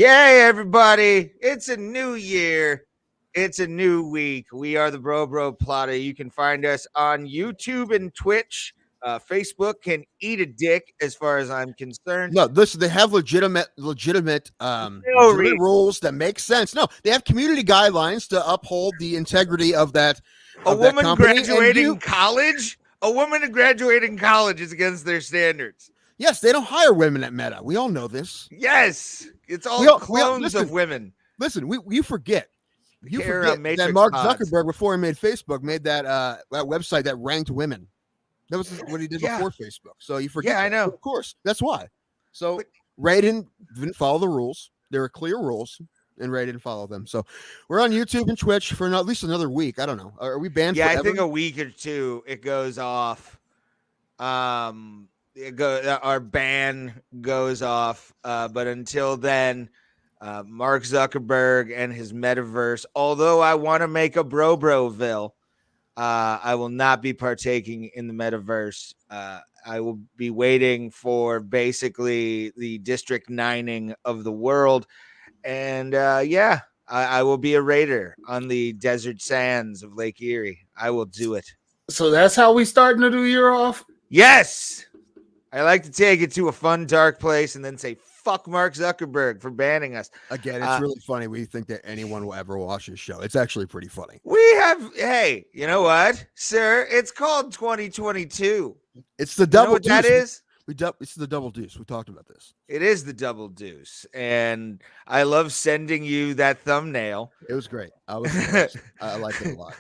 Yay, everybody. It's a new year. It's a new week. We are the Bro Bro Plata. You can find us on YouTube and Twitch. Facebook can eat a dick as far as I'm concerned. No, listen, they have legitimate rules that make sense. No, they have community guidelines to uphold the integrity of that. A of that woman company, graduating college? A woman graduating college is against their standards. Yes, they don't hire women at Meta. We all know this. Yes, it's all clones of women. Listen, you forget. You forget Matrix that Mark pods. Zuckerberg, before he made Facebook, made that website that ranked women. That was what he did before Facebook. So you forget. Yeah, I know. Of course, that's why. So Ray didn't follow the rules. There are clear rules, and Ray didn't follow them. So we're on YouTube and Twitch for at least another week. I don't know. Are we banned? Yeah, forever? I think a week or two it goes off. Our ban goes off. But until then, Mark Zuckerberg and his metaverse. Although I want to make a Bro Broville, I will not be partaking in the metaverse. I will be waiting for basically the District 9ing of the world. And I will be a raider on the desert sands of Lake Erie. I will do it. So that's how we starting the new year off? Yes. I like to take it to a fun, dark place and then say, fuck Mark Zuckerberg for banning us. Again, it's really funny when you think that anyone will ever watch this show. It's actually pretty funny. Hey, you know what, sir? It's called 2022. It's the double deuce. That is? It's the double deuce. We talked about this. It is the double deuce. And I love sending you that thumbnail. It was great. I liked it a lot.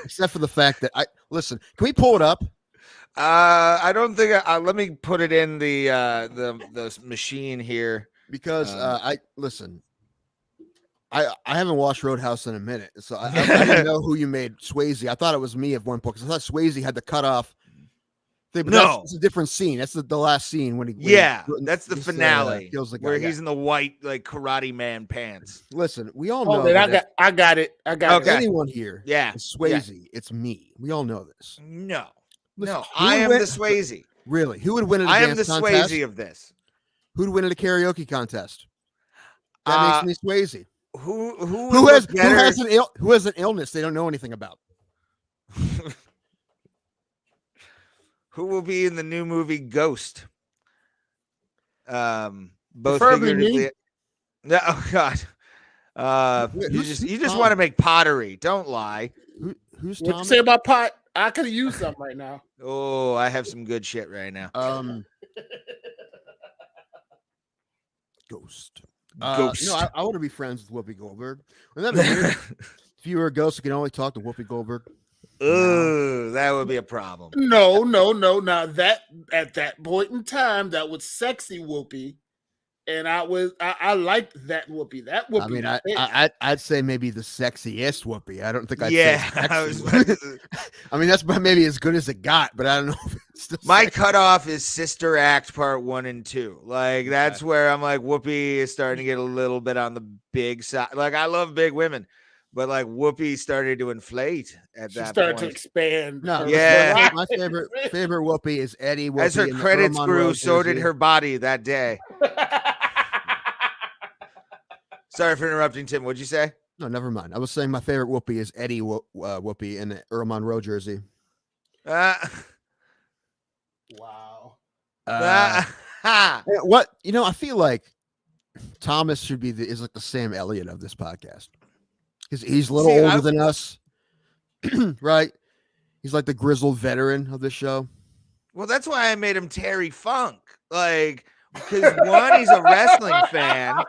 Except for the fact that listen, can we pull it up? I don't think let me put it in the machine here because I haven't watched Roadhouse in a minute, so I didn't know who you made Swayze. I thought it was me at one point because I thought Swayze had the cutoff thing, but no, it's a different scene. That's the last scene when that's the finale where he's in the white like Karate Man pants. Listen, we all know. I got it. Okay. Anyone here? Yeah, is Swayze. Yeah. It's me. We all know this. No. Listen, no, I am the Swayze. Really? Who would win at a dance contest? I am the Swayze of this. Who'd win at a karaoke contest? That makes me Swayze. Who has an illness they don't know anything about? Who will be in the new movie Ghost? Both figuratively. No, oh God. You just want to make pottery. Don't lie. Who's what you say about pot? I could have used something right now. Oh, I have some good shit right now. Ghost. No, I want to be friends with Whoopi Goldberg. Wouldn't that be weird? If you were a ghost, you can only talk to Whoopi Goldberg. Oh, that would be a problem. No. Now that at that point in time, that was sexy Whoopi. And I liked that Whoopi. That Whoopi. I mean, I'd say maybe the sexiest Whoopi. I don't think I'd say sexy. I mean, that's maybe as good as it got, but I don't know if it's still my sexy. cutoff is Sister Act Part 1 and 2. Like that's where I'm like Whoopi is starting to get a little bit on the big side. Like I love big women, but like Whoopi started to inflate at that point. Started to expand. No, yeah. My favorite Whoopi is Eddie Whoopi. As her credits grew, so did her body that day. Sorry for interrupting, Tim. What'd you say? No, never mind. I was saying my favorite Whoopi is Eddie Whoopi in the Earl Monroe jersey. Wow. What I feel like Thomas should be is like the Sam Elliott of this podcast because he's a little older than us, right? He's like the grizzled veteran of this show. Well, that's why I made him Terry Funk, like because one, he's a wrestling fan.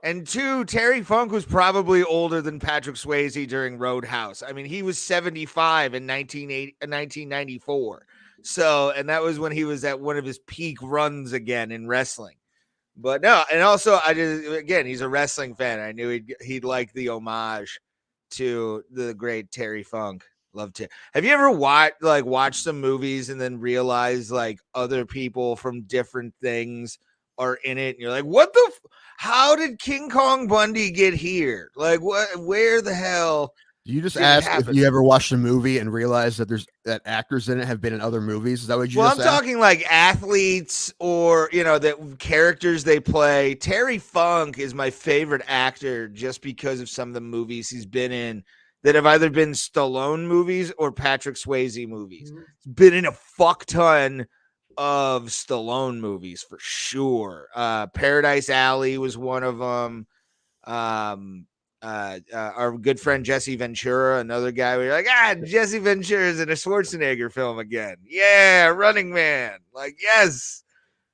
And two, Terry Funk was probably older than Patrick Swayze during Roadhouse. I mean, he was 75 in 1994. So, and that was when he was at one of his peak runs again in wrestling. But no, and also he's a wrestling fan. I knew he'd like the homage to the great Terry Funk. Love to. Have you ever watched some movies and then realize like other people from different things are in it, and you're like, what how did King Kong Bundy get here? Like, where the hell Do you just Shit ask if happens. you ever watched a movie and realized that actors in it have been in other movies? Is that what you Well, just I'm asked? talking like athletes or, the characters they play. Terry Funk is my favorite actor just because of some of the movies he's been in that have either been Stallone movies or Patrick Swayze movies. Mhm. He's been in a fuck ton of Stallone movies for sure. Paradise Alley was one of them. Our good friend Jesse Ventura, another guy. We're like, Jesse Ventura's in a Schwarzenegger film again. Yeah, Running Man. Like, yes,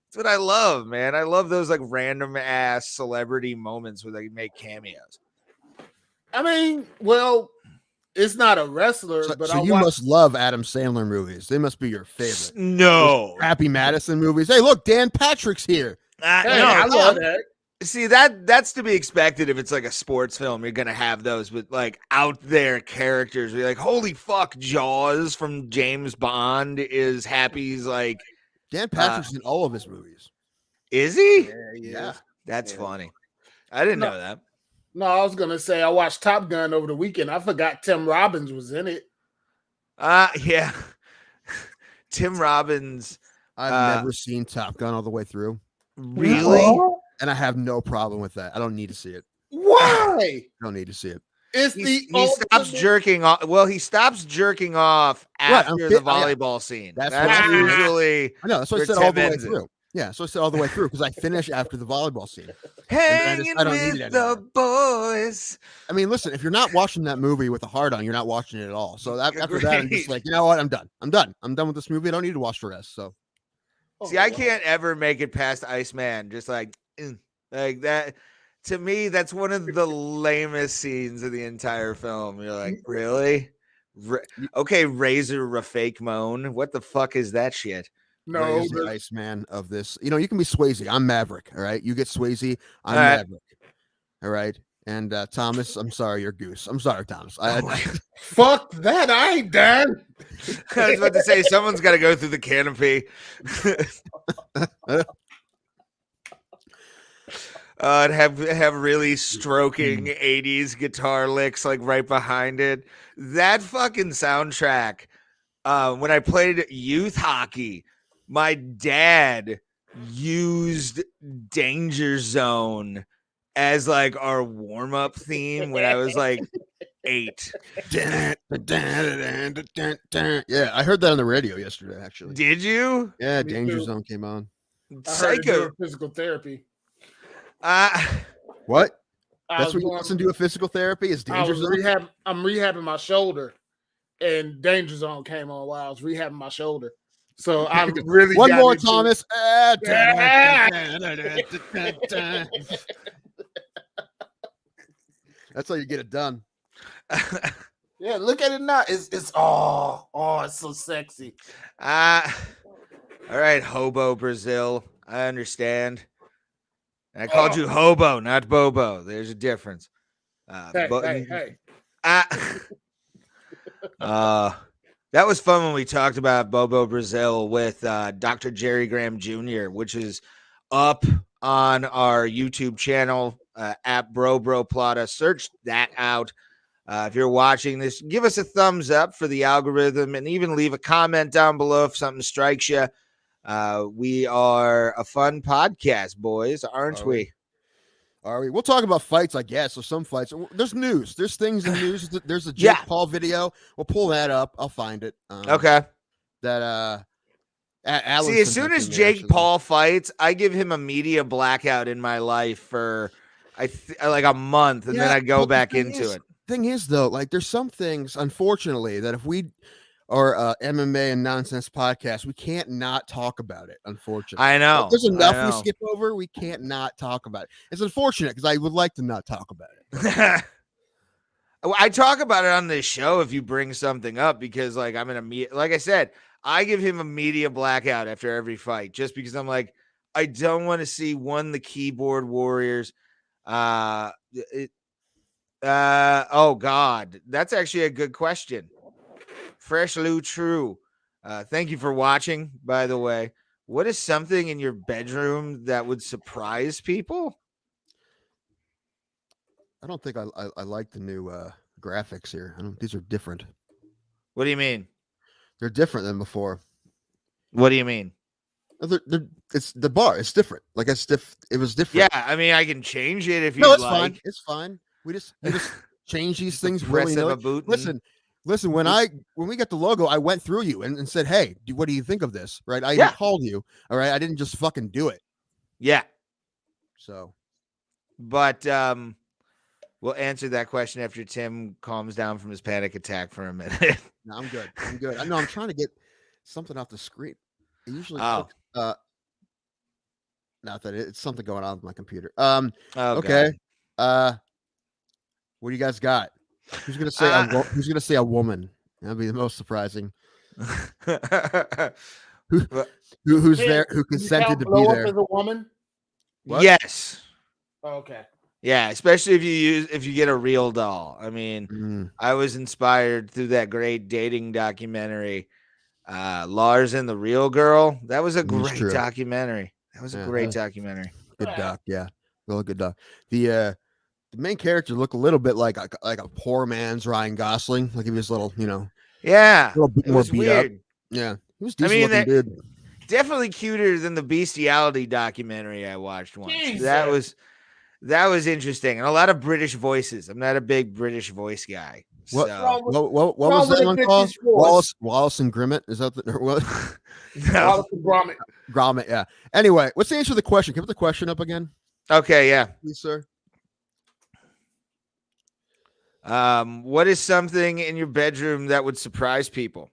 that's what I love, man. I love those like random ass celebrity moments where they make cameos. I mean, well, it's not a wrestler, So, but so I you watch. must love Adam Sandler movies. They must be your favorite. Those No, Happy Madison movies. Hey, look, Dan Patrick's here. Hey, no. I love that. See, that's to be expected if it's like a sports film. You're gonna have those, but like out there characters, you're like, holy fuck, Jaws from James Bond is Happy's like, Dan Patrick's in all of his movies. is he? Yeah, he Yeah. is. That's Yeah. funny. I didn't No. know that. No, I was gonna say I watched Top Gun over the weekend. I forgot Tim Robbins was in it. Yeah. Tim Robbins. I've never seen Top Gun all the way through, Really? and I have no problem with that. I don't need to see it. Why? I don't need to see it. It's He the stops ultimate- jerking off. Well, he stops jerking off Right, after yeah. the volleyball scene. That's That's what I mean. usually I know. That's what I where said all Tim the way ends it. through. Yeah, so I said all the way through because I finish after the volleyball scene. hanging I don't need with it the anymore. boys. I mean, listen, if you're not watching that movie with a heart on, you're not watching it at all. So after that, I'm just Agreed. like, you know what? I'm done. I'm done with this movie. I don't need to watch the rest. So See, I can't ever make it past Iceman. Just like that. To me, that's one of the lamest scenes of the entire film. You're like, really? Okay, Razor Rafake Moan. What the fuck is that shit? No, Ray is the Iceman of this. You know, you can be Swayze. I'm Maverick. All right. You get Swayze. I'm All right. Maverick. All right. And Thomas, I'm sorry, you're Goose. I'm sorry, Thomas. fuck that. I ain't done. I was about to say someone's got to go through the canopy. And have really stroking 80s guitar licks like right behind it. That fucking soundtrack. When I played youth hockey, my dad used Danger Zone as like our warm-up theme when I was like 8. Yeah, I heard that on the radio yesterday, actually. Did you? Yeah, Me Danger too. Zone came on. I heard it Psycho. during physical therapy. What? I That's was what you going- listen to a physical therapy? Is I Danger was Zone? I'm rehabbing my shoulder, and Danger Zone came on while I was rehabbing my shoulder. So I really One got more, into it. Thomas. That's how you get it done. Yeah, look at it now. It's it's so sexy. All right, Hobo Brazil. I understand. I called you Hobo, not Bobo. There's a difference. Hey. That was fun when we talked about Bobo Brazil with Dr. Jerry Graham Jr., which is up on our YouTube channel at Bro Bro Plata. Search that out. If you're watching this, give us a thumbs up for the algorithm and even leave a comment down below if something strikes you. We are a fun podcast, boys, aren't we? Are we? We'll talk about fights, I guess, or some fights. There's news. There's things in news. There's a Jake Paul video. We'll pull that up. I'll find it. Okay. That Alan See, as sent soon that as to me, Jake actually. Paul fights, I give him a media blackout in my life for like a month, and then I go back into it. Thing is, though, like there's some things, unfortunately, that if we are MMA and nonsense podcast, we can't not talk about it. Unfortunately, I know. There's enough we skip over. We can't not talk about it. It's unfortunate because I would like to not talk about it. I talk about it on this show if you bring something up because, like, I'm in a like I said, I give him a media blackout after every fight just because I'm like, I don't want to see the keyboard warriors. Oh God, that's actually a good question. Fresh Lou True. Thank you for watching, by the way. What is something in your bedroom that would surprise people? I don't think I like the new graphics here. These are different. What do you mean? They're different than before. What do you mean? It's the bar. It's different. Like it was Yeah, different. I mean, I can change it if No, you'd it's fine. like. It's fine. We just change these Just the things press willy of nilly. a button. Listen. When we got the logo, I went through you and said, "Hey, what do you think of this?" Right? I even Yeah. called you. All right. I didn't just fucking do it. Yeah. So, But we'll answer that question after Tim calms down from his panic attack for a minute. no, I'm good. I'm good. I know. I'm trying to get something off the screen. It usually Oh. clicks, not that it's something going on with my computer. Oh, Okay. God. What do you guys got? Who's gonna say who's gonna say a woman? That'd be the most surprising. Who's there? Who consented to be blow there? up as a woman? What? Yes. Oh, okay. Yeah, especially if you get a real doll. I mean, I was inspired through that great dating documentary, Lars and the Real Girl. That was a great documentary. That was a great documentary. Good doc, yeah, really good doc. The main character looked a little bit like a poor man's Ryan Gosling, like he was a little, Yeah, a little bit it more was beat weird. up. Yeah, he was decent looking dude. Definitely cuter than the bestiality documentary I watched once. Jesus. That was interesting, and a lot of British voices. I'm not a big British voice guy. What So was that one called? Wallace and Gromit? Is that the what? No. Wallace and Gromit. Gromit, yeah. Anyway, what's the answer to the question? Can you put the question up again? Okay, yeah. Please, sir. What is something in your bedroom that would surprise people?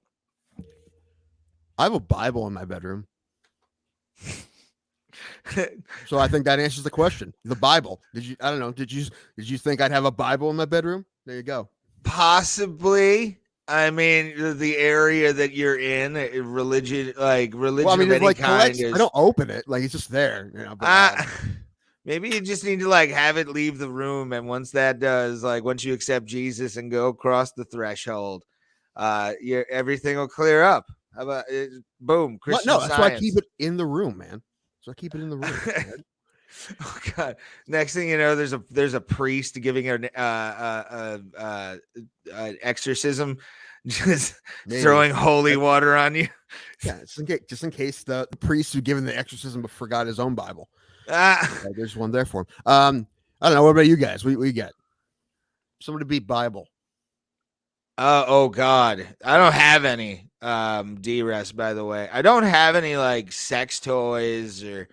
I have a Bible in my bedroom. So I think that answers the question. The Bible. I don't know. Did you think I'd have a Bible in my bedroom? There you go. Possibly. I mean, the area that you're in, religion of any kind is. I don't open it. Like it's just there. Maybe you just need to have it leave the room, and once that does, once you accept Jesus and go across the threshold, everything will clear up. How about it? Boom, Christian No, that's Science. why I keep it in the room, man. So I keep it in the room. Oh God! Next thing you know, there's a priest giving an exorcism, just throwing holy water on you. Yeah, just in case the priest who given the exorcism but forgot his own Bible. There's one there for him. I don't know. What about you guys? We got somebody beat Bible. Oh God, I don't have any. D-Rest, by the way, I don't have any sex toys or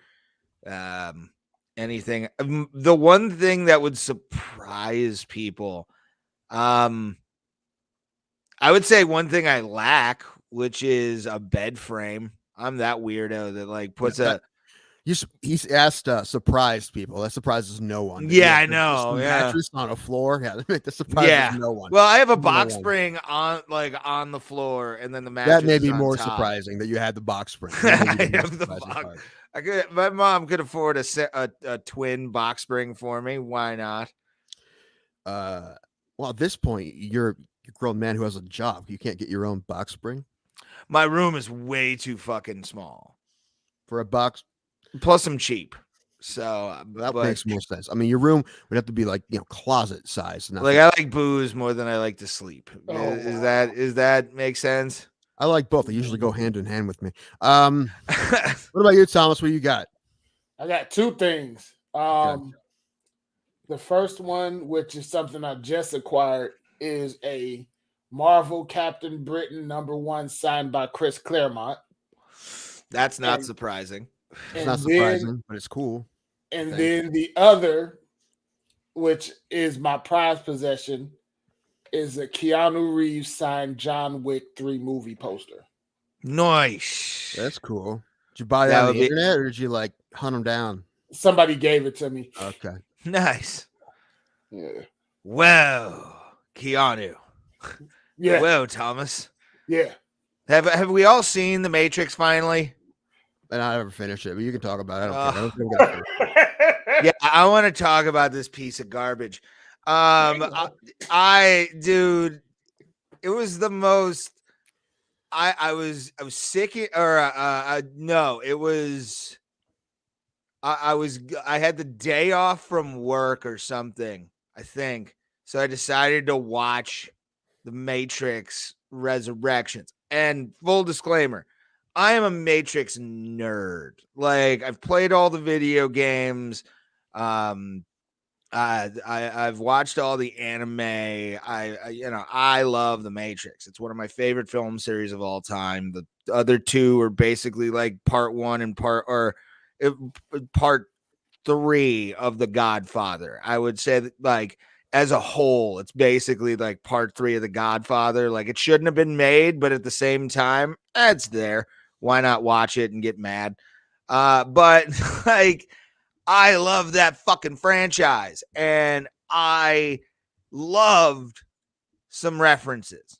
anything. The one thing that would surprise people, I would say one thing I lack, which is a bed frame. I'm that weirdo that puts He's asked surprised people. That surprises no one. Yeah, I know. Mattress on a floor. Yeah, that surprises no one. Well, I have a box spring on the floor, and then the mattress. That may be more top. surprising that you had the box spring. I have the box. My mom could afford a twin box spring for me. Why not? Well, at this point, you're a grown man who has a job. You can't get your own box spring. My room is way too fucking small for a box. Plus, I'm cheap, so that makes more sense. I mean, your room would have to be closet size. I like booze more than I like to sleep. Is that make sense? I like both. They usually go hand in hand with me. What about you, Thomas? What you got? I got two things. The first one, which is something I just acquired, is a Marvel Captain Britain #1 signed by Chris Claremont. That's not surprising. It's not surprising, but it's cool. And then the other, which is my prized possession, is a Keanu Reeves signed John Wick 3 movie poster. Nice. That's cool. Did you buy that on the internet or did you hunt them down? Somebody gave it to me. Okay. Nice. Yeah. Well, Keanu. Yeah. Well, Thomas. Yeah. Have we all seen The Matrix finally? And I never finished it, but you can talk about it. I don't care. Yeah, I want to talk about this piece of garbage. Dude, it was the most. I was sick, no, it was. I had the day off from work or something. I think So I decided to watch The Matrix Resurrections. And full disclaimer, I am a Matrix nerd. Like, I've played all the video games. I've watched all the anime. I love The Matrix. It's one of my favorite film series of all time. The other two are basically like part one and part 3 of The Godfather. I would say that, like, as a whole, it's basically like part 3 of The Godfather. Like, it shouldn't have been made, but at the same time, it's there. Why not watch it and get mad? But like, I love that fucking franchise, and I loved some references.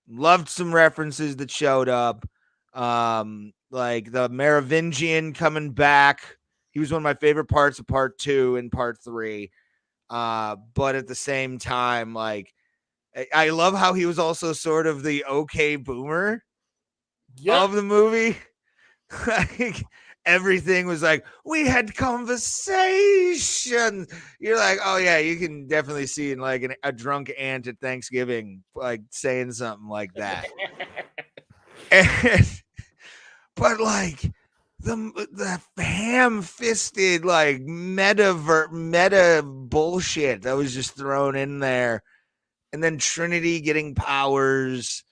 Loved some references that showed up. Like the Merovingian coming back. He was one of my favorite parts of part 2 and part 3. But at the same time, like, I love how he was also sort of the okay boomer of the movie. Like, everything was like, we had conversation. You're like, oh yeah, you can definitely see in like a drunk aunt at Thanksgiving, like saying something like that. But like the ham-fisted like meta bullshit that was just thrown in there, and then Trinity getting powers.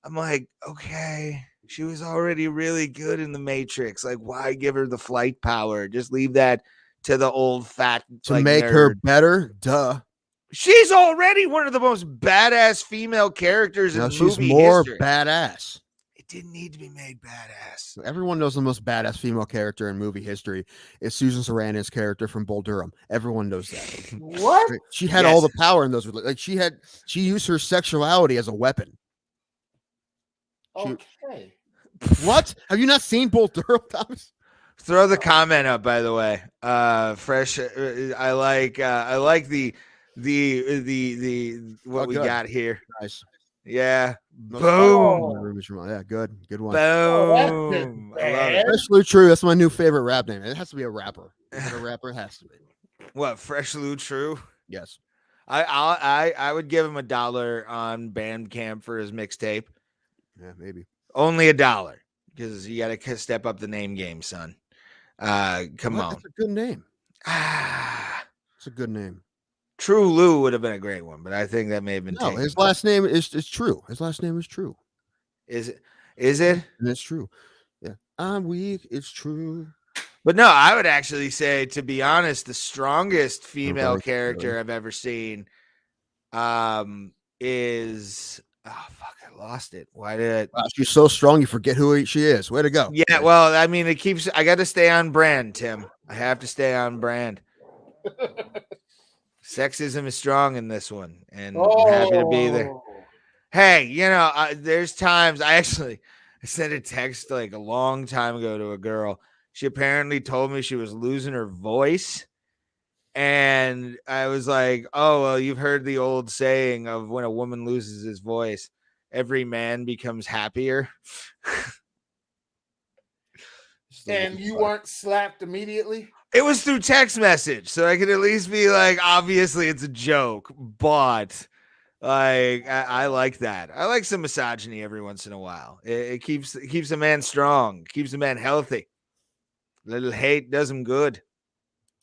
I'm like, okay, she was already really good in the Matrix. Like, why give her the flight power? Just leave that to the old fat to like make nerd. her better. Duh. She's already one of the most badass female characters in movie she's more history. Badass. It didn't need to be made badass. Everyone knows the most badass female character in movie history is Susan Sarandon's character from Bull Durham. Everyone knows that. What? She had all the power in those. Like, she used her sexuality as a weapon. Okay. What? Have you not seen Bull Durham, Thomas? Throw the comment up, by the way. Fresh. I like the what we got here. Nice. Yeah. Boom. Oh. Yeah, good one. Boom. I love it. Freshly True. That's my new favorite rap name. It has to be a rapper. Is it a rapper? It has to be. What, Freshly True? Yes. I would give him $1 on Bandcamp for his mixtape. Yeah, maybe. Only $1 because you got to step up the name game, son. Come on. That's a good name. It's a good name. True Lou would have been a great one, but I think that may have been taken. His last name is True. His last name is True. Is it? Is it? And it's true. Yeah. I'm weak. It's true. But no, I would actually say, to be honest, the strongest female character I've ever seen is I lost it. Why did wow, she's so strong you forget who she is. Way to go. Yeah, well, I mean, I got to stay on brand, Tim. I have to stay on brand. Sexism is strong in this one, and I'm happy to be there. Hey, there's times I sent a text like a long time ago to a girl. She apparently told me she was losing her voice. And I was like, oh, well, you've heard the old saying of when a woman loses his voice, every man becomes happier. And you weren't slapped immediately? It was through text message. So I could at least be like, obviously it's a joke, but like, I like that. I like some misogyny every once in a while. It keeps a man strong, keeps a man healthy. Little hate does him good.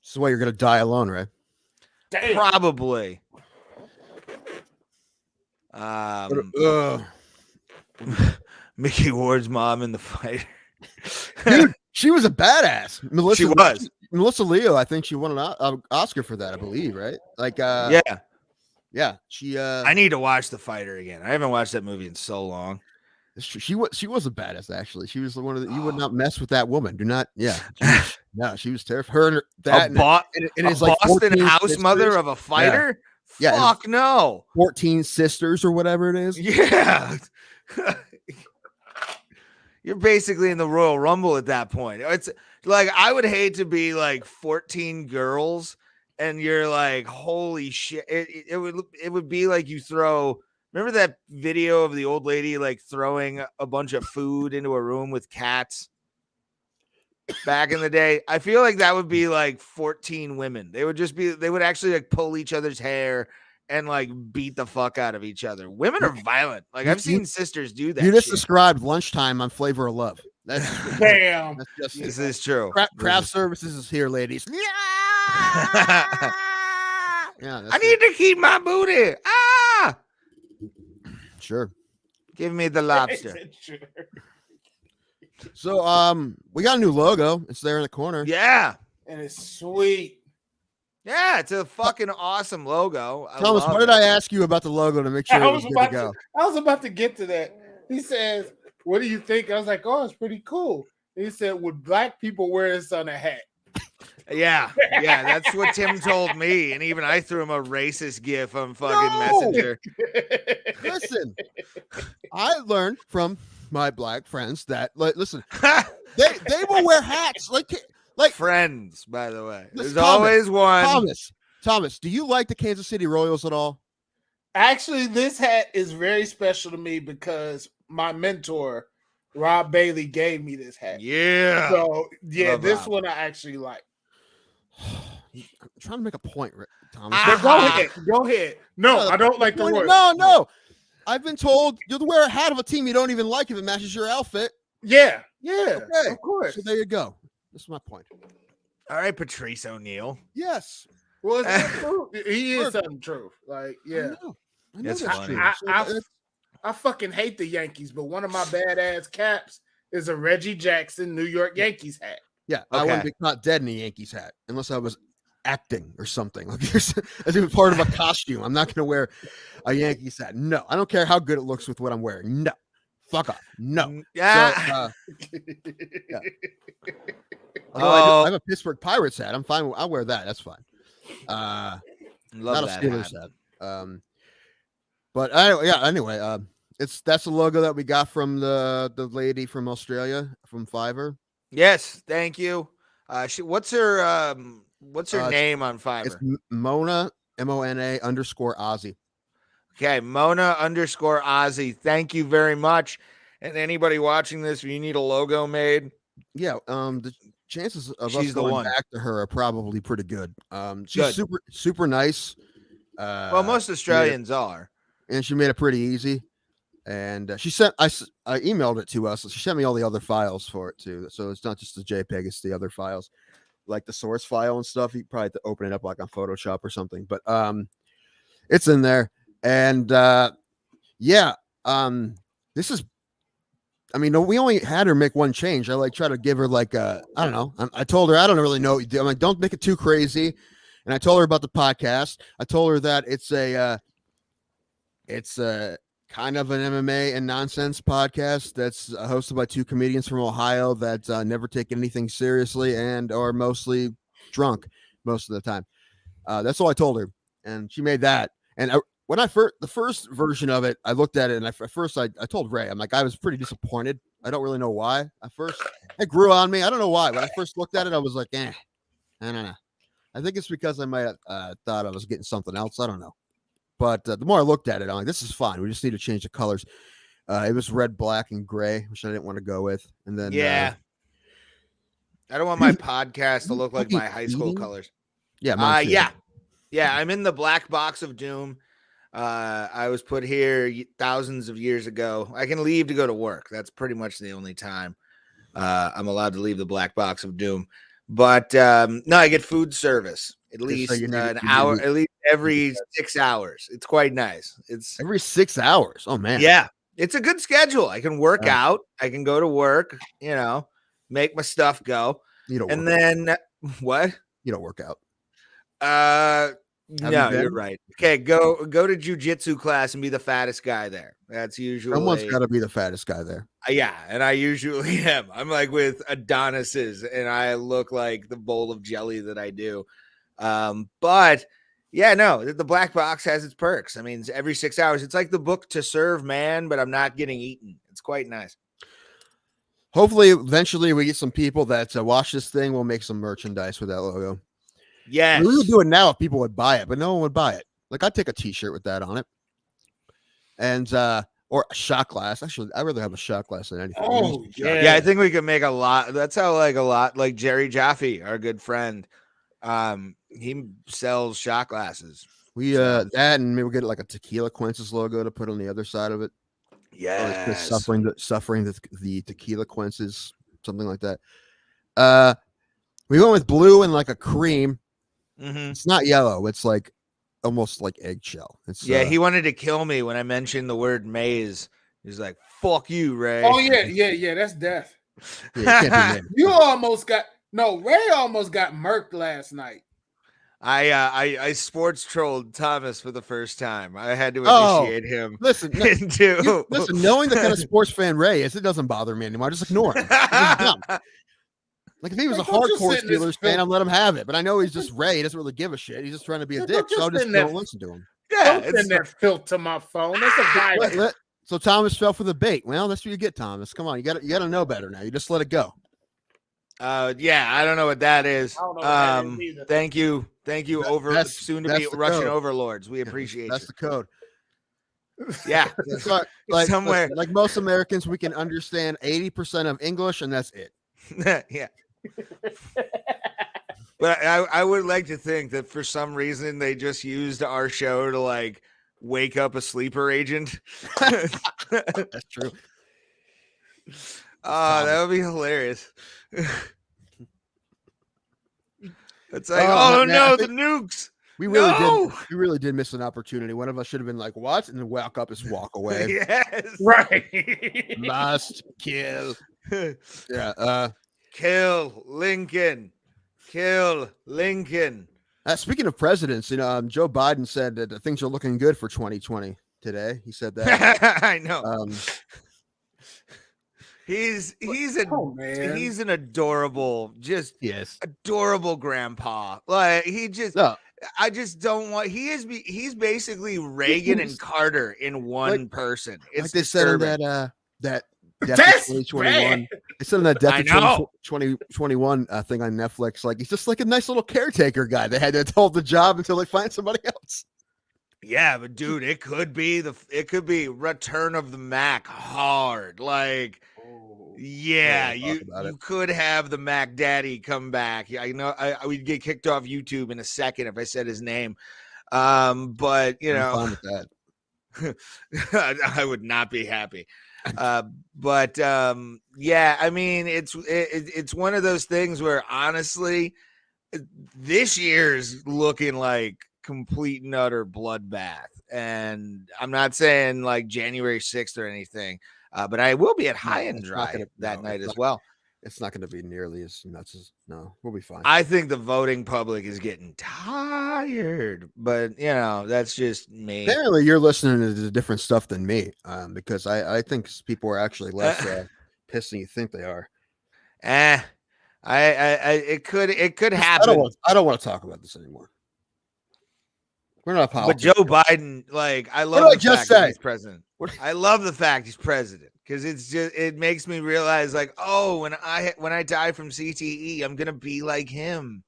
This is why you're going to die alone, right? Damn. Probably. Mickey Ward's mom in The Fighter. Dude, she was a badass. She was. Melissa Leo, I think she won an Oscar for that, I believe, right? Like, yeah. She. I need to watch The Fighter again. I haven't watched that movie in so long. She was a badass, actually. She was one of the, you would not mess with that woman. Do not, no, she was terrified. Her and that, and it's like Boston house sisters. Mother of a fighter. Yeah. Fuck no. 14 sisters or whatever it is. Yeah. You're basically in the Royal Rumble at that point. It's like, I would hate to be like 14 girls and you're like, holy shit. It would be like you throw. Remember that video of the old lady like throwing a bunch of food into a room with cats back in the day? I feel like that would be like 14 women. They would actually like pull each other's hair and like beat the fuck out of each other. Women are violent. Like I've seen sisters do that. You just shit. described lunchtime on Flavor of Love. That's Damn. That's just This is true. craft services is here, ladies. Yeah, I need to keep my booty. Ah, sure. give me the lobster. So we got a new logo. It's there in the corner. Yeah. And it's sweet. Yeah, it's a fucking awesome logo. Thomas, what did I ask you about the logo to make sure it was good to go? I was about to get to that. He says, "What do you think?" I was like, "Oh, it's pretty cool." He said, "Would black people wear this on a hat?" Yeah, that's what Tim told me, and even I threw him a racist gif on fucking Messenger. Listen, I learned from my black friends that listen, they will wear hats like friends, by the way. There's Thomas, always one. Thomas, do you like the Kansas City Royals at all? Actually, this hat is very special to me because my mentor, Rob Bailey, gave me this hat. Yeah. So yeah, Love this Rob. one I actually like. I'm trying to make a point, Thomas. But go ahead. No, I don't like the word. No. I've been told you'll wear a hat of a team you don't even like if it matches your outfit. Yeah, Okay. of course. So there you go. That's my point. All right, Patrice O'Neal. Yes. Well, it's true. He is something true. Like, yeah. I know It's that's funny. true. I fucking hate the Yankees, but one of my badass caps is a Reggie Jackson New York Yankees hat. Yeah, I wouldn't Okay. be caught dead in a Yankees hat unless I was acting or something. Like as if part of a costume. I'm not going to wear a Yankees hat. No, I don't care how good it looks with what I'm wearing. No, fuck off. No. Yeah. So, yeah. I have a Pittsburgh Pirates hat. I'm fine. I'll wear that. That's fine. Love Not a that Steelers hat. hat. But anyway, that's the logo that we got from the lady from Australia from Fiverr. Yes, thank you. What's her name on It's Fiverr? Mona _Aussie. Okay, Mona _Aussie. Thank you very much. And anybody watching this, if you need a logo made, Yeah, the chances of She's us the going one. back to her are probably pretty good. She's Good. super nice. well, most Australians are. And she made it pretty easy. And she sent I emailed it to us. She sent me all the other files for it too. So it's not just the JPEG; it's the other files, like the source file and stuff. You probably have to open it up like on Photoshop or something. But it's in there. And this is. I mean, we only had her make one change. I try to give her I don't know. I told her I don't really know what you do. I'm like, don't make it too crazy. And I told her about the podcast. I told her that it's a kind of an MMA and nonsense podcast that's hosted by two comedians from Ohio that never take anything seriously and are mostly drunk most of the time. That's all I told her, and she made that. And the first version of it, I looked at it, and I told Ray, I'm like, I was pretty disappointed. I don't really know why. At first, it grew on me. I don't know why. When I first looked at it, I was like, I don't know. I think it's because I might have thought I was getting something else. I don't know. But the more I looked at it, I'm like, this is fine. We just need to change the colors. It was red, black, and gray, which I didn't want to go with. And then I don't want my podcast to look like my high school colors. Yeah. Yeah. I'm in the black box of doom. I was put here thousands of years ago. I can leave to go to work. That's pretty much the only time I'm allowed to leave the black box of doom. But no, I get food service at least an hour, at least every 6 hours. It's quite nice. It's every 6 hours. Oh man. Yeah. It's a good schedule. I can work out. I can go to work, make my stuff go. Then what? You don't work out. No, you're right. Okay, go to jujitsu class and be the fattest guy there. That's usually someone's got to be the fattest guy there. Yeah, and I usually am. I'm like with Adonises, and I look like the bowl of jelly that I do. But yeah, no, the black box has its perks. I mean, every 6 hours, it's like the book To Serve Man, but I'm not getting eaten. It's quite nice. Hopefully, eventually, we get some people that watch this thing. We'll make some merchandise with that logo. Yes. We would do it now if people would buy it, but no one would buy it. Like, I'd take a t-shirt with that on it. And, or a shot glass. Actually, I'd rather have a shot glass than anything. Oh, yeah. Yeah, I think we could make a lot. That's how, like Jerry Jaffe, our good friend, he sells shot glasses. We that and maybe we'll get like a Tequila Quinces logo to put on the other side of it. Yes. Suffering the Tequila Quinces, something like that. We went with blue and like a cream. Mm-hmm. It's not yellow. It's like almost like eggshell. It's he wanted to kill me when I mentioned the word maize. He's like, "Fuck you, Ray." Oh yeah. That's death. Yeah, it can't be You almost got Ray almost got murked last night. I sports trolled Thomas for the first time. I had to initiate him. Listen, knowing the kind of sports fan Ray is, it doesn't bother me anymore. I just ignore him. Like if he was a hardcore Steelers fan, I'd let him have it. But I know he's just Ray. He doesn't really give a shit. He's just trying to be a dick. So I just don't listen to him. Yeah, don't send that filth to my phone. That's a guy. So Thomas fell for the bait. Well, that's what you get, Thomas. Come on, you got to know better now. You just let it go. Yeah, I don't know what that is. Thank you, soon to be Russian code. Overlords. We appreciate that's you. The code. Yeah, like somewhere like most Americans, we can understand 80% of English, and that's it. Yeah. But I would like to think that for some reason they just used our show to like wake up a sleeper agent. That's true. That would be hilarious. It's like, the nukes. We really did miss an opportunity. One of us should have been like, "What?" and then walk away. Yes, right. Must kill. Yeah. Kill Lincoln. Kill Lincoln. Speaking of presidents, Joe Biden said that things are looking good for 2020 today. He said that. I know. He's an adorable, adorable grandpa. Like I just don't want. He's basically Reagan and Carter in one person. It's like they said in that Death of 2021. They said in that Death of 2021 thing on Netflix, like he's just like a nice little caretaker guy. They had to hold the job until they find somebody else. Yeah, but dude, it could be Return of the Mac hard. Like, you could have the Mac Daddy come back. I know I would get kicked off YouTube in a second if I said his name. But I'm fine with that. I would not be happy. I mean, it's one of those things where honestly, this year's looking like complete and utter bloodbath. And I'm not saying like January 6th or anything, but I will be at High and Dry that night as well. It's not going to be nearly as nuts as we'll be fine. I think the voting public is getting tired, but that's just me. Apparently you're listening to different stuff than me, because I think people are actually less pissed than you think they are. It could happen. I don't want to talk about this anymore. We're not politics. But Joe Biden, like, I love the fact that he's president. I love the fact he's president because it makes me realize, like, when I die from CTE, I'm gonna be like him.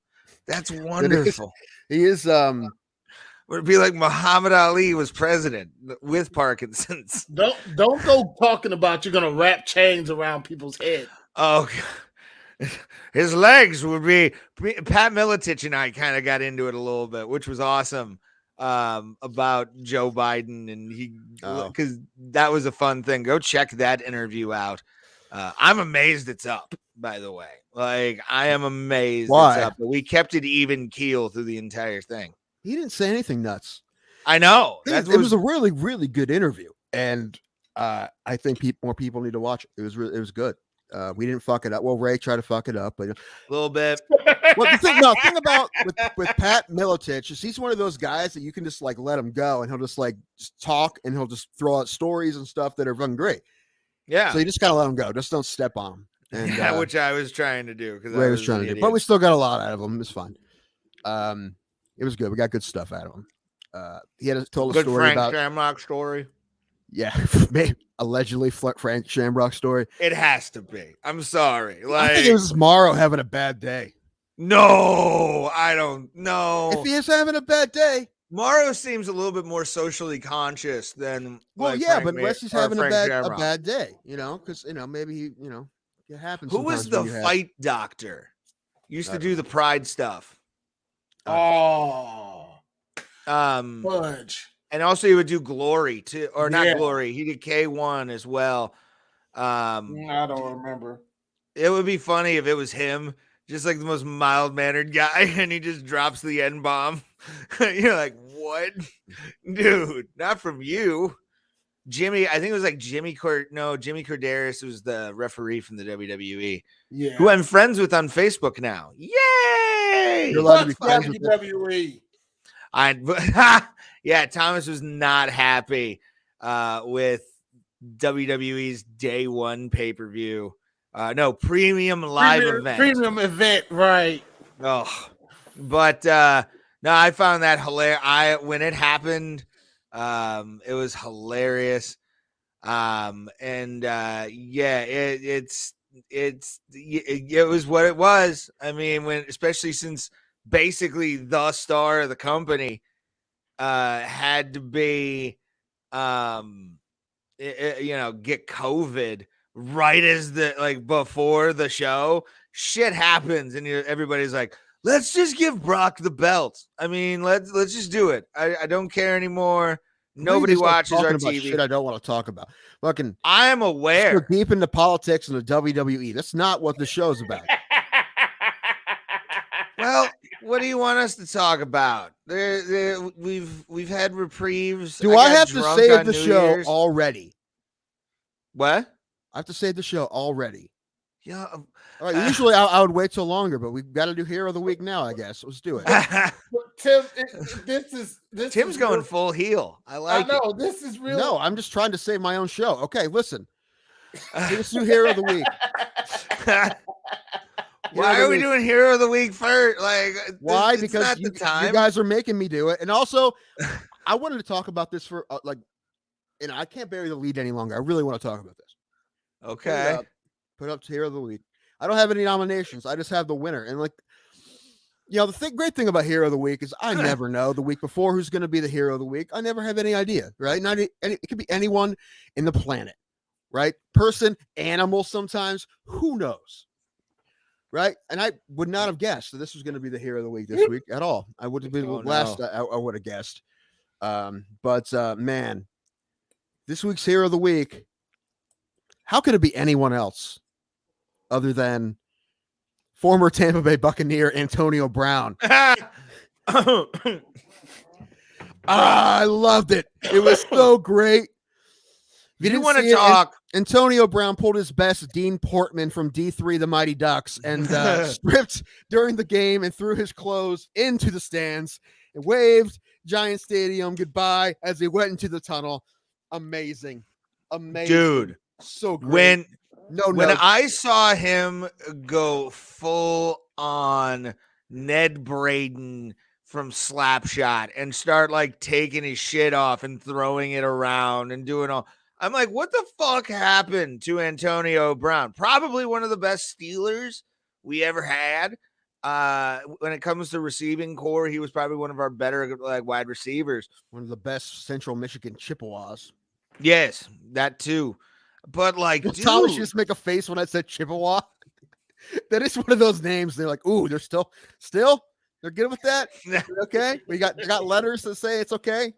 That's wonderful. He is. Would be like Muhammad Ali was president with Parkinson's. Don't go talking about you're gonna wrap chains around people's heads. Oh. His legs would be. Pat Miletich and I kind of got into it a little bit, which was awesome. About Joe Biden, and because that was a fun thing. Go check that interview out. I'm amazed it's up, by the way. Like, I am amazed it's up. But we kept it even keel through the entire thing. He didn't say anything nuts. I know. It was a really, really good interview, and I think more people need to watch it. It was good. We didn't fuck it up. Well, Ray tried to fuck it up, but a little bit. Well, the thing about with Pat Miletich is he's one of those guys that you can just like let him go, and he'll just talk, and he'll just throw out stories and stuff that are fun great. Yeah. So you just gotta let him go. Just don't step on him. And, which I was trying to do because Ray was trying to do, but we still got a lot out of him. It was fun. It was good. We got good stuff out of him. He told a story Frank about Shamrock story. Yeah, allegedly Frank Shamrock story. It has to be. I'm sorry. I think it was Morrow having a bad day. No, I don't know. If he is having a bad day, Morrow seems a little bit more socially conscious than. Well, but unless he's having a bad day, because maybe it happens. Who was the fight doctor? Used to do the Pride stuff. Fudge. And also he would do Glory too, or not Yeah. Glory. He did K1 as well. I don't remember. It would be funny if it was him, just like the most mild mannered guy, and he just drops the N bomb. You're like, what, dude? Not from you, Jimmy. I think it was like Jimmy Corderas was the referee from the WWE. Yeah. Who I'm friends with on Facebook now. Yay! You're allowed to be friends with WWE. Yeah, Thomas was not happy with WWE's day one pay-per-view. No, premium live event. Premium event, right. Oh, but no, I found that hilarious. When it happened, it was hilarious. And yeah, it was what it was. I mean, especially since basically the star of the company had to be get COVID right as before the show. Shit happens and everybody's like, let's just give Brock the belt. I mean, let's just do it. I don't care anymore. Nobody watches our TV. Shit I don't want to talk about. Fucking, I am aware. We're deep into politics and the WWE. That's not what the show's about. Well, what do you want us to talk about? We've had reprieves. Do I have to save the show already? What? I have to save the show already. Yeah. All right. Usually I would wait till longer, but we've got to do Hero of the Week now, I guess. Let's do it. Tim, Tim's going full heel. I know. This is real. No, I'm just trying to save my own show. Okay, listen. Let's do Hero of the Week. Why are we doing Hero of the Week first? Why? Because you guys are making me do it. And also, I wanted to talk about this for and I can't bury the lead any longer. I really want to talk about this. Okay. Put up to Hero of the Week. I don't have any nominations. I just have the winner. And the great thing about Hero of the Week is I never know the week before who's going to be the Hero of the Week. I never have any idea, right? It could be anyone in the planet, right? Person, animal sometimes. Who knows? Right? And I would not have guessed that this was going to be the Hero of the Week this week at all. I would have been last. No. I would have guessed. But man, this week's Hero of the Week, how could it be anyone else other than former Tampa Bay Buccaneer Antonio Brown? I loved it. It was so great. You want to talk? Antonio Brown pulled his best Dean Portman from D3 The Mighty Ducks and stripped during the game and threw his clothes into the stands and waved Giant Stadium goodbye as he went into the tunnel. Amazing. Dude. So great. When I saw him go full on Ned Braden from Slapshot and start taking his shit off and throwing it around and doing all, I'm like, what the fuck happened to Antonio Brown? Probably one of the best Steelers we ever had. When it comes to receiving core, he was probably one of our better wide receivers. One of the best Central Michigan Chippewas. Yes, that too. But dude, Thomas just make a face when I said Chippewa. That is one of those names. They're like, ooh, they're still they're good with that. Okay, we got letters that say it's okay.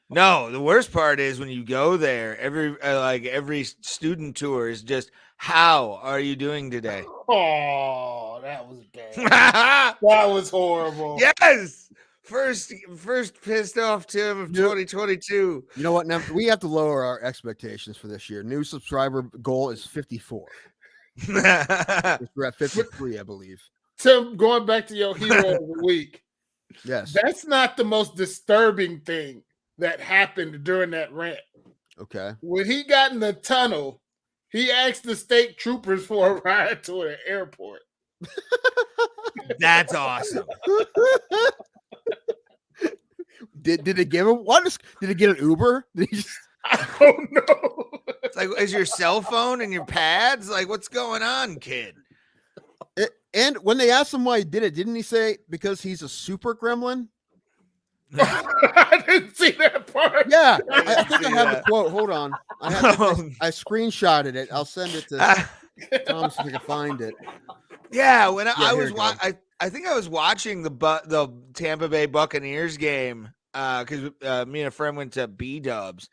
No, the worst part is when you go there, every student tour is just, how are you doing today? Oh, that was bad. That was horrible. Yes. First pissed off Tim of 2022. You know what? Now we have to lower our expectations for this year. New subscriber goal is 54. We're at 53, I believe. Tim, going back to your Hero of the Week. Yes. That's not the most disturbing thing that happened during that rant. Okay. When he got in the tunnel, he asked the state troopers for a ride to the airport. That's awesome. Did they give him what? Did he get an Uber? I don't know. It's is your cell phone and your pads? What's going on, kid? And when they asked him why he did it, didn't he say because he's a super gremlin? I didn't see that part. Yeah, I think I have the quote. Hold on. I screenshotted it. I'll send it to Tom so he can find it. Yeah, when I I think I was watching the Tampa Bay Buccaneers game because me and a friend went to B-Dubs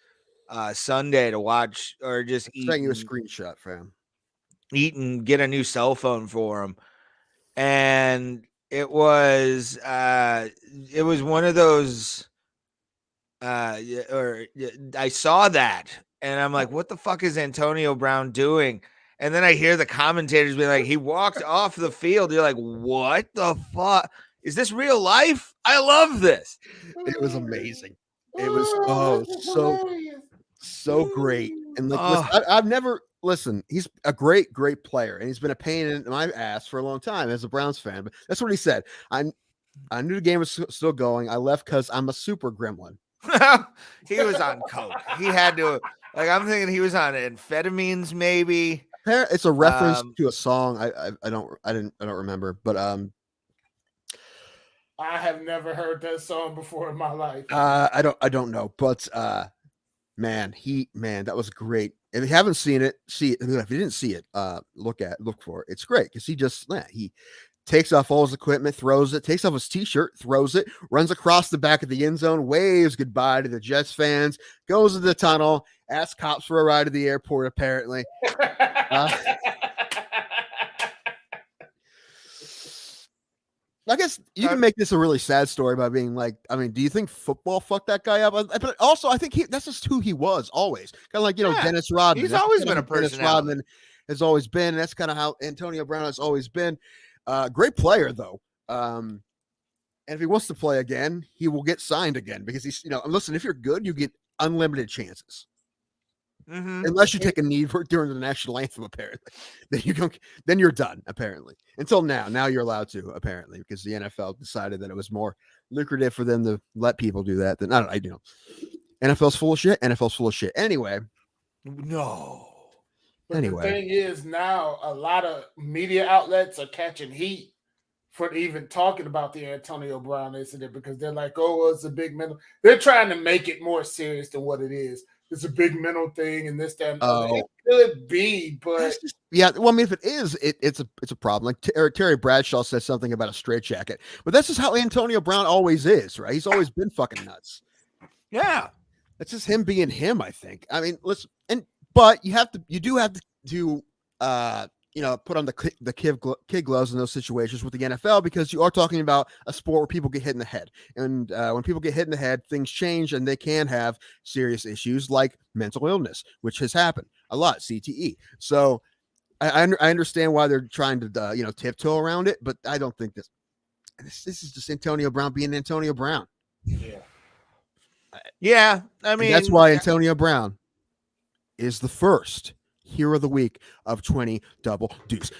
Sunday to watch or just eat. Sent you a screenshot, fam. Eat and get a new cell phone for him, and it was one of those. I saw that, and I'm like, what the fuck is Antonio Brown doing? And then I hear the commentators be like, he walked off the field. You're like, what the fuck? Is this real life? I love this. It was amazing. It was so great. And like, listen, I've never listen. He's a great player, and he's been a pain in my ass for a long time as a Browns fan. But that's what he said. I knew the game was still going. I left because I'm a super gremlin. He was on coke. He had to. Like, I'm thinking he was on amphetamines, maybe. It's a reference to a song. I don't remember, but I have never heard that song before in my life. I don't know, but man, that was great. If you haven't seen it, see it. If you didn't see it, look for it. It's great because he takes off all his equipment, throws it, takes off his t-shirt, throws it, runs across the back of the end zone, waves goodbye to the Jets fans, goes to the tunnel, asks cops for a ride to the airport, apparently. I guess you can make this a really sad story by being like, I mean, do you think football fucked that guy up? But also, I think that's just who he was always. Kind of like, Dennis Rodman. He's always been a personality. Dennis Rodman has always been. That's kind of how Antonio Brown has always been. Great player, though. And if he wants to play again, he will get signed again because he's, listen, if you're good, you get unlimited chances. Mm-hmm. Unless you take a knee during the national anthem, apparently. Then you're done, apparently. Until now. Now you're allowed to, apparently, because the NFL decided that it was more lucrative for them to let people do that than I don't know. NFL's full of shit. Anyway. No. But the thing is, now a lot of media outlets are catching heat for even talking about the Antonio Brown incident because they're like, oh, well, it's a big mental. They're trying to make it more serious than what it is. It's a big mental thing and this, that, and other. It could be, but yeah. Well, I mean, if it is, it's a problem. Like Terry Bradshaw said something about a straitjacket, but that's just how Antonio Brown always is, right? He's always been fucking nuts. Yeah, that's just him being him. I think. I mean, but you do have to put on the kid gloves in those situations with the NFL because you are talking about a sport where people get hit in the head. And when people get hit in the head, things change and they can have serious issues like mental illness, which has happened a lot, CTE. So I understand why they're trying to, tiptoe around it, but I don't think this is just Antonio Brown being Antonio Brown. Yeah. I mean, and that's why Antonio Brown is the first Hero of the Week of 20 Double Deuce.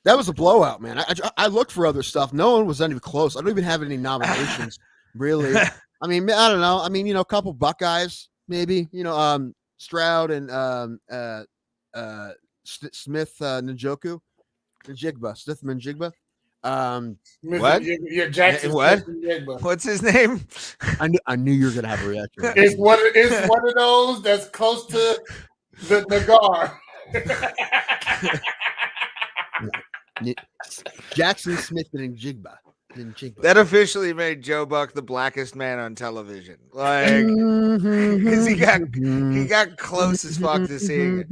That was a blowout, man. I looked for other stuff. No one was even close. I don't even have any nominations, really. I mean, I don't know. I mean, a couple Buckeyes, maybe. Stroud and Smith Njigba. What? Yeah, Jackson. What? What's his name? I knew you were gonna have a reaction. It's one of those that's close to the guard. Jackson Smith and Njigba. That officially made Joe Buck the blackest man on television. Like, because he got close as fuck to seeing it.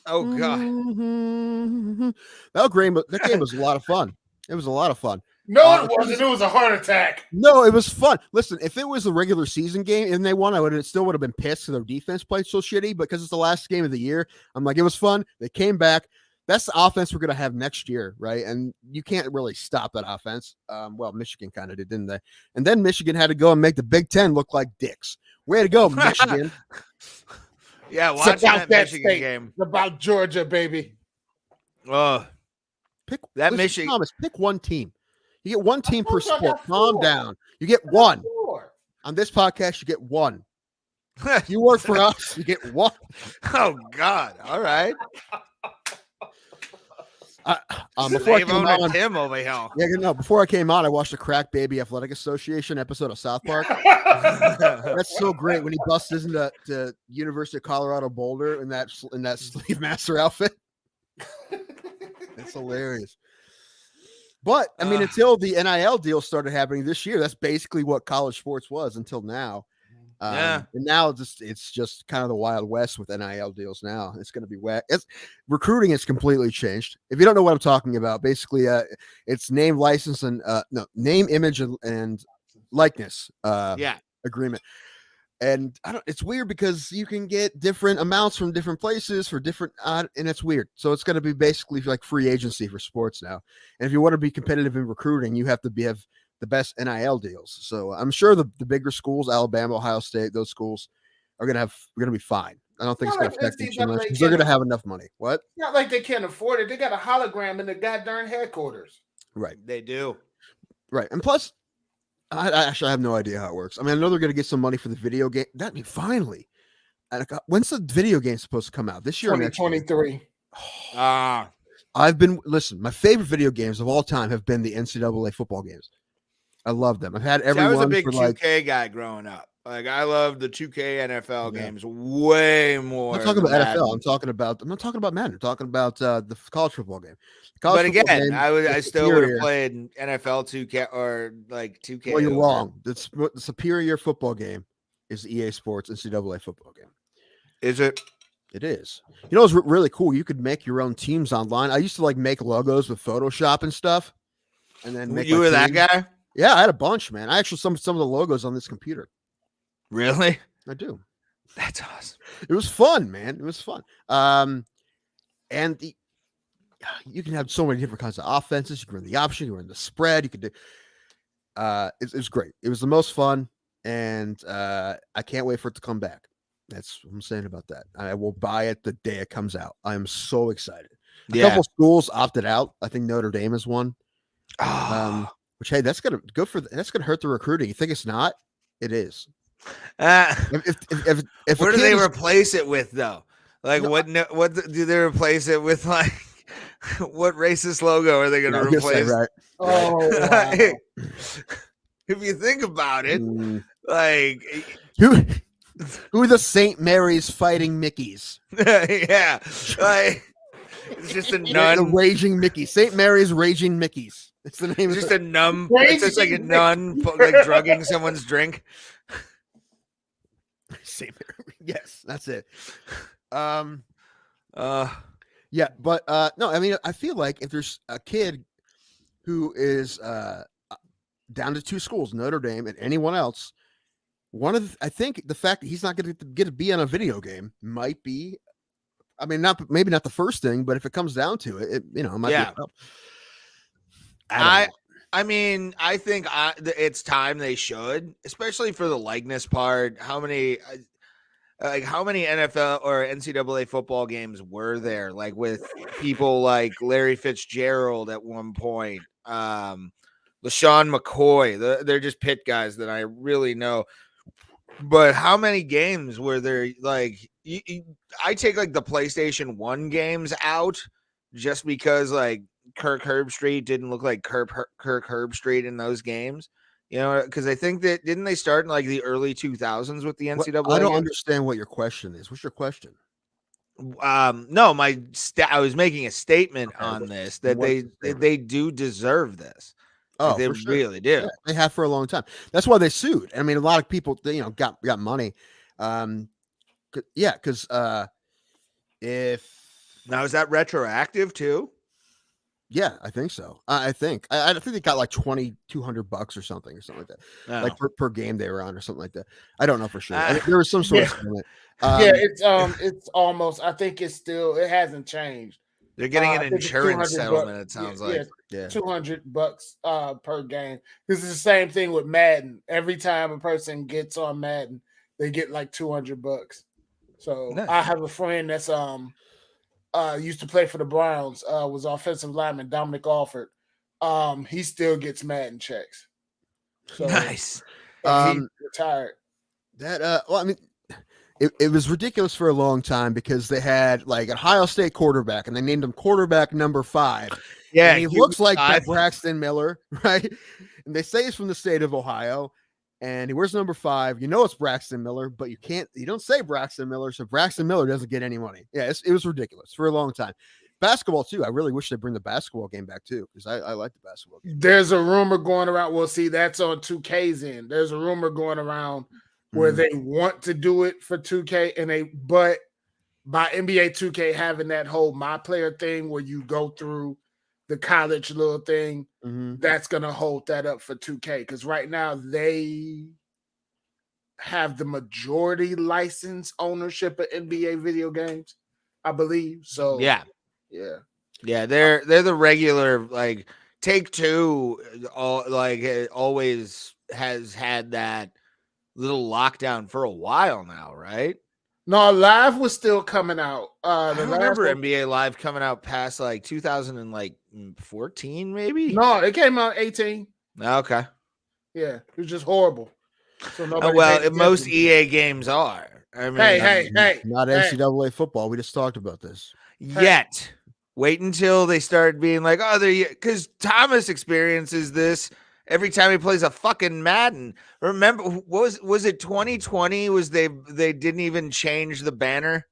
Oh god, that game was a lot of fun. It was a lot of fun. No, it wasn't. It was a heart attack. No, it was fun. Listen, if it was a regular season game and they won, I still would have been pissed because their defense played so shitty. But because it's the last game of the year, I'm like, it was fun. They came back. That's the offense we're going to have next year, right? And you can't really stop that offense. Well, Michigan kind of did, didn't they? And then Michigan had to go and make the Big Ten look like dicks. Way to go, Michigan. Yeah, watch that Michigan game. It's about Georgia, baby. Michigan. Thomas, pick one team. You get one team per sport. Calm down. You get one. On this podcast, you get one. If you work for us, you get one. Oh, God. All right. Before I came on, Tim over here. Yeah, no. Before I came on, I watched the Crack Baby Athletic Association episode of South Park. That's so great when he busts into University of Colorado Boulder in that Slave Master outfit. It's hilarious. But I mean, until the NIL deal started happening this year, that's basically what college sports was until now. And now it's just kind of the Wild West with NIL deals. Now it's going to be wet. Recruiting has completely changed. If you don't know what I'm talking about, basically, it's name, license, and name, image, and likeness agreement. And it's weird because you can get different amounts from different places for different, and it's weird. So it's going to be basically like free agency for sports now. And if you want to be competitive in recruiting, you have to have the best NIL deals. So I'm sure the bigger schools, Alabama, Ohio State, those schools are going to be fine. I don't think it's going to affect them too much because they're going to have enough money. What? It's not like they can't afford it. They got a hologram in the goddamn headquarters. Right. They do. Right. And plus, I actually have no idea how it works. I mean, I know they're going to get some money for the video game. That mean finally. When's the video game supposed to come out? This year? 2023. My favorite video games of all time have been the NCAA football games. I love them. I've had every one. I was a big 2K guy growing up. Like I loved the 2K NFL games way more. I'm not talking about NFL. I'm not talking about Madden. I'm talking about the college football game. But again, I still would have played NFL 2K or like 2K. Well, you're wrong. The superior football game is the EA Sports NCAA football game. Is it? It is. You know, it's really cool. You could make your own teams online. I used to make logos with Photoshop and stuff, and then make. You were that guy? Yeah, I had a bunch, man. I actually some of the logos on this computer. Really? I do. That's awesome. It was fun, man. It was fun. And you can have so many different kinds of offenses. You can run the option, you can run the spread. You could do. It was great. It was the most fun, and I can't wait for it to come back. That's what I'm saying about that. I will buy it the day it comes out. I am so excited. A couple schools opted out. I think Notre Dame is one. Which that's gonna hurt the recruiting. You think it's not? It is. If where do they replace it with though? Like what do they replace it with? Like what racist logo are they going to replace? Right. Oh, wow. If you think about it, like who are the St. Mary's Fighting Mickeys? Yeah, like it's just a nun. The Raging Mickey. St. Mary's Raging Mickeys. It's the name. It's just a nun. It's just like a nun like drugging someone's drink. St. Mary. Yes, that's it. Yeah, but no, I mean, I feel like if there's a kid who is down to two schools, Notre Dame and anyone else, I think the fact that he's not going to get to be on a video game might be, I mean, maybe not the first thing, but if it comes down to it, it might be. I mean, I think it's time they should, especially for the likeness part. How many NFL or NCAA football games were there? Like with people like Larry Fitzgerald at one point, LaShawn McCoy. They're just Pitt guys that I really know. But how many games were there? Like I take like the PlayStation 1 games out just because like Kirk Herbstreit didn't look like Kirk Herbstreit in those games, because I think that didn't they start in like the early 2000s with the NCAA? I don't understand what your question is. What's your question? No, I was making a statement on this that they do deserve this. Oh, they sure. really do. Yeah, they have for a long time. That's why they sued. I mean, a lot of people, got money. Because if now is that retroactive too? Yeah, I think so. I think they got like $2,200 or something like that, like per game they were on or something like that. I don't know for sure. There was some sort of settlement. It's almost. I think it hasn't changed. They're getting an insurance settlement. It sounds like $200 per game. This is the same thing with Madden. Every time a person gets on Madden, they get like $200. So nice. I have a friend that's used to play for the Browns, was offensive lineman Dominic Alford. He still gets Madden checks. So nice. He retired. It was ridiculous for a long time because they had like an Ohio State quarterback and they named him quarterback number 5. Yeah, and he looks like Braxton Miller, right? And they say he's from the state of Ohio. And he wears number 5. You know it's Braxton Miller, but you don't say Braxton Miller, so Braxton Miller doesn't get any money. Yeah, it was ridiculous for a long time. basketball too. I really wish they bring the basketball game back too, because I like the basketball game. There's a rumor going around. Well, see, that's on 2K's end. There's a rumor going around where they want to do it for 2K, but by NBA 2K having that whole my player thing where you go through the college little thing, that's gonna hold that up for 2K. Because right now they have the majority license ownership of NBA video games, I believe. So yeah. They're the regular like Take-Two. Always has had that little lockdown for a while now, right? No, Live was still coming out. I don't remember NBA Live coming out past like 2014, maybe. No, it came out 18. Okay. Yeah, it was just horrible. So most EA games are. I mean, hey, not NCAA football. We just talked about this. Yet, wait until they start being like, oh, because Thomas experiences this every time he plays a fucking Madden. Remember, was it 2020? Was they didn't even change the banner?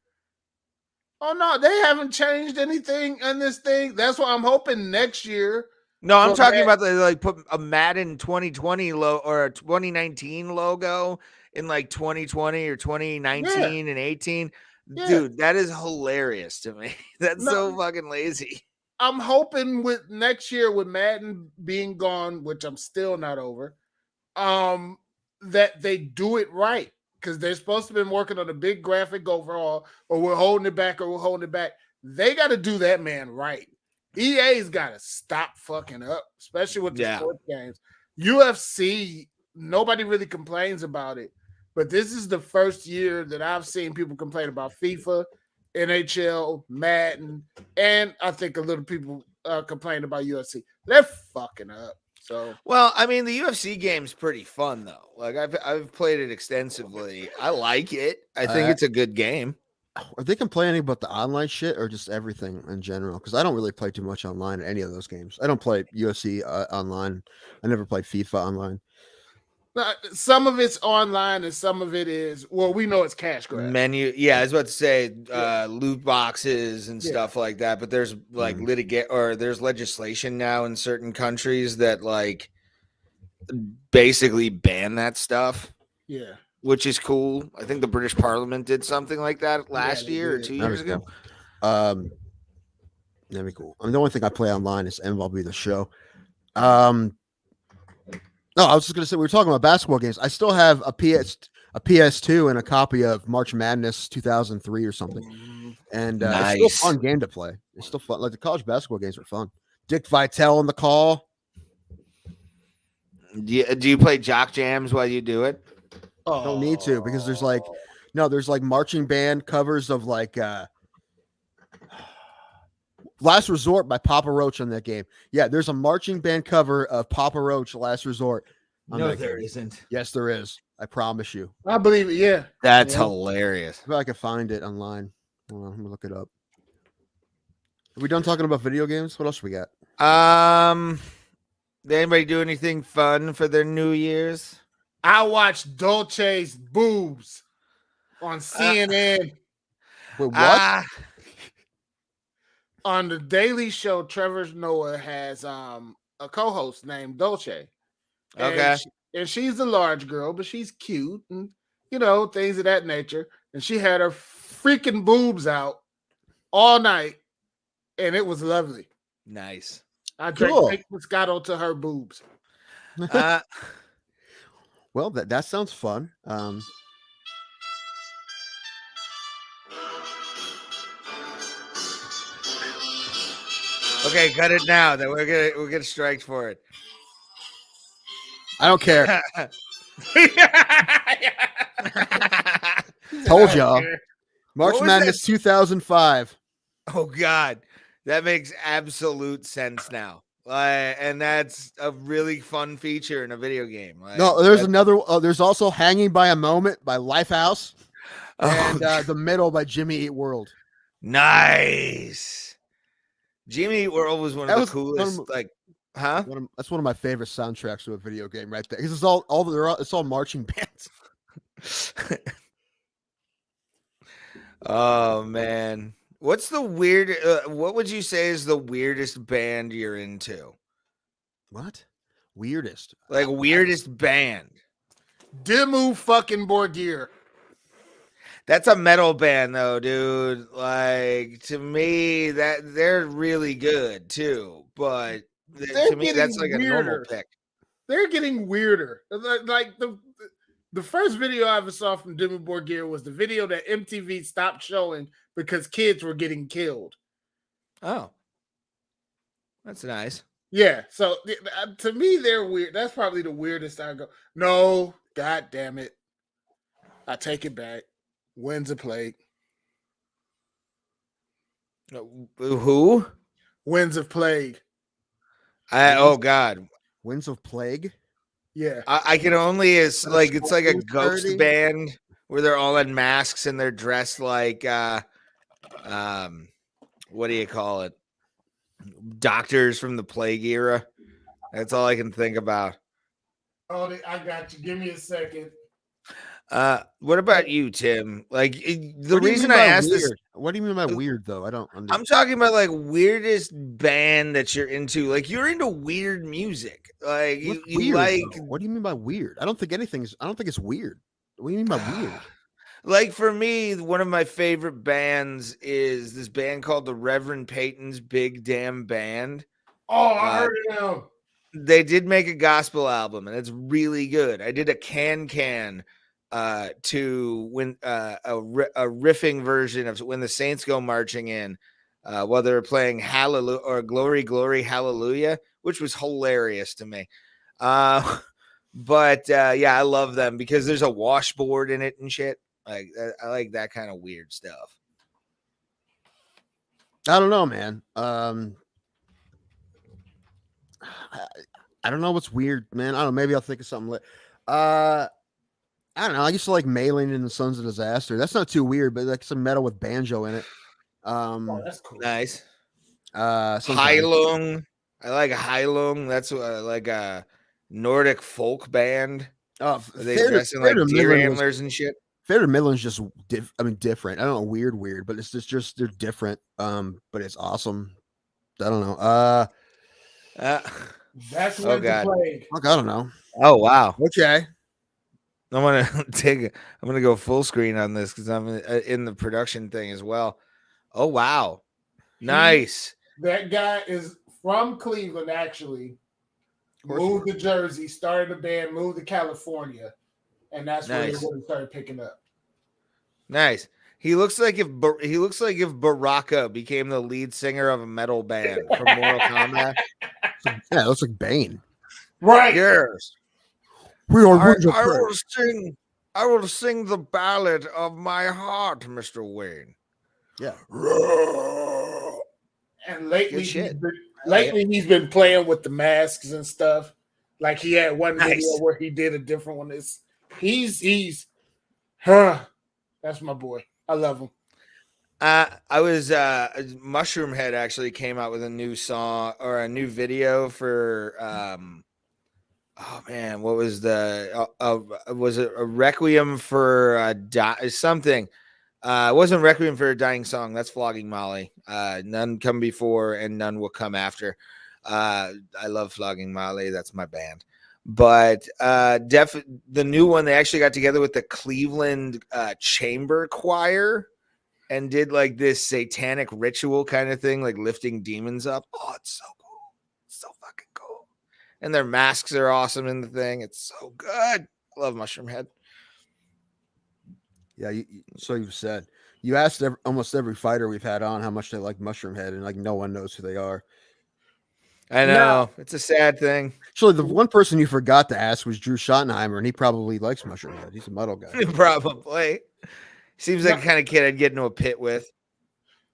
Oh no, they haven't changed anything on this thing. That's why I'm hoping next year. No, I'm talking about put a Madden 2020 or a 2019 logo in like 2020 or 2019 and 18. Yeah. Dude, that is hilarious to me. That's so fucking lazy. I'm hoping with next year with Madden being gone, which I'm still not over, that they do it right. Because they're supposed to have been working on a big graphic overall, or we're holding it back. They got to do that man right. EA's got to stop fucking up, especially with the sports games. UFC, nobody really complains about it, but this is the first year that I've seen people complain about FIFA, NHL, Madden, and I think a little people complain about UFC. They're fucking up. So, well, I mean, the UFC game's pretty fun though. Like I've played it extensively. I like it. I think it's a good game. Are they complaining about the online shit or just everything in general? Because I don't really play too much online in any of those games. I don't play UFC online. I never play FIFA online. Some of it's online and some of it is, well, we know it's cash grab. Menu, I was about to say loot boxes and stuff like that. But there's like there's legislation now in certain countries that like basically ban that stuff. Yeah. Which is cool. I think the British Parliament did something like that last year or 2 years ago. That'd be cool. I mean, the only thing I play online is MLB The Show. No, I was just gonna say we were talking about basketball games. I still have a PS2 and a copy of March Madness 2003 or something, and it's still a fun game to play. It's still fun. Like the college basketball games are fun. Dick Vitale on the call. Do you play Jock Jams while you do it? Don't need to because there's like marching band covers of like Last Resort by Papa Roach on that game. Yeah, there's a marching band cover of Papa Roach Last Resort. No, there isn't. Yes, there is. I promise you. I believe it. Yeah, that's hilarious. If I can find it online, hold on, let me look it up. Are we done talking about video games? What else we got? Did anybody do anything fun for their New Year's? I watched Dolce's boobs on CNN. Wait, what? On the Daily Show, Trevor Noah has a co-host named Dolce. Okay. And she's a large girl, but she's cute and things of that nature. And she had her freaking boobs out all night, and it was lovely. Nice. I drank Moscato to her boobs. Well, that sounds fun. Okay, cut it now. That we're gonna strike for it. I don't care. Told y'all. March Madness 2005. Oh God, that makes absolute sense now. And that's a really fun feature in a video game. No, there's another. There's also Hanging by a Moment by Lifehouse, and The Middle by Jimmy Eat World. Nice. Jimmy Eat World was one of the coolest. That's one of my favorite soundtracks to a video game, right there. Because it's all marching bands. Oh man. What's the weird? What would you say is the weirdest band you're into? What? Weirdest. Like weirdest band? Dimmu fucking Borgir. That's a metal band though, dude. Like to me, that they're really good too. But They're to me, getting that's like a normal weirder. pick. They're getting weirder. Like the first video I ever saw from Dimmu Borgir was the video that MTV stopped showing because kids were getting killed. Oh, that's nice. Yeah, so to me, they're weird. That's probably the weirdest I go. No, god damn it. I take it back. Winds of Plague. Who? Winds of Plague. Oh God. Winds of Plague. Yeah. I can only is That's like it's like a Scorpion ghost parody? band where they're all in masks and they're dressed like what do you call it? Doctors from the plague era. That's all I can think about. Oh, I got you. Give me a second. What about you, Tim? Like the What do you reason mean I by asked this, weird? What do you mean by weird though? I don't understand. I'm talking about like weirdest band that you're into. Like you're into weird music. Like What's you weird, like. though? What do you mean by weird? I don't think it's weird. What do you mean by weird? Like for me, one of my favorite bands is this band called the Reverend Peyton's Big Damn Band. Oh, I heard it now. They did make a gospel album, and it's really good. I did a can to when a riffing version of When the Saints Go Marching In, while they were playing Hallelujah or Glory Glory Hallelujah, which was hilarious to me. But yeah, I love them because there's a washboard in it and shit. Like I like that kind of weird stuff. I don't know, man. I don't know what's weird, man. I don't know. Maybe I'll think of something. I don't know. I used to like Mailing and the Sons of Disaster. That's not too weird, but like some metal with banjo in it. Oh, that's cool. Nice. Sometimes. Heilung. I like Heilung. That's like a Nordic folk band. They dress in like deer antlers and shit. Fair to Midland's just different. I don't know, weird, but it's just they're different. But it's awesome. I don't know. That's Winds of Plague. Fuck, I don't know. Oh wow. Okay. I'm gonna go full screen on this because I'm in the production thing as well. Oh wow. Nice. That guy is from Cleveland, actually. Moved to Jersey, started a band, moved to California, and that's where they really started picking up. Nice. He looks like if Baraka became the lead singer of a metal band from Mortal Kombat. Yeah, it looks like Bane. Right. Yes. We are I will sing the ballad of my heart, Mr. Wayne. Yeah. And lately he's been playing with the masks and stuff. Like he had one video where he did a different one. He's that's my boy. I love him. I was Mushroom Head actually came out with a new song or a new video for oh man, what was was it a Requiem for something? It wasn't Requiem for a Dying Song. That's Flogging Molly. None come before and none will come after. I love Flogging Molly. That's my band. But the new one, they actually got together with the Cleveland Chamber Choir and did like this satanic ritual kind of thing, like lifting demons up. Oh, it's so cool. It's so fucking cool. And their masks are awesome in the thing. It's so good. I love Mushroom Head. Yeah, so you said. You asked almost every fighter we've had on how much they like Mushroom Head, and like no one knows who they are. I know. It's a sad thing. Actually, the one person you forgot to ask was Drew Schottenheimer, and he probably likes Mushroom Head. He's a metal guy. Probably. Seems like the kind of kid I'd get into a pit with.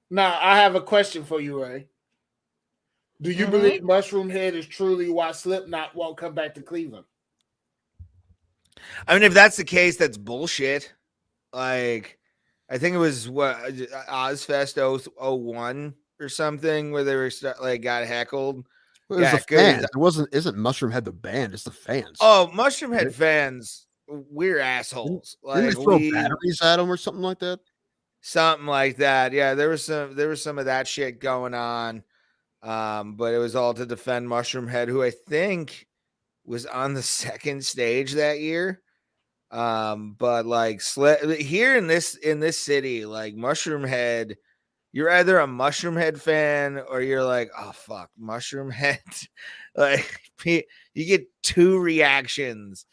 Now, I have a question for you, Ray. Do you believe Mushroom Head is truly why Slipknot won't come back to Cleveland? I mean, if that's the case, that's bullshit. Like, I think it was Ozfest 01 or something where they were got heckled. Well, it was the fans. Isn't Mushroom Head the band? It's the fans. Oh, Mushroom Head fans, we're assholes. Didn't they throw batteries at them or something like that? Something like that. Yeah, there was some of that shit going on. But it was all to defend Mushroom Head, who I think was on the second stage that year. But like here in this city, like Mushroom Head, you're either a Mushroom Head fan or you're like, oh fuck, Mushroom Head. Like you get two reactions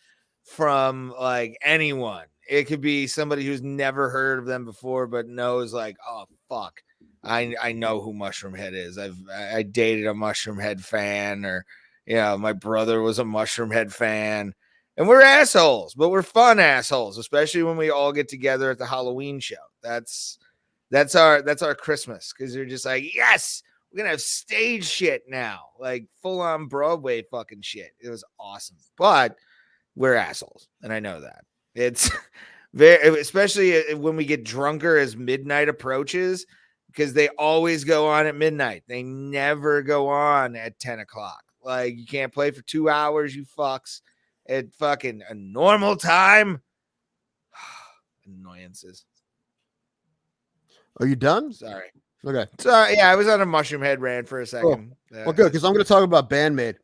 from like anyone. It could be somebody who's never heard of them before, but knows like, oh fuck, I know who Mushroom Head is. I dated a Mushroom Head fan, or my brother was a Mushroom Head fan. And we're assholes, but we're fun assholes, especially when we all get together at the Halloween show. That's our Christmas, because you're just like, yes, we're gonna have stage shit now, like full on Broadway fucking shit. It was awesome, but we're assholes, and I know that. It's very, especially when we get drunker as midnight approaches, because they always go on at midnight. They never go on at 10 o'clock. Like, you can't play for 2 hours, you fucks, at fucking a normal time. Annoyances. Are you done? Sorry. Okay. Sorry. Yeah, I was on a Mushroom Head rant for a second. Well, good, because I'm going to talk about Bandmate.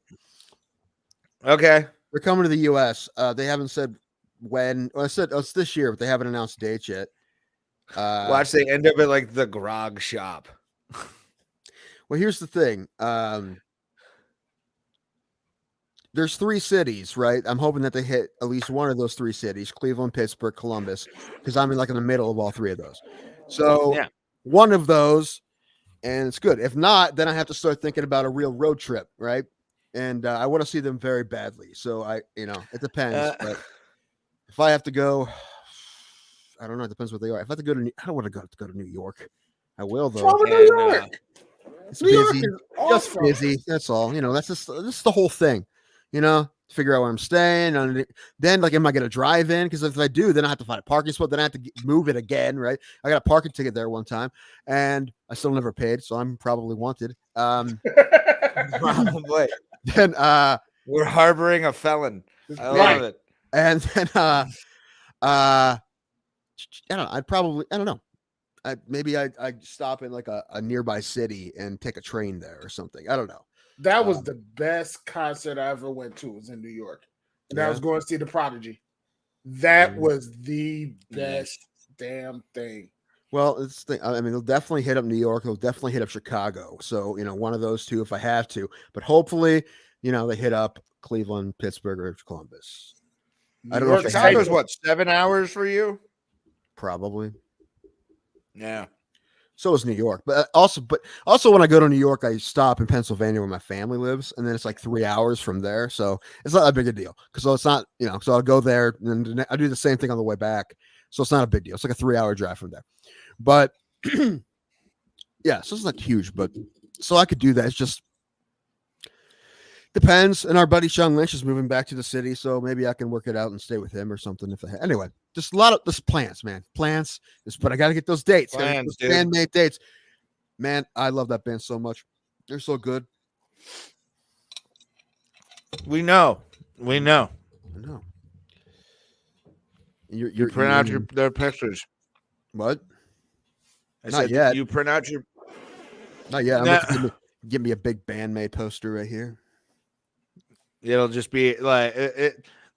Okay. They're coming to the U.S. They haven't said when. Well, I said it's this year, but they haven't announced dates yet. Watch, they end up at like the grog shop. Well, here's the thing. There's 3 cities, right? I'm hoping that they hit at least one of those 3 cities: Cleveland, Pittsburgh, Columbus, because I'm in the middle of all 3 of those. So yeah, one of those, and it's good. If not, then I have to start thinking about a real road trip, right? And I want to see them very badly. So it depends. But if I have to go, I don't know. It depends what they are. If I have to go to, I don't want to go to New York. I will though. New York. It's New York busy. is awesome. Just busy. That's all. That's just the whole thing. Figure out where I'm staying. And then, am I going to drive in? Because if I do, then I have to find a parking spot. Then I have to move it again, right? I got a parking ticket there one time, and I still never paid, so I'm probably wanted. Probably. Then we're harboring a felon. I love it. And then I don't know. Maybe I'd stop in a nearby city and take a train there or something. I don't know. That was the best concert I ever went to. Was in New York, and I was going to see the Prodigy. That was the best damn thing. Well, they'll definitely hit up New York. They'll definitely hit up Chicago. So one of those 2 if I have to. But hopefully, they hit up Cleveland, Pittsburgh, or Columbus. I don't know. Chicago's what, 7 hours for you? Probably. Yeah. So is New York, but also when I go to New York, I stop in Pennsylvania where my family lives, and then it's like 3 hours from there, so it's not that big a deal. So it's not, so I'll go there, and then I do the same thing on the way back, so it's not a big deal. It's like a 3-hour drive from there, but yeah, so it's not huge, but so I could do that. It's just depends. And our buddy Sean Lynch is moving back to the city, so maybe I can work it out and stay with him or something. Anyway, just a lot of this plans, man. Plans. But I got to get those dates. Plans, those Bandmate dates. Man, I love that band so much. They're so good. We know. I know. You print out their pictures. What? Not yet. You print out your. Not yet. I'm going to give me a big Bandmate poster right here. It'll just be like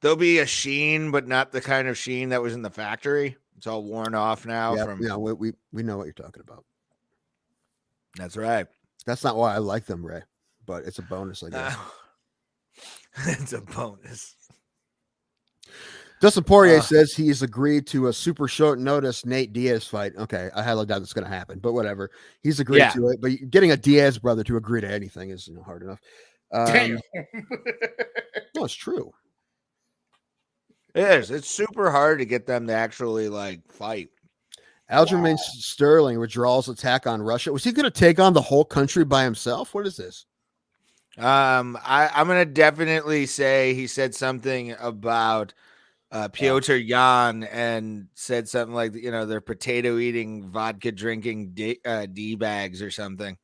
there'll be a sheen, but not the kind of sheen that was in the factory. It's all worn off now. We know what you're talking about. That's right. That's not why I like them, Ray, but it's a bonus, I guess. It's a bonus. Dustin Poirier says he's agreed to a super short notice Nate Diaz fight. Okay, I highly doubt that's going to happen, but whatever. He's agreed to it. But getting a Diaz brother to agree to anything is hard enough. Damn. No, it's true. It is. It's super hard to get them to actually fight. Aljamain Sterling withdraws attack on Russia. Was he going to take on the whole country by himself? What is this? I'm going to definitely say he said something about Piotr Jan and said something like, they're potato eating, vodka drinking D bags or something.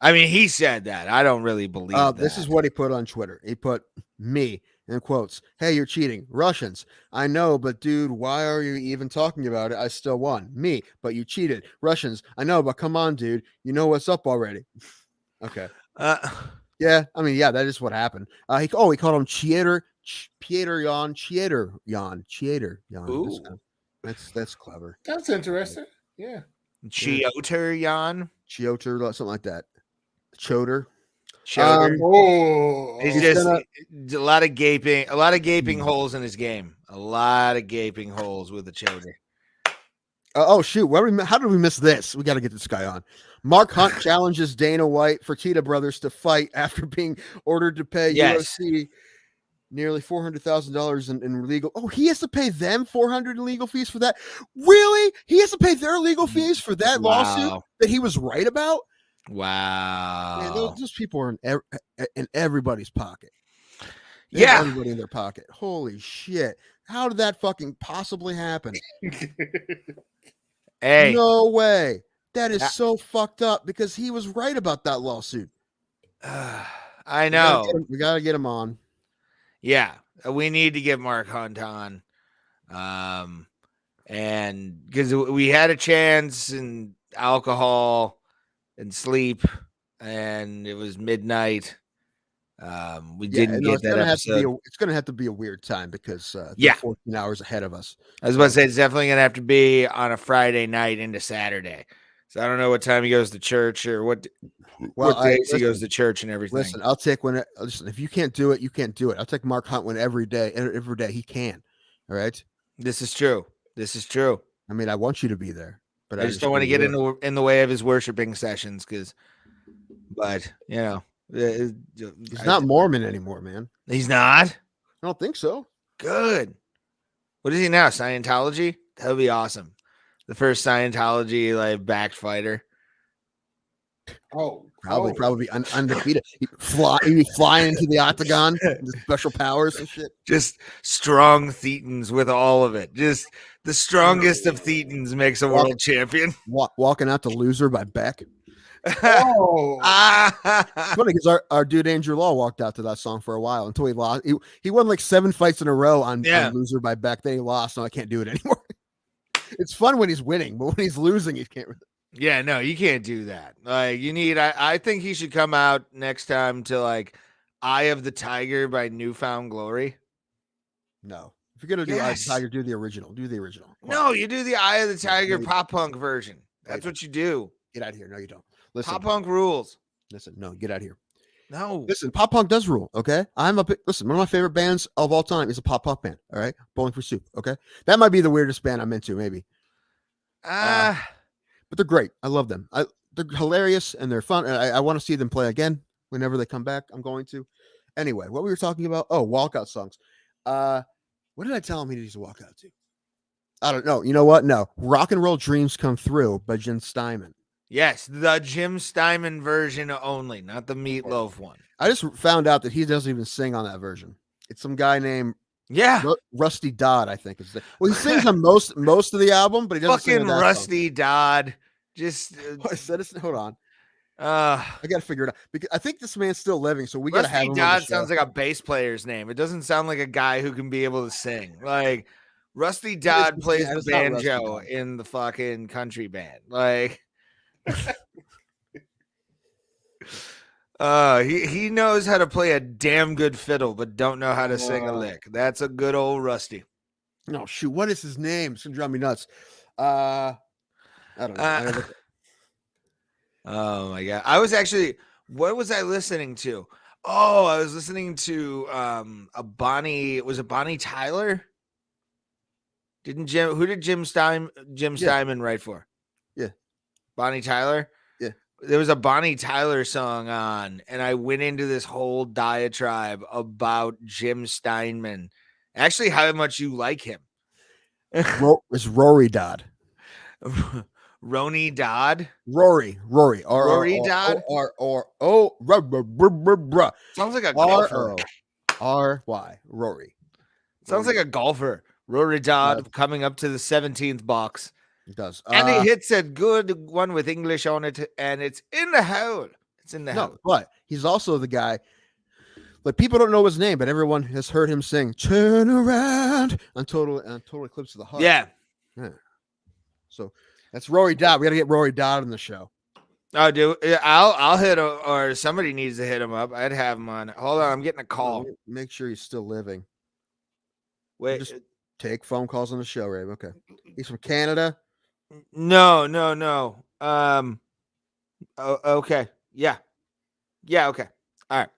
I mean, he said that. I don't really believe that. This is what he put on Twitter. He put me In quotes, hey, you're cheating. Russians, I know, but dude, why are you even talking about it? I still won. Me, but you cheated. Russians, I know, but come on, dude. You know what's up already. Okay. Yeah, I mean, yeah, that is what happened. He called him Cheater, Pieter Jan, Cheater Jan. Ooh. That's clever. That's interesting. Yeah. Chioter Jan. Chioter, something like that. Choder. Choder. He's he's just gonna- a lot of gaping holes in his game. A lot of gaping holes with the Choder. Oh shoot! How did we miss this? We got to get this guy on. Mark Hunt challenges Dana White, Fertitta brothers to fight after being ordered to pay UFC nearly $400,000 in legal. Oh, he has to pay them $400 in legal fees for that. Really? He has to pay their legal fees for that lawsuit that he was right about. Wow. Man, those people are in everybody's pocket. Everybody in their pocket. Holy shit! How did that fucking possibly happen? Hey, no way. That is so fucked up because he was right about that lawsuit. I know. We gotta get him on. Yeah, we need to get Mark Hunt on. And because we had a chance in alcohol and sleep, and it was midnight. We didn't get that episode. It's gonna have to be a weird time because 14 hours ahead of us. I was about to say it's definitely gonna have to be on a Friday night into Saturday. So I don't know what time he goes to church or what days he goes to church and everything. Listen, I'll take listen, if you can't do it, you can't do it. I'll take Mark Hunt every day he can. All right. This is true. I mean, I want you to be there, but I just don't want to get in the way of his worshiping sessions but you know, he's not Mormon anymore, man. He's not? I don't think so. Good. What is he now? Scientology? That would be awesome. The first Scientology backed fighter. Probably undefeated. He'd be flying into the octagon with special powers and shit. Just strong Thetans with all of it. Just the strongest of Thetans makes a world champion. Walking out to Loser by Beck. Oh, it's funny because our dude Andrew Law walked out to that song for a while until he lost. He won 7 fights in a row on Loser by Beck. Then he lost. No, I can't do it anymore. It's fun when he's winning, but when he's losing, he can't. Yeah, no, you can't do that. You need. I think he should come out next time to Eye of the Tiger by Newfound Glory. No, if you're gonna do Eye of the Tiger, do the original. No, you do the Eye of the Tiger pop punk version. That's what you do. Get out of here. No, you don't. Listen, pop punk rules. Listen, no, get out of here. No, listen, pop punk does rule. Okay, listen. One of my favorite bands of all time is a pop punk band. All right, Bowling for Soup. Okay, that might be the weirdest band I'm into, maybe. But they're great. I love them. They're hilarious and they're fun. I want to see them play again whenever they come back. I'm going to. Anyway, what we were talking about? Oh, walkout songs. What did I tell him he needs to walk out to? I don't know. You know what? No. Rock and Roll Dreams Come Through by Jim Steinman. Yes, the Jim Steinman version only, not the Meatloaf one. I just found out that he doesn't even sing on that version. It's some guy named Rusty Dodd, I think. Well, he sings on most of the album, but he doesn't sing on that Rusty song. Dodd. Just hold on. I gotta figure it out because I think this man's still living, so we gotta have him. Rusty Dodd sounds like a bass player's name. It doesn't sound like a guy who can be able to sing. Rusty Dodd plays the banjo in the fucking country band. He knows how to play a damn good fiddle, but don't know how to sing a lick. That's a good old Rusty. No, shoot. What is his name? It's gonna drive me nuts. I don't know. Oh my god. What was I listening to? Oh, I was listening to Bonnie Tyler? Who did Jim Steinman write for? Yeah. Bonnie Tyler? Yeah. There was a Bonnie Tyler song on, and I went into this whole diatribe about Jim Steinman. Actually, how much you like him. It's Rory Dodd. Roni Dodd? Rory. Rory Dodd? Sounds like a golfer. R-Y. Rory. Sounds like a golfer. Rory Dodd coming up to the 17th box. It does. And he hits a good one with English on it, and it's in the hole. It's in the hole. But he's also the guy. But people don't know his name, but everyone has heard him sing "Turn Around" on Total Eclipse of the Heart. Yeah. So that's Rory Dodd. We got to get Rory Dodd on the show. Oh, dude, I'll hit him, or somebody needs to hit him up. I'd have him on. Hold on, I'm getting a call. Make sure he's still living. Wait, just take phone calls on the show, Ray. Okay, he's from Canada. No. Okay. Yeah. Okay. All right.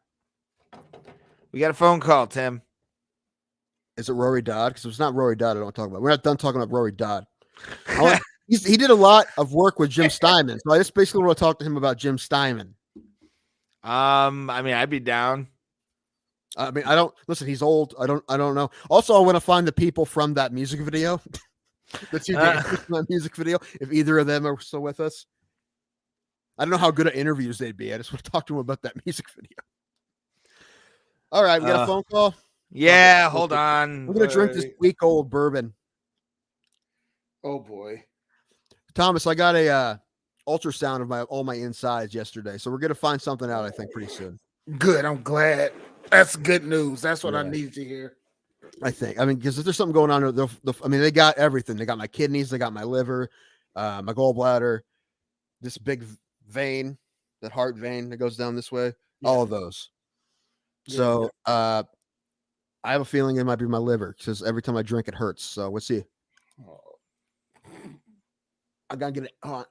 We got a phone call, Tim. Is it Rory Dodd? Because if it's not Rory Dodd, I don't want to talk about. We're not done talking about Rory Dodd. He did a lot of work with Jim Steinman, so I just basically want to talk to him about Jim Steinman. I mean, I'd be down. I mean, I don't listen. He's old. I don't know. Also, I want to find the people from that music video. The two dancers from that music video. If either of them are still with us, I don't know how good at interviews they'd be. I just want to talk to them about that music video. All right, we got a phone call. Yeah, hold on. I'm gonna drink this week-old bourbon. Oh boy. Thomas, I got a ultrasound of all my insides yesterday, so we're gonna find something out. I think pretty soon. Good. I'm glad. That's good news. That's what I needed to hear. I think. I mean, because if there's something going on, they got everything. They got my kidneys, they got my liver, my gallbladder, this big vein, that heart vein that goes down this way. Yeah. All of those. Yeah. So I have a feeling it might be my liver because every time I drink, it hurts. So we'll see. I gotta get it on.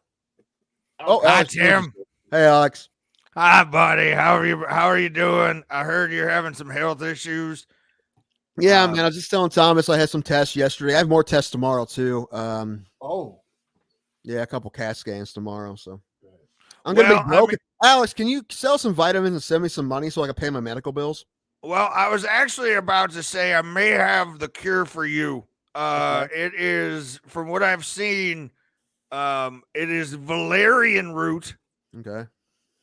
Hi, Tim. Hey, Alex. Hi, buddy. How are you doing? I heard you're having some health issues. Yeah, man. I was just telling Thomas I had some tests yesterday. I have more tests tomorrow too. Yeah, a couple CAT scans tomorrow. So I'm gonna be broken. Alex, can you sell some vitamins and send me some money so I can pay my medical bills? Well, I was actually about to say I may have the cure for you. It is, from what I've seen, it is valerian root. Okay.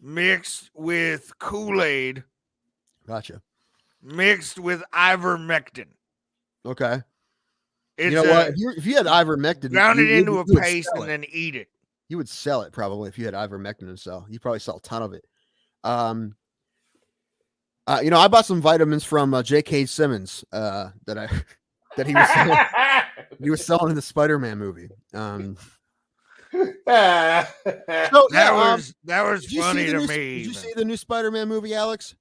Mixed with Kool-Aid. Gotcha. Mixed with ivermectin. Okay. You know what? If you had ivermectin, ground it into a paste and then eat it. You would sell it probably if you had ivermectin to sell. You probably sell a ton of it. I bought some vitamins from J.K. Simmons that he was selling in the Spider-Man movie. That was funny to me. Did you see the new Spider-Man movie, Alex?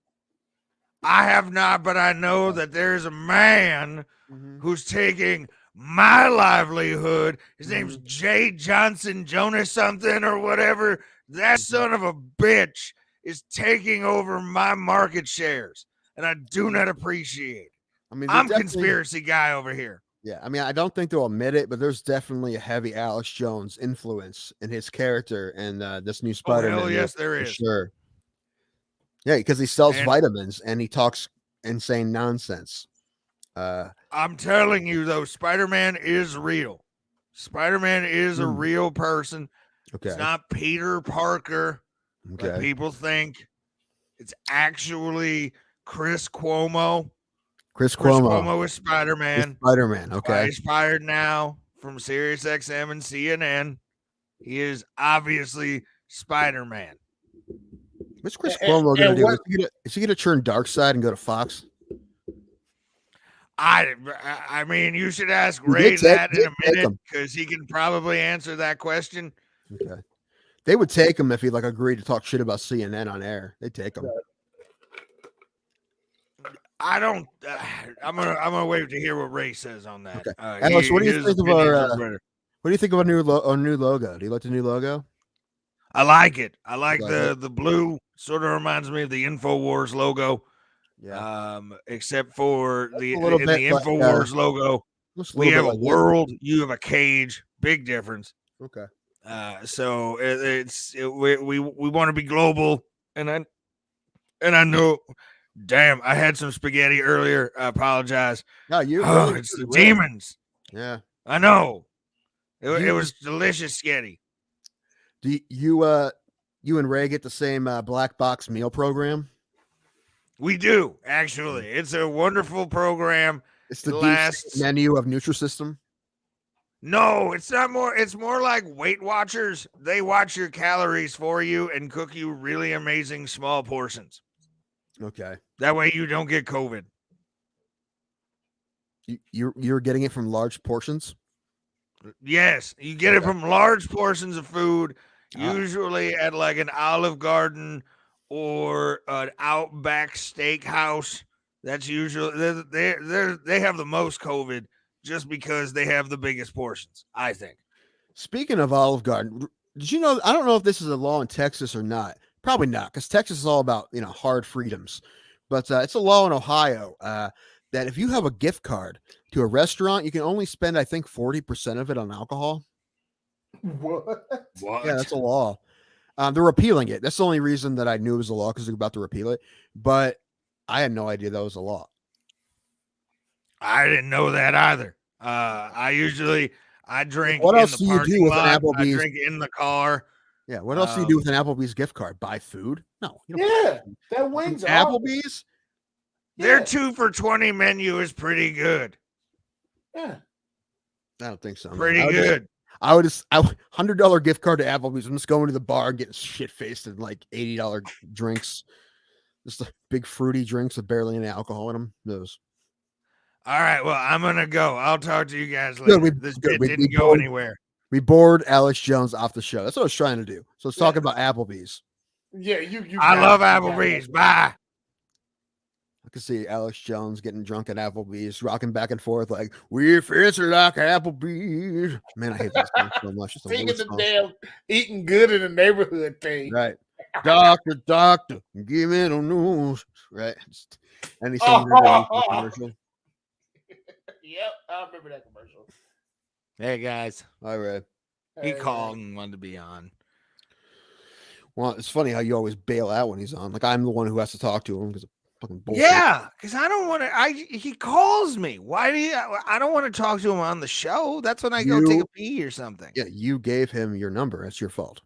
I have not, but I know that there's a man who's taking my livelihood. His name's Jay Johnson Jonas something or whatever. That son of a bitch is taking over my market shares, and I do not appreciate. I mean, I'm conspiracy guy over here. Yeah, I mean, I don't think they'll admit it, but there's definitely a heavy Alex Jones influence in his character and this new Spider-Man. Hell yes, there is. Sure. Yeah, because he sells vitamins and he talks insane nonsense. I'm telling you, though, Spider-Man is real. Spider-Man is a real person. Okay. It's not Peter Parker, like people think. It's actually Chris Cuomo. Chris Cuomo is Spider-Man. Spider-Man, okay. He's fired now from SiriusXM and CNN. He is obviously Spider-Man. What's Chris Cuomo going to do? Is he going to turn dark side and go to Fox? I mean, you should ask Ray that in a minute because he can probably answer that question. Okay. They would take him if he agreed to talk shit about CNN on air. They'd take him. I don't. I'm gonna wait to hear what Ray says on that. Okay. Alex, what do you think of our new logo? Do you like the new logo? I like it. I like the blue. Sort of reminds me of the InfoWars logo. Yeah. Except for the InfoWars logo, we have a world. You have a cage. Big difference. Okay. So we want to be global, and I know. Damn, I had some spaghetti earlier. I apologize. No, it's the demons. Yeah, I know. It was delicious spaghetti. Do you and Ray get the same black box meal program? We do, actually. It's a wonderful program. It's the Deuce menu of Nutrisystem. No, it's not more. It's more like Weight Watchers. They watch your calories for you and cook you really amazing small portions. Okay. That way you don't get COVID. You're getting it from large portions. Yes, you get it from large portions of food, Ah. usually at like an Olive Garden or an Outback Steakhouse. That's usually they have the most COVID just because they have the biggest portions, I think. Speaking of Olive Garden, did you know? I don't know if this is a law in Texas or not. Probably not, because Texas is all about hard freedoms. But it's a law in Ohio that if you have a gift card to a restaurant, you can only spend, I think, 40% of it on alcohol. What? Yeah, that's a law. They're repealing it. That's the only reason that I knew it was a law, because they're about to repeal it. But I had no idea that was a law. I didn't know that either. I drink What in else the do you do parking with an lot. I Applebee's? drink in the car. Yeah, what else do you do with an Applebee's gift card? Buy food? No. You don't Yeah, that wings are Applebee's? Their Yeah. 2 for $20 menu is pretty good. Yeah. I don't think so. man. Pretty good. I would $100 gift card to Applebee's. I'm just going to the bar and getting shit faced and like $80 drinks, just like big fruity drinks with barely any alcohol in them. Those. All right, well, I'm gonna go. I'll talk to you guys later. This bit didn't go anywhere. We bored Alex Jones off the show. That's what I was trying to do. So let's talk about Applebee's. Yeah, you. I love Applebee's. Bye. I can see Alex Jones getting drunk at Applebee's, rocking back and forth like "We fancy like Applebee's." Man, I hate this song so much. It's Singing the damn eating good in the neighborhood thing. Right. Doctor, give me the news. Right. Any song commercial. Yep, I remember that commercial. Hey guys. All right. He called and wanted to be on. Well, it's funny how you always bail out when he's on. Like I'm the one who has to talk to him because of fucking bullshit. Yeah, because I don't want to. He calls me. Why do you? I don't want to talk to him on the show. That's when I go take a pee or something. Yeah, you gave him your number. That's your fault.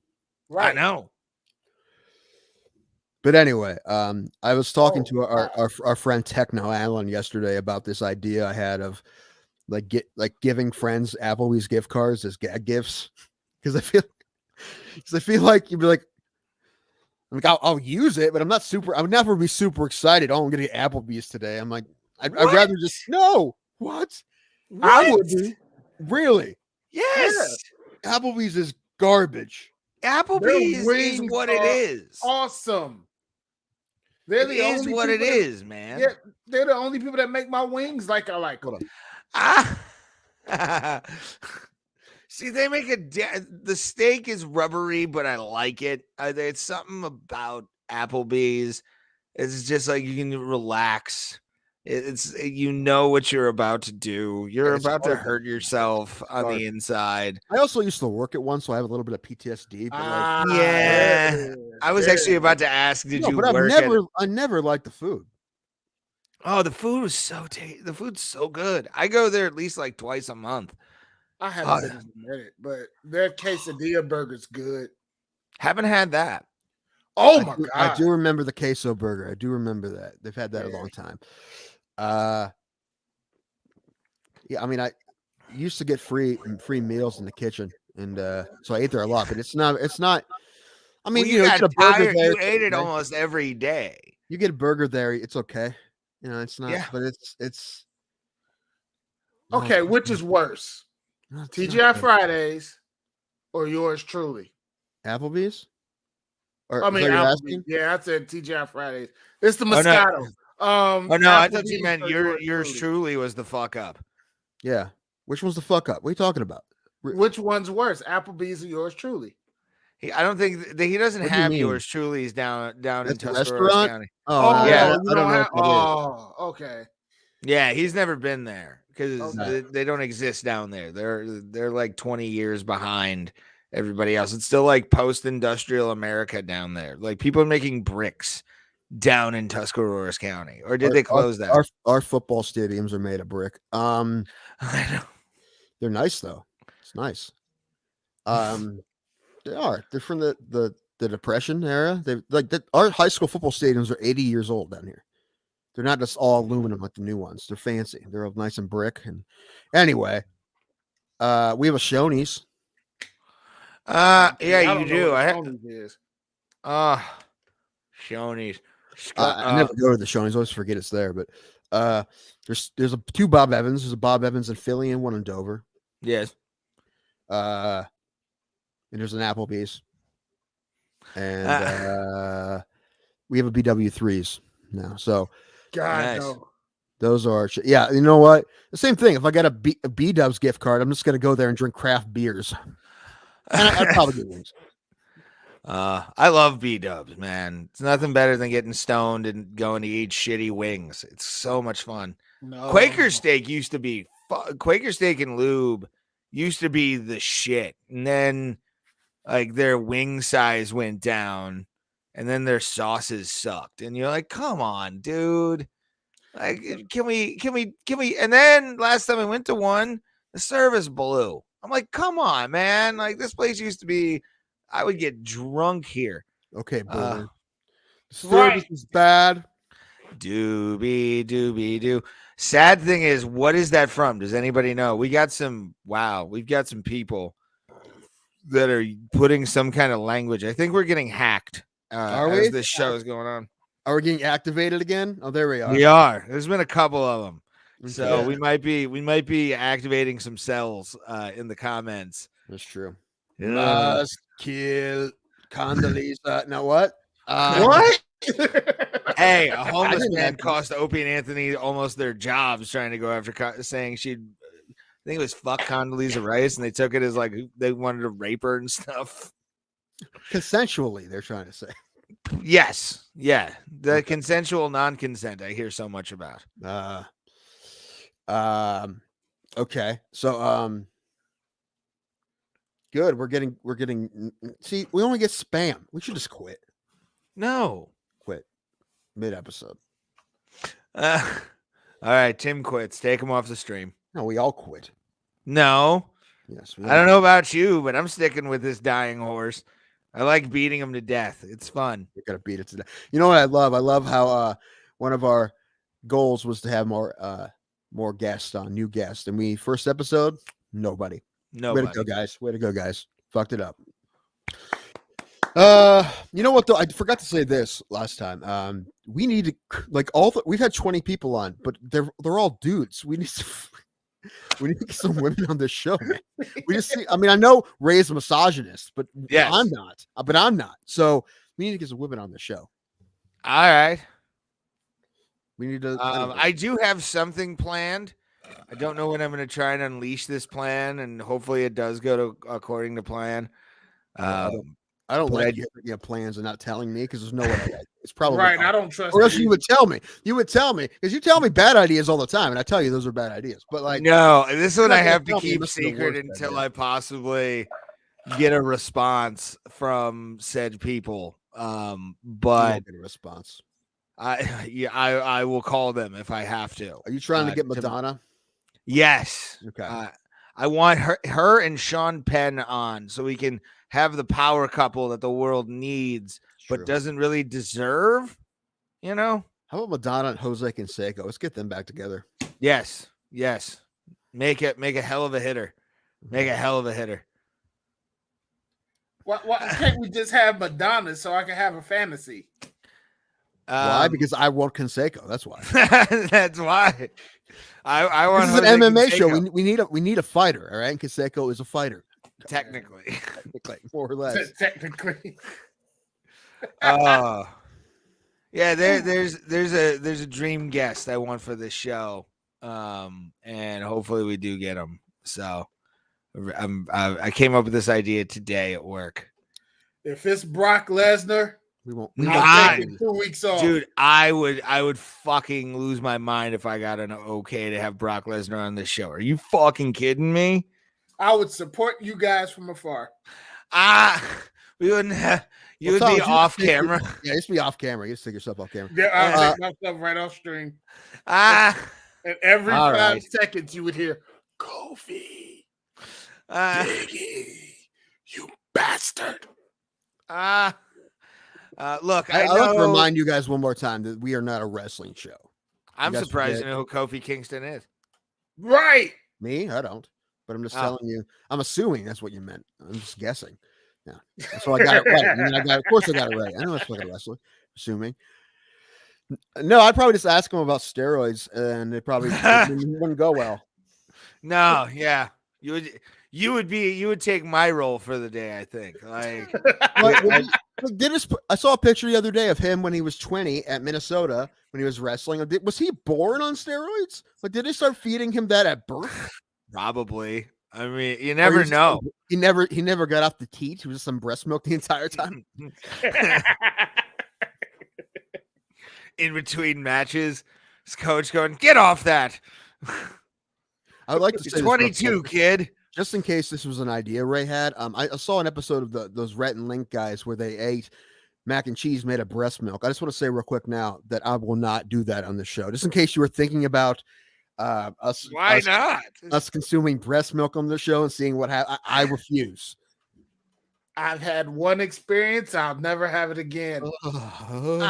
Right. I know. But anyway, I was talking to our friend Techno Allen yesterday about this idea I had of giving friends Applebee's gift cards as gag gifts, because I feel like you'd be like I'll use it, but I would never be super excited. Oh, I'm gonna get Applebee's today. I'm like I'd rather just no. What? I would be really. Yes. Yeah. Applebee's is garbage. Applebee's is what it is. Awesome. They're the only what it is, man. Yeah, they're the only people that make my wings like I like them. See, they make the steak is rubbery, but I like it. It's something about Applebee's. It's just like you can relax. It's what you're about to do. You're about to hurt yourself on the inside. I also used to work at one, so I have a little bit of PTSD. But I was actually about to ask, did you work I never liked the food. Oh, the food was the food's so good. I go there at least like twice a month. I haven't been in a minute, but their quesadilla burger's good. Haven't had that. Oh my god! I do remember the queso burger. I do remember that. They've had that a long time. Yeah, I mean, I used to get free meals in the kitchen, and so I ate there a lot. But it's not. I mean, you get a burger there. You ate it almost every day. You get a burger there, it's okay. It's not. Yeah. But it's okay. Which is worse, TGI Fridays or yours truly? Applebee's. Or, I mean, Applebee's. Yeah, I said TGI Fridays. It's the Moscato. Oh no, I thought you meant yours truly was the fuck up. Yeah. Which one's the fuck up? What are you talking about? Which one's worse, Applebee's or yours truly? I don't think he doesn't have yours truly's down in Tuscaloosa County. Oh yeah, I don't know. Oh, okay. Yeah, he's never been there because they don't exist down there. They're like 20 years behind everybody else. It's still like post-industrial America down there. Like people are making bricks down in Tuscaloosa County, or did they close that? Our football stadiums are made of brick. I know. They're nice though. It's nice. They are. They're from the Depression era. They our high school football stadiums are 80 years old down here. They're not just all aluminum like the new ones. They're fancy. They're all nice and brick. And anyway, we have a Shoney's. Yeah, you do. Shoney's. I never go to the showings. I always forget it's there. But there's two Bob Evans. There's a Bob Evans in Philly and one in Dover. Yes. And there's an Applebee's. And we have a BW3s now. So God, nice. no. Those are, yeah, you know what? The same thing. If I got a B-Dubs gift card, I'm just going to go there and drink craft beers. And I'd probably get wings. I love B-Dubs, man. It's nothing better than getting stoned and going to eat shitty wings. It's so much fun. No. Quaker Steak used to be, Quaker Steak and Lube used to be the shit. And then, like, their wing size went down, and then their sauces sucked. And you're like, come on, dude. Like, can we? And then last time I went to one, the service blew. I'm like, come on, man. Like, this place used to be, I would get drunk here. Okay, boomer. Service is bad. Doobie doo. Sad thing is, what is that from? Does anybody know? We've got some people that are putting some kind of language. I think we're getting hacked as this show is going on. Are we getting activated again? Oh, there we are. We are. There's been a couple of them. Okay. So we might be activating some cells in the comments. That's true. Must kill Condoleezza. Now what? What? Hey, a homeless man cost Opie and Anthony almost their jobs trying to go after saying I think it was fuck Condoleezza Rice, and they took it as like they wanted to rape her and stuff. Consensually, they're trying to say. Yes. Yeah. The consensual non-consent I hear so much about. Okay. So good. We're getting see, we only get spam. We should just quit. No. Quit. Mid-episode. All right, Tim quits. Take him off the stream. No, we all quit. No. Yes. I don't know about you, but I'm sticking with this dying horse. I like beating him to death. It's fun. You're gonna beat it to death. You know what I love? I love how one of our goals was to have more guests on, new guests. And we first episode, nobody. Way to go, guys. Way to go, guys. Fucked it up. You know what though? I forgot to say this last time. We need to we've had 20 people on, but they're all dudes. We need to get some women on this show, man. We just see, I mean, I know Ray's a misogynist, but yes. I'm not. So we need to get some women on the show. All right. We need to. I do have something planned. I don't know when I'm going to try and unleash this plan, and hopefully it does go according to plan. I don't like you have plans and not telling me because there's no way. It's probably right. I don't trust. Or else you would tell me. You would tell me because you tell me bad ideas all the time, and I tell you those are bad ideas. But like, no, this one I have to keep secret until I possibly get a response from said people. But get a response. I will call them if I have to. Are you trying to get Madonna? Yes. Okay. I want her and Sean Penn on so we can have the power couple that the world needs, but doesn't really deserve. You know? How about Madonna and Jose Canseco? Let's get them back together. Yes. Make a hell of a hitter. Make a hell of a hitter. Why can't we just have Madonna so I can have a fantasy? Why? Because I want Canseco. That's why. That's why. I want. This is an MMA Canseco show. We need a fighter. All right, and Canseco is a fighter. Technically, more or less. Technically. Yeah. There's a dream guest I want for this show, and hopefully we do get him. So, I came up with this idea today at work. If it's Brock Lesnar, we won't. I'll take 2 weeks off. Dude, I would fucking lose my mind if I got an okay to have Brock Lesnar on this show. Are you fucking kidding me? I would support you guys from afar. We wouldn't have. You would be off camera. Yeah, just be off camera. You just take yourself off camera. Yeah, I'll take myself right off stream. And every 5 seconds you would hear Kofi, Biggie, you bastard. Look, I'd like to remind you guys one more time that we are not a wrestling show. I'm surprised you know who Kofi Kingston is. Right. Me? I don't. But I'm just telling you. I'm assuming that's what you meant. I'm just guessing. Yeah. So I got it right. Of course I got it right. I know that's like a wrestler. Assuming. No, I'd probably just ask him about steroids, and it probably wouldn't go well. No, yeah. You would take my role for the day, I think. Like I saw a picture the other day of him when he was 20 at Minnesota when he was wrestling. Was he born on steroids? Like, did they start feeding him that at birth? Probably. I mean, you never know. He never got off the teat. He was just on breast milk the entire time. In between matches, his coach going, "Get off that." I would like to say 22, kid. Just in case this was an idea Ray had. I saw an episode of those Rhett and Link guys where they ate mac and cheese made of breast milk. I just want to say real quick now that I will not do that on the show. Just in case you were thinking about us consuming breast milk on the show and seeing what happens. I refuse. I've had one experience. I'll never have it again. Well,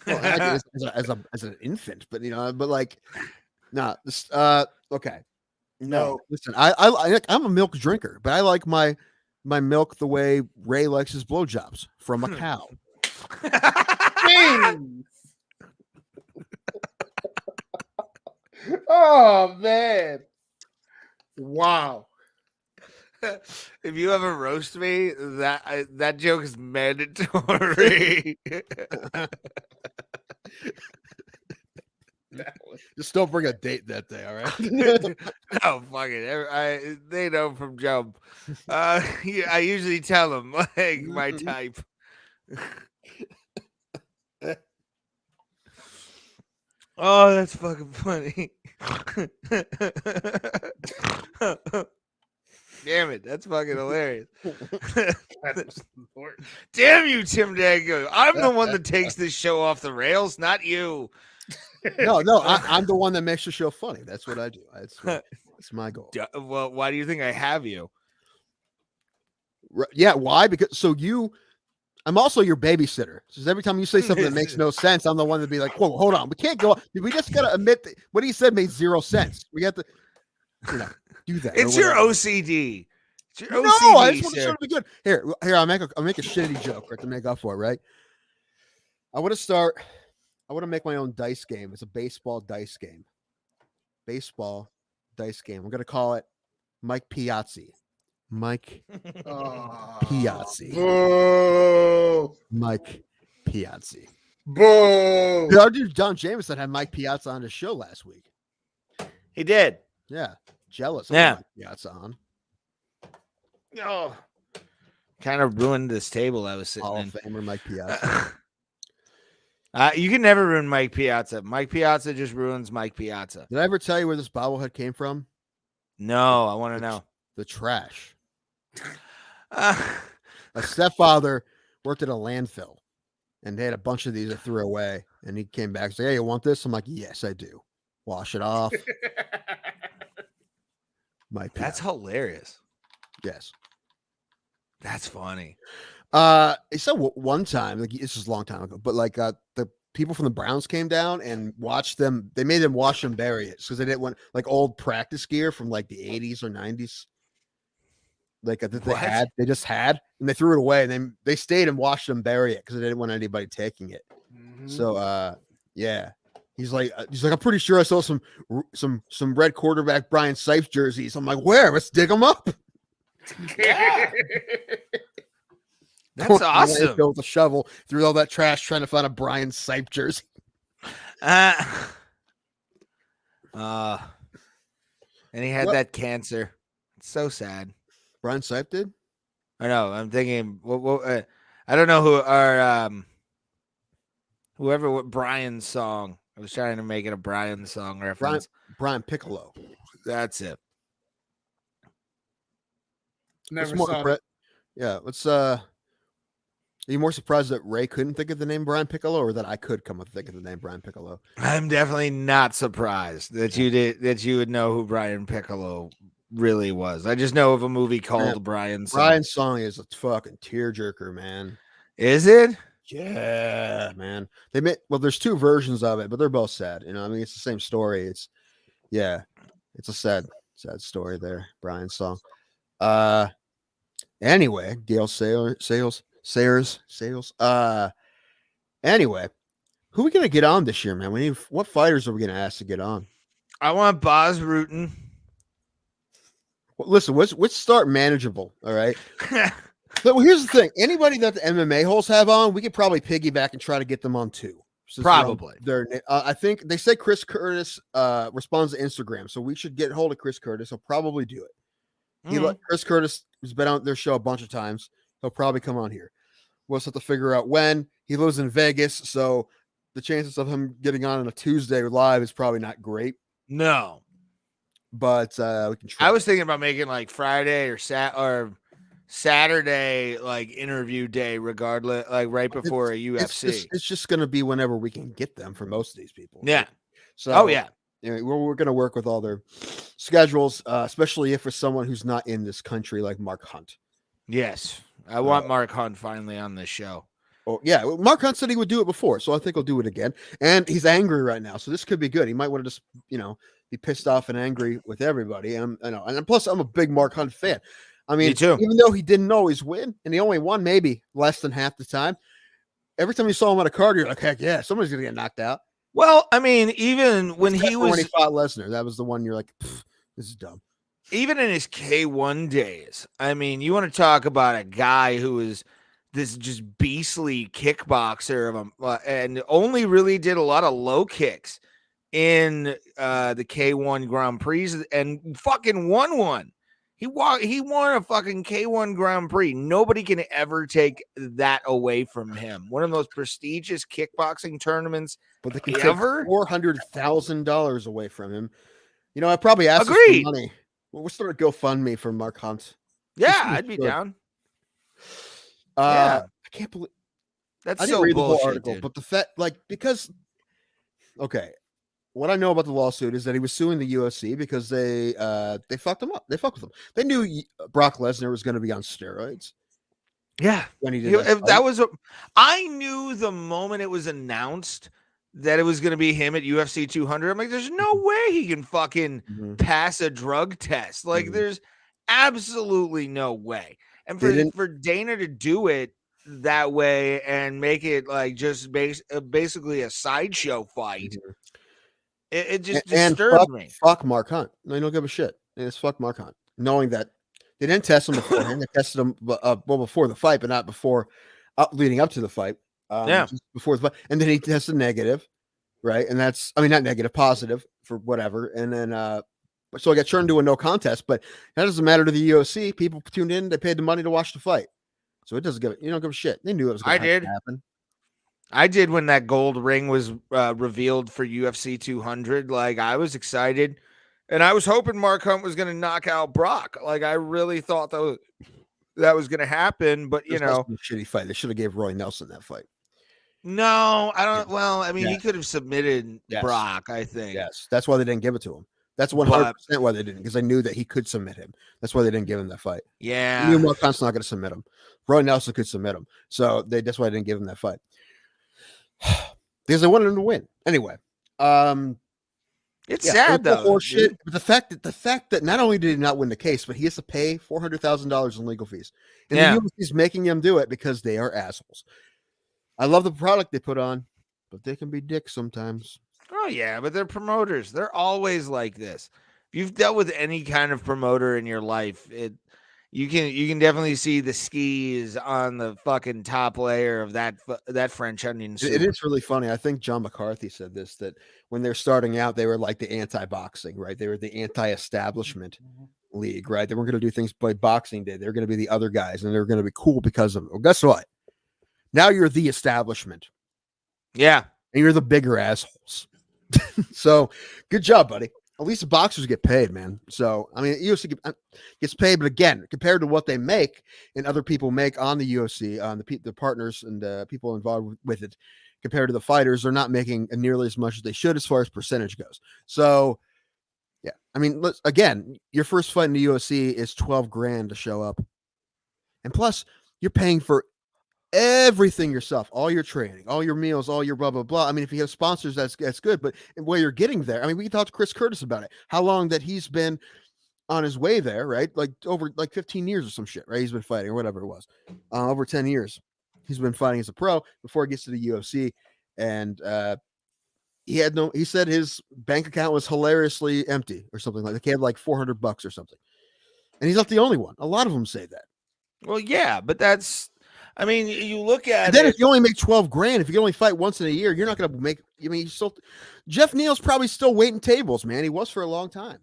as an infant, but like, nah. This okay. No, listen. I'm a milk drinker, but I like my milk the way Ray likes his blowjobs from a cow. Oh man! Wow. If you ever roast me, that joke is mandatory. Just don't bring a date that day, all right? No, fuck it. They know from jump. I usually tell them like my type. Oh, that's fucking funny. Damn it, that's fucking hilarious. Damn you, Tim Dago. I'm the one that takes this show off the rails, not you. No, I'm the one that makes the show funny. That's what I do. That's my goal. Well, why do you think I have you? Yeah, why? Because I'm also your babysitter. So every time you say something that makes no sense, I'm the one to be like, "Whoa, hold on, we can't go. We just gotta admit that what he said made zero sense. We have to, do that." It's your OCD. It's your OCD. No, I just want the show to be good. Here, I'll make a shitty joke right to make up for it. Right? I want to make my own dice game. It's a baseball dice game. Baseball dice game. I'm gonna call it Mike Piazzi. Mike Piazzi. Boo. Mike Piazzi. Boo. Our dude Don Jameson had Mike Piazza on his show last week. He did. Yeah. Jealous. Yeah. Mike Piazza on. Oh, kind of ruined this table I was sitting Hall in. of Famer Mike Piazza. You can never ruin Mike Piazza. Mike Piazza just ruins Mike Piazza. Did I ever tell you where this bobblehead came from? No, I want to know. The trash. My stepfather worked at a landfill, and they had a bunch of these I threw away. And he came back and said, "Hey, you want this?" I'm like, "Yes, I do." Wash it off. Mike Piazza. That's hilarious. Yes. That's funny. He said one time, like this is a long time ago, but like the people from the Browns came down and watched them. They made them wash and bury it because they didn't want like old practice gear from like the 80s or 90s. Like that they just had, and they threw it away. And then they stayed and washed and bury it because they didn't want anybody taking it. Mm-hmm. So, yeah, he's like, I'm pretty sure I saw some red quarterback Brian Sipes jerseys. I'm like, where? Let's dig them up. Yeah. That's awesome. With a shovel through all that trash trying to find a Brian Sipe jersey. And he had that cancer. It's so sad. Brian Sipe did? I know. I'm thinking. I don't know what Brian's song. I was trying to make it a Brian song reference. Brian Piccolo. That's it. Never saw it. Yeah. Are you more surprised that Ray couldn't think of the name Brian Piccolo, or that I could come up with think of the name Brian Piccolo? I'm definitely not surprised that you would know who Brian Piccolo really was. I just know of a movie called Brian's Song. Brian's Song is a fucking tearjerker, man. Is it? Yeah, man. There's two versions of it, but they're both sad. I mean, it's the same story. It's a sad story there. Brian's Song. Anyway, Gail Sayers. Anyway, Who are we gonna get on this year, man? What fighters are we gonna ask to get on? I want Boz Rutan. Well, listen, let's start manageable. All right. But here's the thing: anybody that the MMA holes have on, we could probably piggyback and try to get them on too. Probably. I think they say Chris Curtis responds to Instagram, so we should get hold of Chris Curtis. He'll probably do it. Chris Curtis has been on their show a bunch of times. He'll probably come on here. We'll just have to figure out when. He lives in Vegas, so the chances of him getting on a Tuesday live is probably not great. No, but we can try. I was thinking about making like Friday or Saturday, like interview day, regardless, like right before a UFC. It's just going to be whenever we can get them for most of these people. Yeah. So, we're going to work with all their schedules, especially if it's someone who's not in this country, like Mark Hunt. Yes, I want Mark Hunt finally on this show. Oh yeah, Mark Hunt said he would do it before, so I think he'll do it again. And he's angry right now, so this could be good. He might want to just, be pissed off and angry with everybody. And plus, I'm a big Mark Hunt fan. I mean, even though he didn't always win, and he only won maybe less than half the time, every time you saw him on a card, you're like, heck yeah, somebody's gonna get knocked out. Well, I mean, even when he fought Lesnar, that was the one you're like, this is dumb. Even in his K1 days, I mean, you want to talk about a guy who is this just beastly kickboxer of him, and only really did a lot of low kicks in the K1 Grand Prix and fucking won one. He won a fucking K1 Grand Prix. Nobody can ever take that away from him. One of the most prestigious kickboxing tournaments but they can ever. Take $400,000 away from him. I probably asked for money. Well, we'll start a GoFundMe for Mark Hunt. Yeah, I'd be down. I can't believe that's I didn't so read bullshit, the whole article, dude. but the fact, because what I know about the lawsuit is that he was suing the UFC because they fucked him up. They fucked with him. They knew Brock Lesnar was going to be on steroids. Yeah, when he did I knew the moment it was announced that it was going to be him at UFC 200. I'm like, there's no way he can fucking pass a drug test. Like, there's absolutely no way. And for Dana to do it that way and make it like just basically a sideshow fight, it just disturbed me. Fuck Mark Hunt. No, don't give a shit. It's fuck Mark Hunt. Knowing that they didn't test him beforehand. They tested him before the fight, but not before leading up to the fight. Just before the fight. And then he tested negative, right? And that's, not negative, positive for whatever. And then so I got turned into a no contest, but that doesn't matter to the UFC. People tuned in, they paid the money to watch the fight. So it doesn't don't give a shit. They knew it was going to happen. I did when that gold ring was revealed for UFC 200. Like, I was excited, and I was hoping Mark Hunt was going to knock out Brock. Like, I really thought that was going to happen, but a shitty fight. They should have gave Roy Nelson that fight. No, I don't. Well, I mean, he could have submitted Brock, I think. Yes, that's why they didn't give it to him. That's 100% why they didn't, because they knew that he could submit him. That's why they didn't give him that fight. Yeah, they knew Mark Hunt's not going to submit him. Roy Nelson could submit him, so that's why they didn't give him that fight. Because they wanted him to win anyway. It's sad though. Shit, but the fact that not only did he not win the case, but he has to pay $400,000 in legal fees, and the UFC's making him do it because they are assholes. I love the product they put on, but they can be dicks sometimes. Oh yeah, but they're promoters. They're always like this. If you've dealt with any kind of promoter in your life, you can definitely see the skis on the fucking top layer of that French onion soup. It is really funny. I think John McCarthy said this, that when they're starting out, they were like the anti-boxing, right? They were the anti-establishment league, right? They weren't going to do things by Boxing Day. They're going to be the other guys, and they're going to be cool because of it. Well, guess what? Now you're the establishment. Yeah. And you're the bigger assholes. So good job, buddy. At least the boxers get paid, man. So, UFC gets paid, but again, compared to what they make and other people make on the UFC, on the partners and people involved with it, compared to the fighters, they're not making nearly as much as they should as far as percentage goes. So, yeah. Again, your first fight in the UFC is $12,000 to show up. And plus, you're paying for everything yourself, all your training, all your meals, all your blah, blah, blah. If you have sponsors, that's good. But while you're getting there, we can talk to Chris Curtis about it. How long that he's been on his way there, right? Like over 15 years or some shit, right? He's been fighting or whatever it was. Over 10 years. He's been fighting as a pro before he gets to the UFC. and he said his bank account was hilariously empty or something like that. He had like $400 or something. And he's not the only one. A lot of them say that. Well, yeah, but I mean, you look at and then it. If you only make 12 grand, if you can only fight once in a year, you're not going to make, Jeff Neal's probably still waiting tables, man. He was for a long time.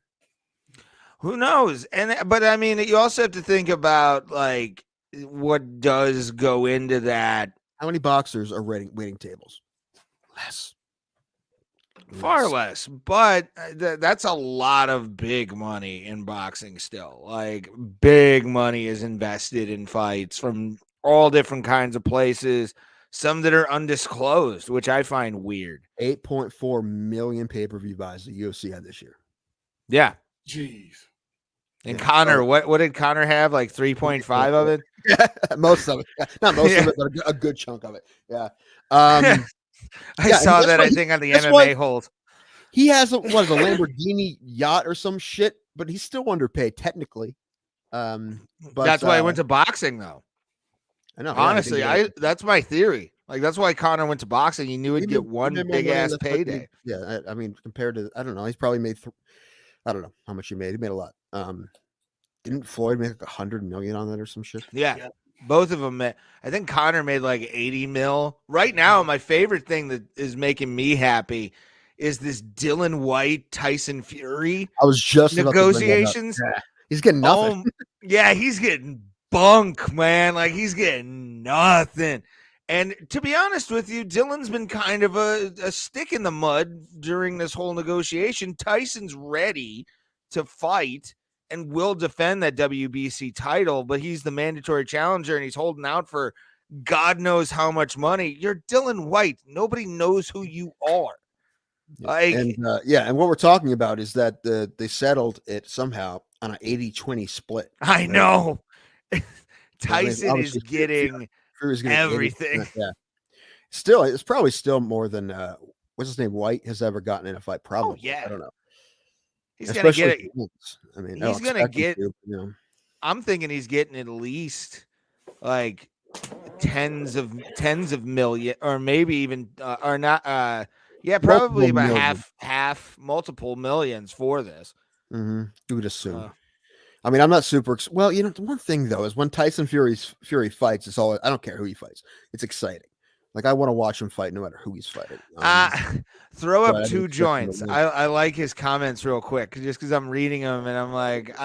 Who knows? But I mean, you also have to think about like what does go into that. How many boxers are waiting tables? Less. Far less, but that's a lot of big money in boxing still. Like big money is invested in fights from all different kinds of places, some that are undisclosed, which I find weird. 8.4 million pay-per-view buys the UFC had this year. Yeah. Jeez. And Connor, what did Connor have? Like 3.5 of it? Most of it. Not most of it, but a good chunk of it. Yeah. I saw that, I think, on the MMA holes. He has a Lamborghini yacht or some shit, but he's still underpaid technically. But that's why he went to boxing, though. I know. Honestly, that's my theory. Like that's why Connor went to boxing. He knew he'd get one big ass payday. Yeah, I mean, compared to, I don't know, he's probably made. I don't know how much he made. He made a lot. Didn't Floyd make like $100 million on that or some shit? Yeah. Both of them. I think Connor made like 80 mil. Right now, my favorite thing that is making me happy is this Dylan White Tyson Fury. I was just negotiations. Yeah. He's getting nothing. Yeah, he's getting bunk, man. Like he's getting nothing. And to be honest with you, Dylan's been kind of a stick in the mud during this whole negotiation. Tyson's ready to fight and will defend that WBC title, but he's the mandatory challenger and he's holding out for God knows how much money. You're Dylan White. Nobody knows who you are. Like, and what we're talking about is that they settled it somehow on an 80-20 split. I know. Tyson is getting everything. Yeah. Still, it's probably still more than what's his name, White, has ever gotten in a fight. Probably. Oh, yeah. I don't know. He's going to get it. I mean, he's going to get. I'm thinking he's getting at least like tens of million, or maybe even or not. Yeah, probably about half, multiple millions for this. Mm-hmm. You would assume. I mean, I'm not super. Well, the one thing though is when Tyson Fury fights, it's all. I don't care who he fights. It's exciting. Like I want to watch him fight no matter who he's fighting. Throw up two joints. I like his comments real quick just because I'm reading them and I'm like,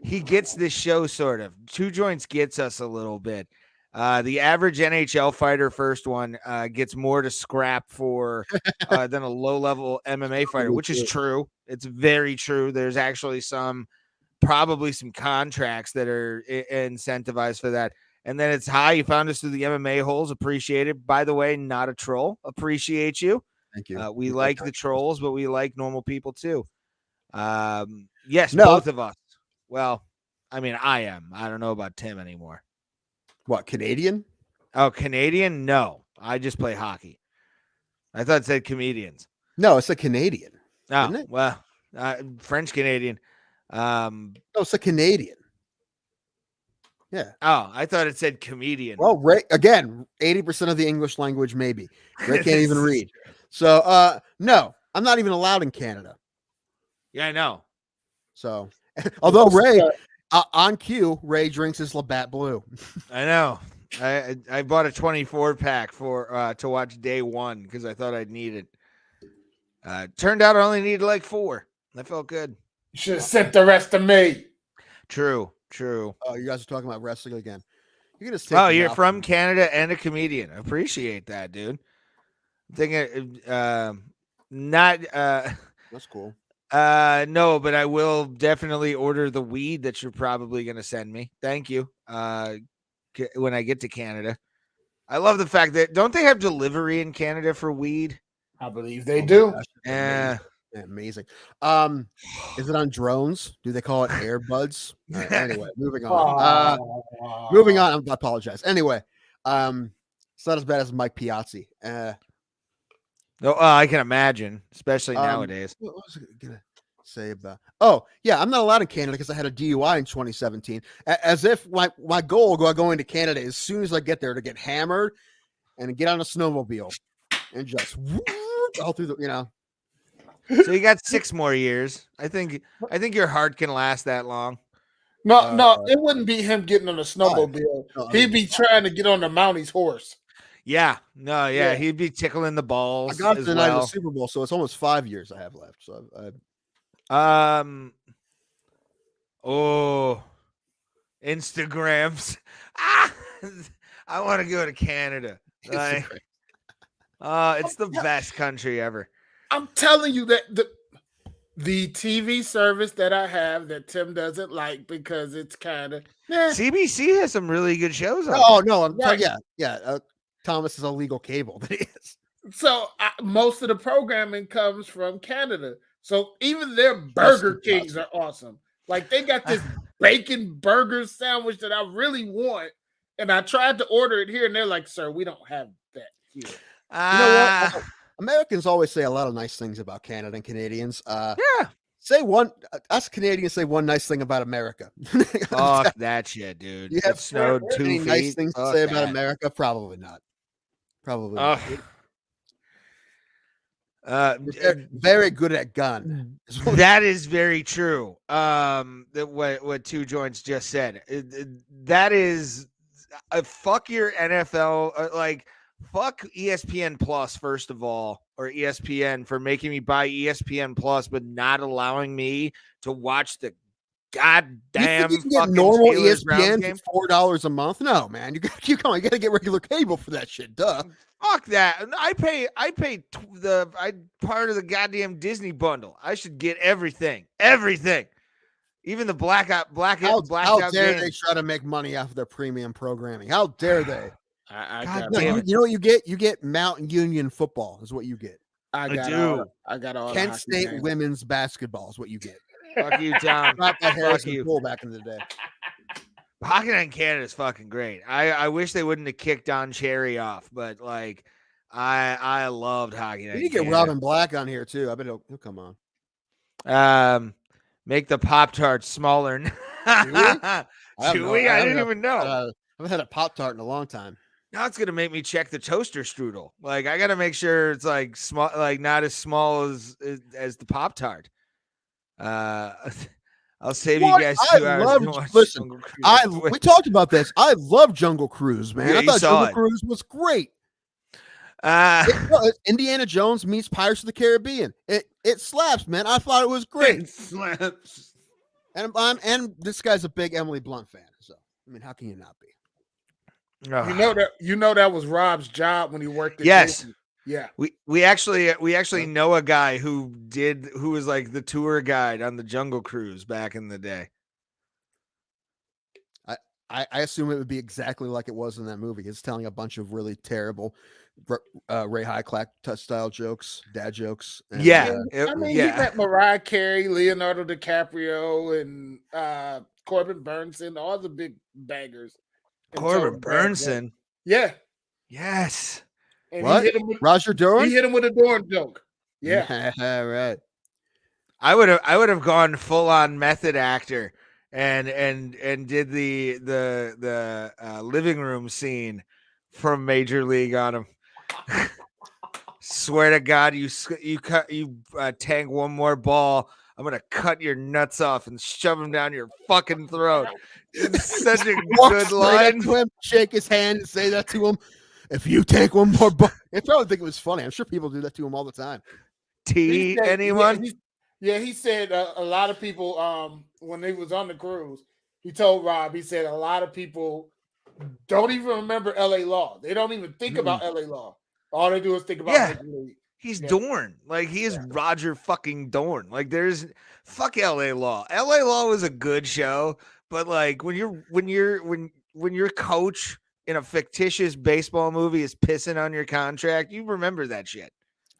he gets this show sort of. Two joints gets us a little bit. The average NHL fighter, first one, gets more to scrap for than a low-level MMA fighter, which is true. It's very true. There's actually probably some contracts that are incentivized for that. And then it's high. You found us through the MMA holes. Appreciate it. By the way, not a troll. Appreciate you. Thank you. We like the trolls, but we like normal people too. Yes, both of us. Well, I mean, I am. I don't know about Tim anymore. What, Canadian? Oh, Canadian? No. I just play hockey. I thought it said comedians. No, it's a Canadian. Oh, isn't it? Well, French Canadian. No, it's a Canadian. Yeah. Oh, I thought it said comedian. Well, Ray, again, 80% of the English language, maybe. Ray can't even read. So, no, I'm not even allowed in Canada. Yeah, I know. So, although Ray, on cue, Ray drinks his Labatt Blue. I know. I bought a 24 pack to watch day one because I thought I'd need it. Turned out I only needed like 4. That felt good. You should have sent the rest to me. True. Oh, you guys are talking about wrestling again. You're gonna say, you're from Canada and a comedian. Appreciate that, dude. I'm thinking, not. That's cool. No, but I will definitely order the weed that you're probably gonna send me. Thank you. When I get to Canada, I love the fact that don't they have delivery in Canada for weed? I believe they do. Yeah. Amazing. Is it on drones? Do they call it airbuds? Anyway, moving on. I apologize. Anyway, it's not as bad as Mike Piazzi. I can imagine, especially nowadays. What was I gonna say about? Oh, yeah, I'm not allowed in Canada because I had a DUI in 2017. As if my goal going to Canada as soon as I get there to get hammered and get on a snowmobile and just all through the, So you got 6 more years. I think your heart can last that long. No, it wouldn't be him getting on a 5. snowmobile. No, I He'd mean, be trying to get on the Mounties horse. Yeah, no, yeah, Yeah. he'd be tickling the I balls got to as the night of the well. Super Bowl, so it's almost 5 years I have left. So I Oh, Instagrams. Ah, I want to go to Canada. Like, it's the best country ever. I'm telling you that the TV service that I have that Tim doesn't like because it's kind of CBC has some really good shows on. Oh there. no, I'm Right. talking. Yeah. Thomas is a legal cable. That is. So most of the programming comes from Canada. So even their Burger Kings are awesome. Like they got this bacon burger sandwich that I really want, and I tried to order it here, and they're like, "Sir, we don't have that here." You know what? Americans always say a lot of nice things about Canada and Canadians. Yeah. Say one. Us Canadians say one nice thing about America. Fuck that shit, dude. You It have snowed 2 any feet. nice things to Fuck say about that. America? Probably not. Probably not. They're very good at gun. That is very true. That what Two Joints just said. That is fuck your NFL. Like fuck ESPN Plus first of all, or ESPN for making me buy ESPN Plus, but not allowing me to watch the goddamn you can get fucking normal Steelers Browns ESPN game. for $4 a month. No, man, you got to get regular cable for that shit. Duh. Fuck that. I pay part of the goddamn Disney bundle. I should get everything. Even the blackout How dare games. they try to make money off of their premium programming? How dare they? God No, damn it. you know what you get? You get Mountain Union football is what you get. I got all Kent the State games. women's basketball is what you get. Fuck you, Tom. Not that Fuck Harrison you. Poole back in the day. Hockey Night in Canada is fucking great. I wish they wouldn't have kicked Don Cherry off, but like I loved Hockey Night. You get Robin Black on here too. I bet he'll come on. Make the Pop-Tarts smaller. Chewy? I didn't even know. I haven't had a Pop-Tart in a long time. Now it's gonna make me check the toaster strudel. Like I gotta make sure it's like small, like not as small as the Pop-Tart. I'll save you guys 2 hours. Listen, we talked about this. I love Jungle Cruise, man. Yeah, I thought Jungle Cruise was great. Indiana Jones meets Pirates of the Caribbean. It slaps, man. I thought it was great. It slaps. And this guy's a big Emily Blunt fan. So I mean, how can you not be? You know that was Rob's job when he worked at Yes. Disney. Yeah. We actually know a guy who was like the tour guide on the Jungle Cruise back in the day. I assume it would be exactly like it was in that movie. It's telling a bunch of really terrible Ray Hycliffe style jokes, dad jokes. And, he met Mariah Carey, Leonardo DiCaprio, and Corbin Burnson, all the big bangers. Corbin Burnson? Yeah. Yes. And what? Roger Dorn? He hit him with a Dorn joke. Yeah. Right. I would have gone full on method actor and did the living room scene from Major League on him. Swear to God, you tank one more ball, I'm gonna cut your nuts off and shove them down your fucking throat. It's such a good line. To him, shake his hand and say that to him. If you tank one more ball, I probably think it was funny. I'm sure people do that to him all the time. Anyone? He said a lot of people when he was on the cruise, he told Rob, he said a lot of people don't even remember LA Law. They don't even think about LA Law. All they do is think about Major League. He's Dorn. Like he is Roger fucking Dorn. Like there's fuck LA Law. LA Law was a good show, but like when your coach in a fictitious baseball movie is pissing on your contract, you remember that shit.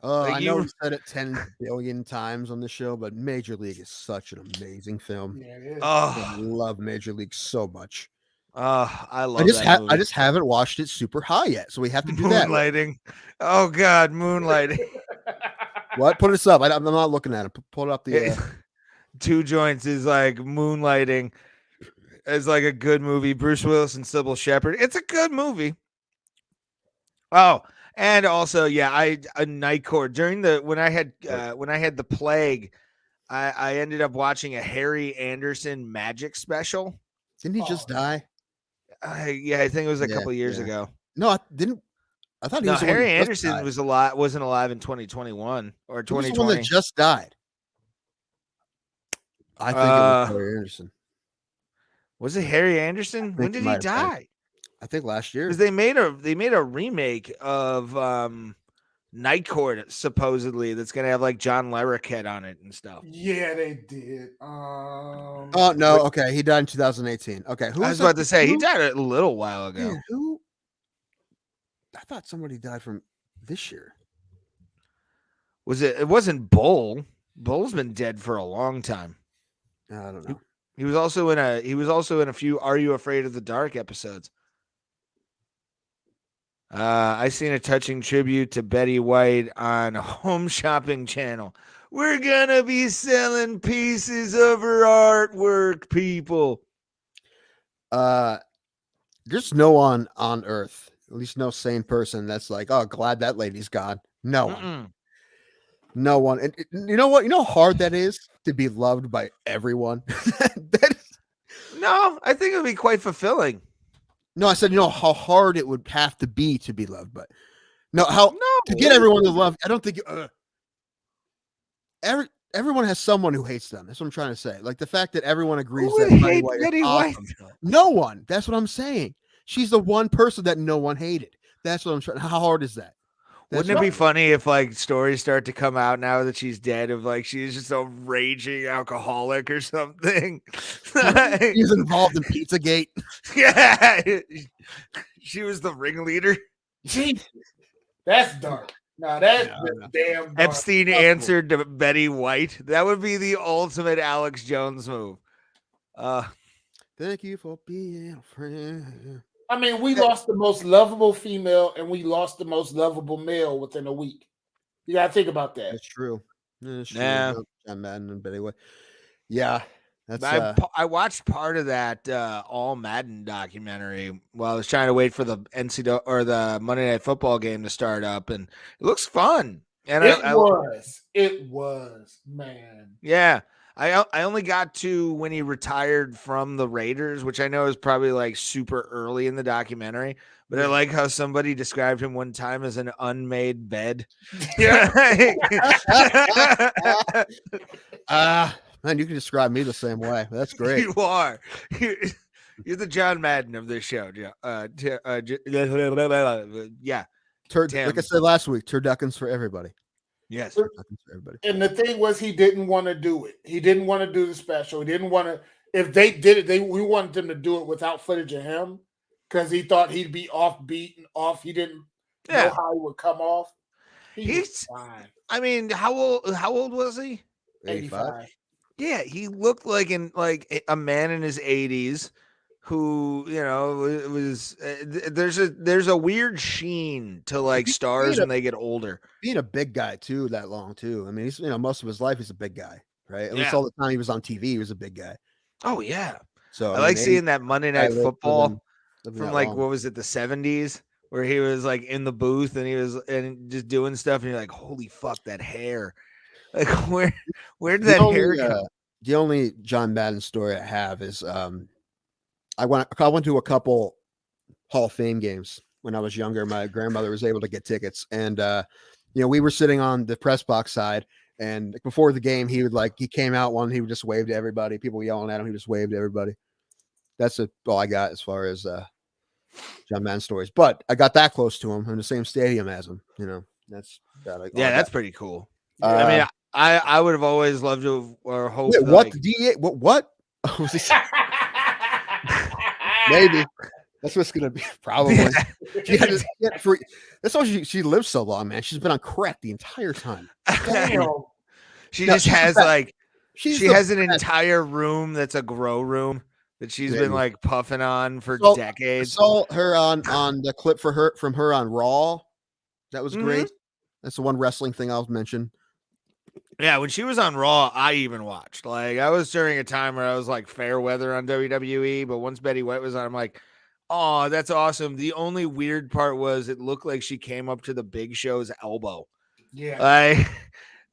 I know we said it 10 billion times on the show, but Major League is such an amazing film. Yeah, it is. I love Major League so much. I love I just haven't watched it super high yet, so we have to do that. Moonlighting. Oh God, Moonlighting. What? Put us up. I'm not looking at it. Pull it up. The Two Joints is like Moonlighting. It's like a good movie. Bruce Willis and Sybil Shepherd. It's a good movie. Oh, And also, yeah, a night court during when I had the plague, I ended up watching a Harry Anderson magic special. Didn't he just die? Yeah, I think it was a Yeah, couple years yeah. ago. No, I didn't. I thought he No, was the one Harry that just Anderson died. wasn't alive in 2021 or Who was the one that 2020. just died? I think it was Uh, Harry Anderson. was it Harry I Anderson? When think it did he might have been. die? I think last year. Because they made a remake of Night Court supposedly that's gonna have like John Larroquette on it and stuff. Yeah, they did. Oh no, okay, he died in 2018. Okay, who I was was about that? to say he Who? died a little while ago. Man, who? I thought somebody died from this year. Was it? It wasn't Bull. Bull's been dead for a long time. I don't know. He was also in a few Are You Afraid of the Dark episodes. I seen a touching tribute to Betty White on Home Shopping Channel. We're gonna be selling pieces of her artwork, people. There's no one on earth, at least no sane person that's like, oh, glad that lady's gone. No one. No one. And you know what? You know how hard that is to be loved by everyone? No, I think it would be quite fulfilling. No, I said, you know how hard it would have to be loved, but to get No. everyone to love. I don't think everyone has someone who hates them. That's what I'm trying to say. Like the fact that everyone agrees Who would that Betty hate White Betty is White? awesome. No one. That's what I'm saying. She's the one person that no one hated. That's what I'm trying. How hard is that? Wouldn't it be funny if like stories start to come out now that she's dead of like she's just a raging alcoholic or something? He's involved in Pizzagate. Yeah, she was the ringleader. Jesus, that's dark. No, that's damn dark. Epstein answered to Betty White. That would be the ultimate Alex Jones move. Thank you for being a friend. I mean, we lost the most lovable female and we lost the most lovable male within a week. You gotta think about that. That's true. That's true. Yeah. John Madden and Betty White. Yeah. That's I watched part of that All Madden documentary while I was trying to wait for the NCAA or the Monday Night Football game to start up, and it looks fun. And it was, man. Yeah. I only got to when he retired from the Raiders, which I know is probably like super early in the documentary, but I like how somebody described him one time as an unmade bed. Yeah. Man, you can describe me the same way. That's great. You are. You're the John Madden of this show. Yeah. Like I said last week, turduckens for everybody. Yes. Turduckens for everybody. And the thing was, he didn't want to do it. He didn't want to do the special. He didn't want to. If they did it, we wanted them to do it without footage of him because he thought he'd be offbeat and off. He didn't know how he would come off. He's fine. I mean, how old was he? 85. Yeah, he looked like a man in his 80s who, you know, was there's a weird sheen to like stars when they get older. Being a big guy too, that long too. I mean, he's most of his life he's a big guy, right? At least all the time he was on TV, he was a big guy. Oh yeah. So I like seeing that Monday Night Football from like what was it, the 70s, where he was like in the booth and he was just doing stuff, and you're like, holy fuck, that hair. Like where did that hair come? The only John Madden story I have is I went to a couple Hall of Fame games when I was younger. My grandmother was able to get tickets, and we were sitting on the press box side, and before the game he came out he would just wave to everybody, people yelling at him, he just waved to everybody. That's all I got as far as John Madden stories, but I got that close to him in the same stadium as him. That's that's pretty cool. I mean, I would have always loved to or hoped. Wait, what? The DA? What? Maybe that's what's gonna be. Probably. That's why she lives so long, man. She's been on crack the entire time. She has an entire room that's a grow room that she's been like puffing on for decades. I saw her on the clip from her on Raw. That was great. That's the one wrestling thing I'll mention. Yeah, when she was on Raw, I even watched. Like, I was during a time where I was like fair weather on WWE, but once Betty White was on, I'm like, Oh, that's awesome. The only weird part was it looked like she came up to the Big Show's elbow. Yeah. Like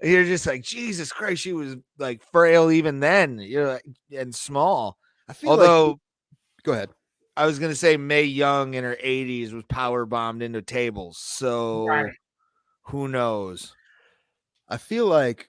you're just like, Jesus Christ, she was like frail even then. You're like, and small. I feel Although go ahead. I was gonna say Mae Young in her 80s was power bombed into tables. So Right. who knows? I feel like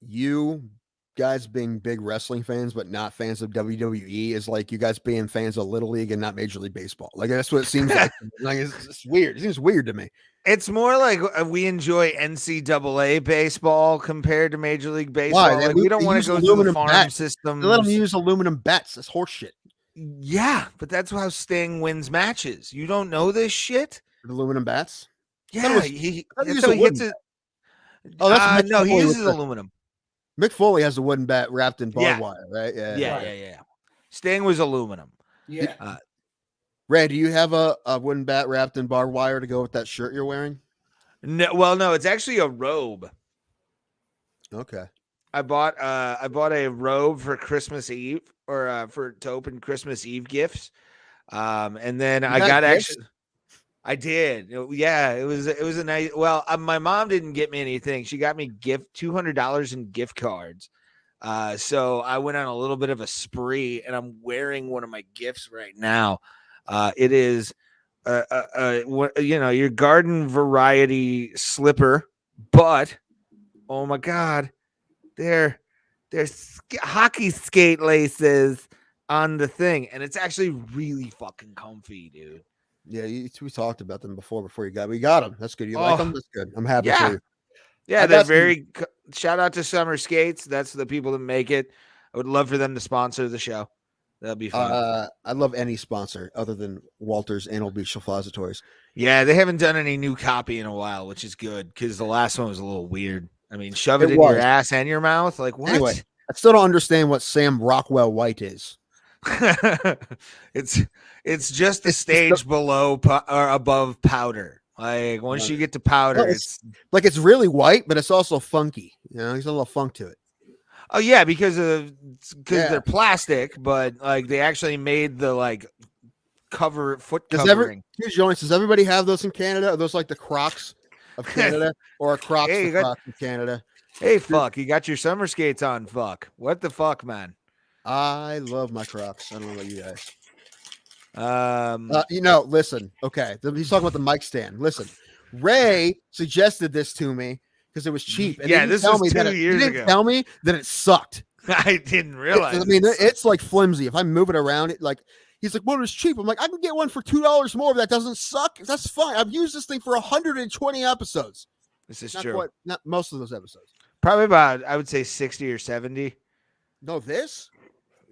you guys being big wrestling fans but not fans of WWE is like you guys being fans of Little League and not Major League Baseball. Like that's what it seems like. Like it's weird. It seems weird to me. It's more like we enjoy NCAA baseball compared to Major League Baseball. Why? Like we don't want to go through the farm bats. systems. They let them use aluminum bats. That's horseshit. Yeah, but that's how Sting wins matches. You don't know this shit? Aluminum bats? Yeah, that's he how hits wooden it. Oh, that's No, he Foley uses aluminum. Mick Foley has a wooden bat wrapped in barbed Yeah. wire, right? Yeah. Sting was aluminum. Yeah. Ray, do you have a wooden bat wrapped in barbed wire to go with that shirt you're wearing? No, it's actually a robe. Okay. I bought a robe for Christmas Eve or to open Christmas Eve gifts. And then I got actually I did. Yeah, it was a nice. Well, my mom didn't get me anything. She got me $200 in gift cards. So I went on a little bit of a spree, and I'm wearing one of my gifts right now. It is, your garden variety slipper, but oh my god, they're hockey skate laces on the thing, and it's actually really fucking comfy, dude. Yeah, we talked about them before you got. We got them. That's good. You like them? That's good. I'm happy for you. Yeah, they're very. Shout out to Summer Skates. That's the people that make it. I would love for them to sponsor the show. That'd be fun. I love any sponsor other than Walter's Anal Beach Suppositories. Yeah, they haven't done any new copy in a while, which is good because the last one was a little weird. I mean, shove it in your ass and your mouth. Like what? Anyway, I still don't understand what Sam Rockwell White is. It's just the stage below or above powder. Like once you get to powder, it's really white, but it's also funky. You know, there's a little funk to it. Oh yeah, because they're plastic, but like they actually made the like foot covering. Here's Jonas. Does everybody have those in Canada? Are those like the Crocs of Canada or Crocs Crocs of Canada? Hey, fuck! You got your summer skates on. Fuck! What the fuck, man? I love my Crocs. I don't know about you guys. Listen. Okay, he's talking about the mic stand. Listen, Ray suggested this to me because it was cheap. And this was 2 years ago. He didn't tell me that it sucked. I didn't realize. It's like flimsy. If I move it around, it like he's like, "Well, it's cheap." I'm like, "I can get one for $2 more. If that doesn't suck, that's fine." I've used this thing for 120 episodes. This is true. Not most of those episodes. Probably about, I would say 60 or 70. No, this.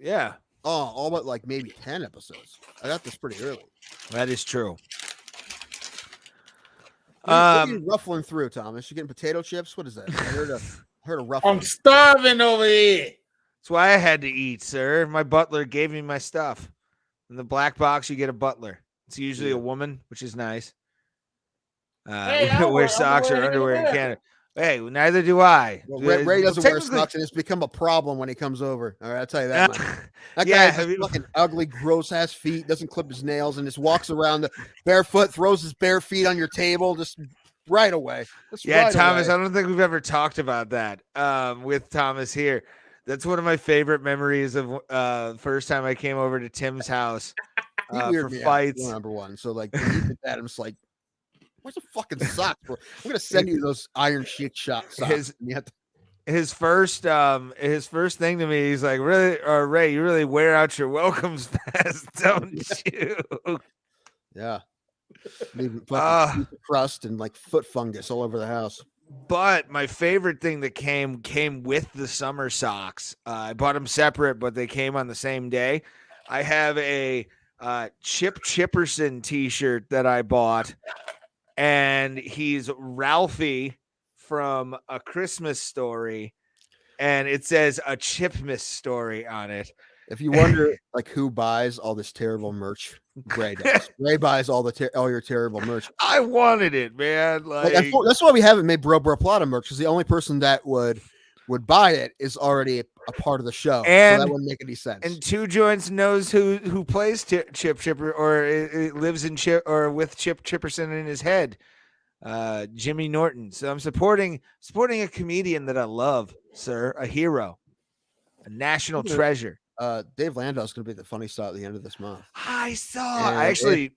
Yeah. Oh, all but like maybe 10 episodes. I got this pretty early. That is true. What are you ruffling through, Thomas? You getting potato chips? What is that? I heard a ruffle. I'm starving over here. That's why I had to eat, sir. My butler gave me my stuff. In the black box, you get a butler. It's usually a woman, which is nice. Wear socks or underwear in Canada. Hey, neither do I. Well, Ray doesn't wear socks, and it's become a problem when he comes over. All right, I'll tell you that much. That guy has fucking ugly, gross-ass feet, doesn't clip his nails, and just walks around barefoot, throws his bare feet on your table, just right away. Thomas, I don't think we've ever talked about that with Thomas here. That's one of my favorite memories of first time I came over to Tim's house for fights. Number one. So, like, when he did that, I'm just like, where's the fucking socks, bro? I'm gonna send you those Iron Sheik socks. His first thing to me, he's like, "Really, Ray, you really wear out your welcomes fast, don't you?" Yeah. Crust and like foot fungus all over the house. But my favorite thing that came with the summer socks. I bought them separate, but they came on the same day. I have a Chip Chipperson t-shirt that I bought. And he's Ralphie from A Christmas Story, and it says a Chipmas story on it. If you wonder, like, who buys all this terrible merch, Ray does. Ray buys all your terrible merch. I wanted it, man. Like that's why we haven't made Bro Bro Plata merch, because the only person that would would buy it is already a part of the show, so And- that wouldn't make any sense. And Two Joints knows who plays Chip Chipper or lives in Chip or with Chip Chipperson in his head. Jimmy Norton. So I'm supporting a comedian that I love, sir, a hero, a national treasure. Dave Landau's going to be the funny star at the end of this month. I saw. And I actually,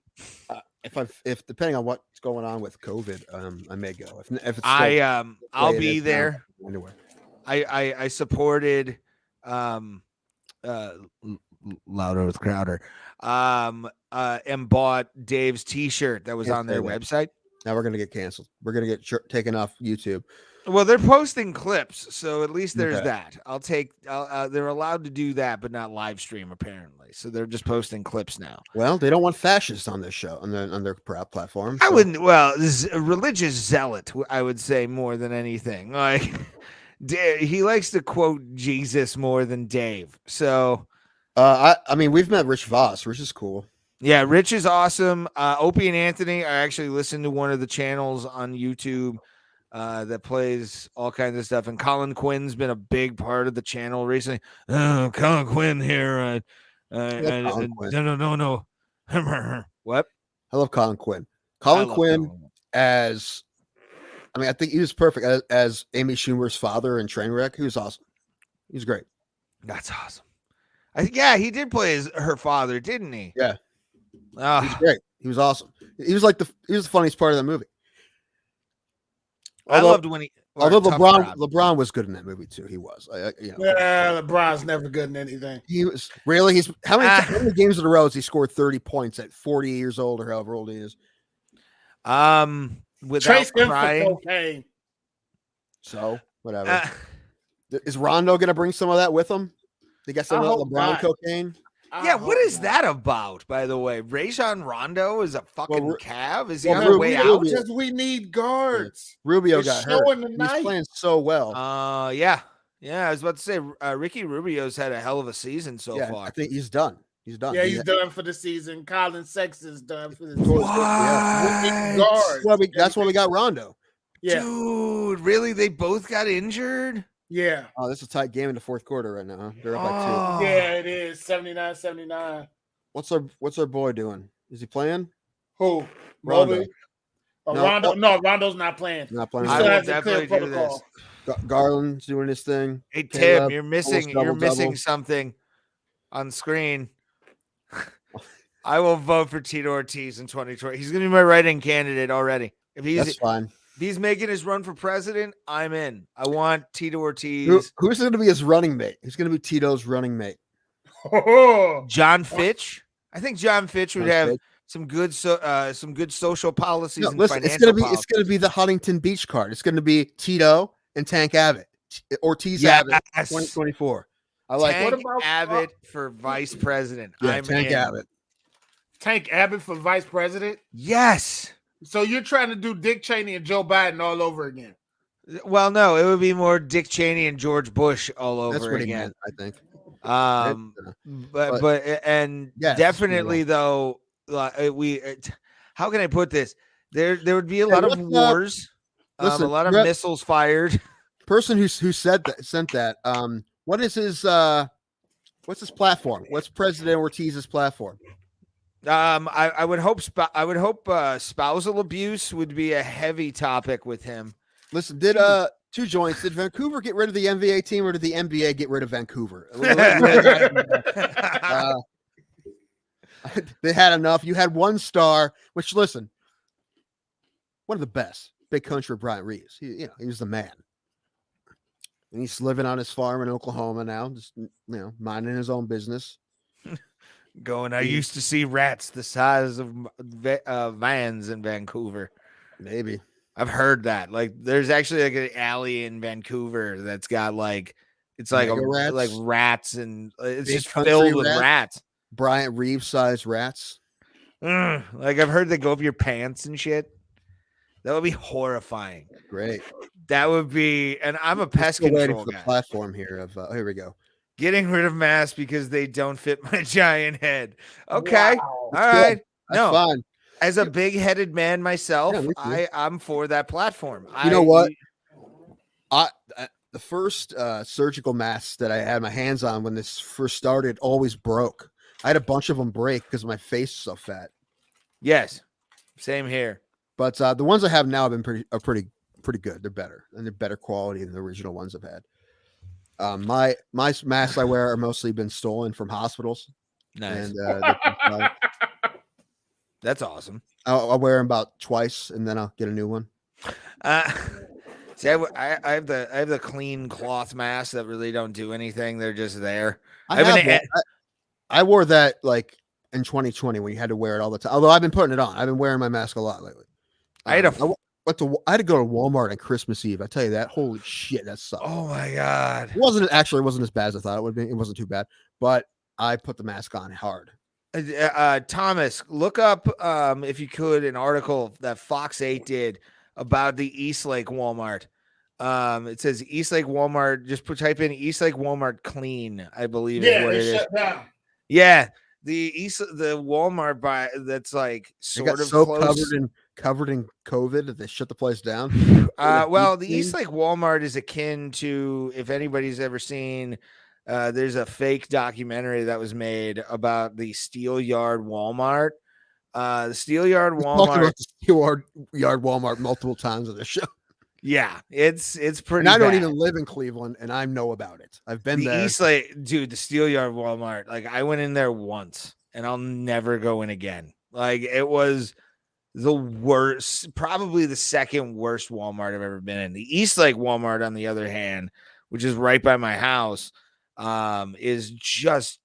if depending on what's going on with COVID, I may go. If it's I'll be there. Anyway, I supported Louder with Crowder and bought Dave's t-shirt that was on their website. Now we're gonna get canceled. We're gonna get taken off YouTube. Well, they're posting clips, so at least there's that. They're allowed to do that, but not live stream apparently. So they're just posting clips now. Well, they don't want fascists on this show on their platform. I wouldn't. Well, religious zealot, I would say more than anything. Like he likes to quote Jesus more than Dave. So, I mean, we've met Rich Voss. Rich is cool. Yeah, Rich is awesome. Opie and Anthony. I actually listened to one of the channels on YouTube that plays all kinds of stuff. And Colin Quinn's been a big part of the channel recently. Oh, Colin Quinn here. No. What? I love Colin Quinn. Colin Quinn I think he was perfect as Amy Schumer's father in Trainwreck. He was awesome. He was great. That's awesome. He did play her father, didn't he? Yeah. He was great. He was awesome. He was the funniest part of the movie. I loved when LeBron was good in that movie too. He was. LeBron's never good in anything. He was really. How many games in a row has he scored 30 points at 40 years old or however old he is? Without crying. So whatever. Is Rondo going to bring some of that with him? They got some of that LeBron cocaine. What is that about, by the way? Rajon Rondo is a fucking Cav? Is he on the way out? Because we need guards. Rubio got hurt. He's playing so well. Yeah. I was about to say Ricky Rubio's had a hell of a season so far. I think he's done. He's done. Yeah, he's done for the season. Colin Sexton's done for the season. What? That's why we got Rondo. Yeah. Dude, really? They both got injured? Yeah. Oh, this is a tight game in the fourth quarter right now. Huh? They're up by 2. Yeah, it is 79-79. What's our boy doing? Is he playing? Who? Rondo. Rondo. No, Rondo's not playing. Not playing. I will definitely do this. Garland's doing his thing. Hey Tim, you're missing something on screen. I will vote for Tito Ortiz in 2020. He's gonna be my write-in candidate already. That's fine. If he's making his run for president, I'm in. I want Tito Ortiz. Who's going to be his running mate? Who's going to be Tito's running mate? John Fitch. I think John Fitch would have some good social policies. No, and listen, financial it's going to be the Huntington Beach card. It's going to be Tito and Tank Abbott. Ortiz Abbott, 2024. I like. Tank Abbott for vice president. Yeah, Tank Abbott. Tank Abbott for vice president. Yes. So you're trying to do Dick Cheney and Joe Biden all over again? Well, no, it would be more Dick Cheney and George Bush all over That's what again. He meant, I think. Definitely though, how can I put this? There would be a lot of wars, a lot of missiles fired. Person who sent that. What is his what's his platform? What's President Ortiz's platform? I would hope spousal abuse would be a heavy topic with him. Listen, did 2 joints? Did Vancouver get rid of the NBA team, or did the NBA get rid of Vancouver? They had enough. You had one star, which listen, one of the best. Big country Bryant Reeves. He was the man, and he's living on his farm in Oklahoma now, just minding his own business. I used to see rats the size of vans in Vancouver. Maybe. I've heard that. Like, there's actually like an alley in Vancouver that's got it's like rats, and it's just filled with rats. Bryant Reeves sized rats. Like, I've heard they go up your pants and shit. That would be horrifying. Great. That would be, and I'm a pest control guy. The platform here of here we go. Getting rid of masks because they don't fit my giant head. Okay. Wow. All right. That's fine. As a big-headed man myself, I'm for that platform. You know what? the first surgical masks that I had my hands on when this first started always broke. I had a bunch of them break because my face is so fat. Yes, same here. But the ones I have now have been pretty good. They're better, and they're better quality than the original ones I've had. My masks I wear are mostly been stolen from hospitals. Nice. And that's awesome. I'll wear them about twice, and then I'll get a new one. See, I have the clean cloth masks that really don't do anything. They're just there. I wore that like in 2020 when you had to wear it all the time. Although I've been putting it on. I've been wearing my mask a lot lately. I had to go to Walmart on Christmas Eve. I tell you that. Holy shit, that sucked. Oh my god. It wasn't as bad as I thought it would be. It wasn't too bad, but I put the mask on hard. Thomas, look up if you could an article that Fox 8 did about the Eastlake Walmart. It says Eastlake Walmart. Just type in Eastlake Walmart clean, I believe is what it is. Shut down. Yeah, the Walmart that's like sort of so close. covered in COVID that they shut the place down. Well, the Eastlake Walmart is akin to, if anybody's ever seen, there's a fake documentary that was made about the Steel Yard Walmart. The Steel Yard Walmart. The Steel Yard Walmart multiple times on the show. Yeah, it's pretty. And I don't even live in Cleveland, and I know about it. I've been there. Eastlake, dude, the Steel Yard Walmart. Like I went in there once, and I'll never go in again. Like it was the worst, probably the second worst Walmart I've ever been in. The Eastlake Walmart, on the other hand, which is right by my house, is just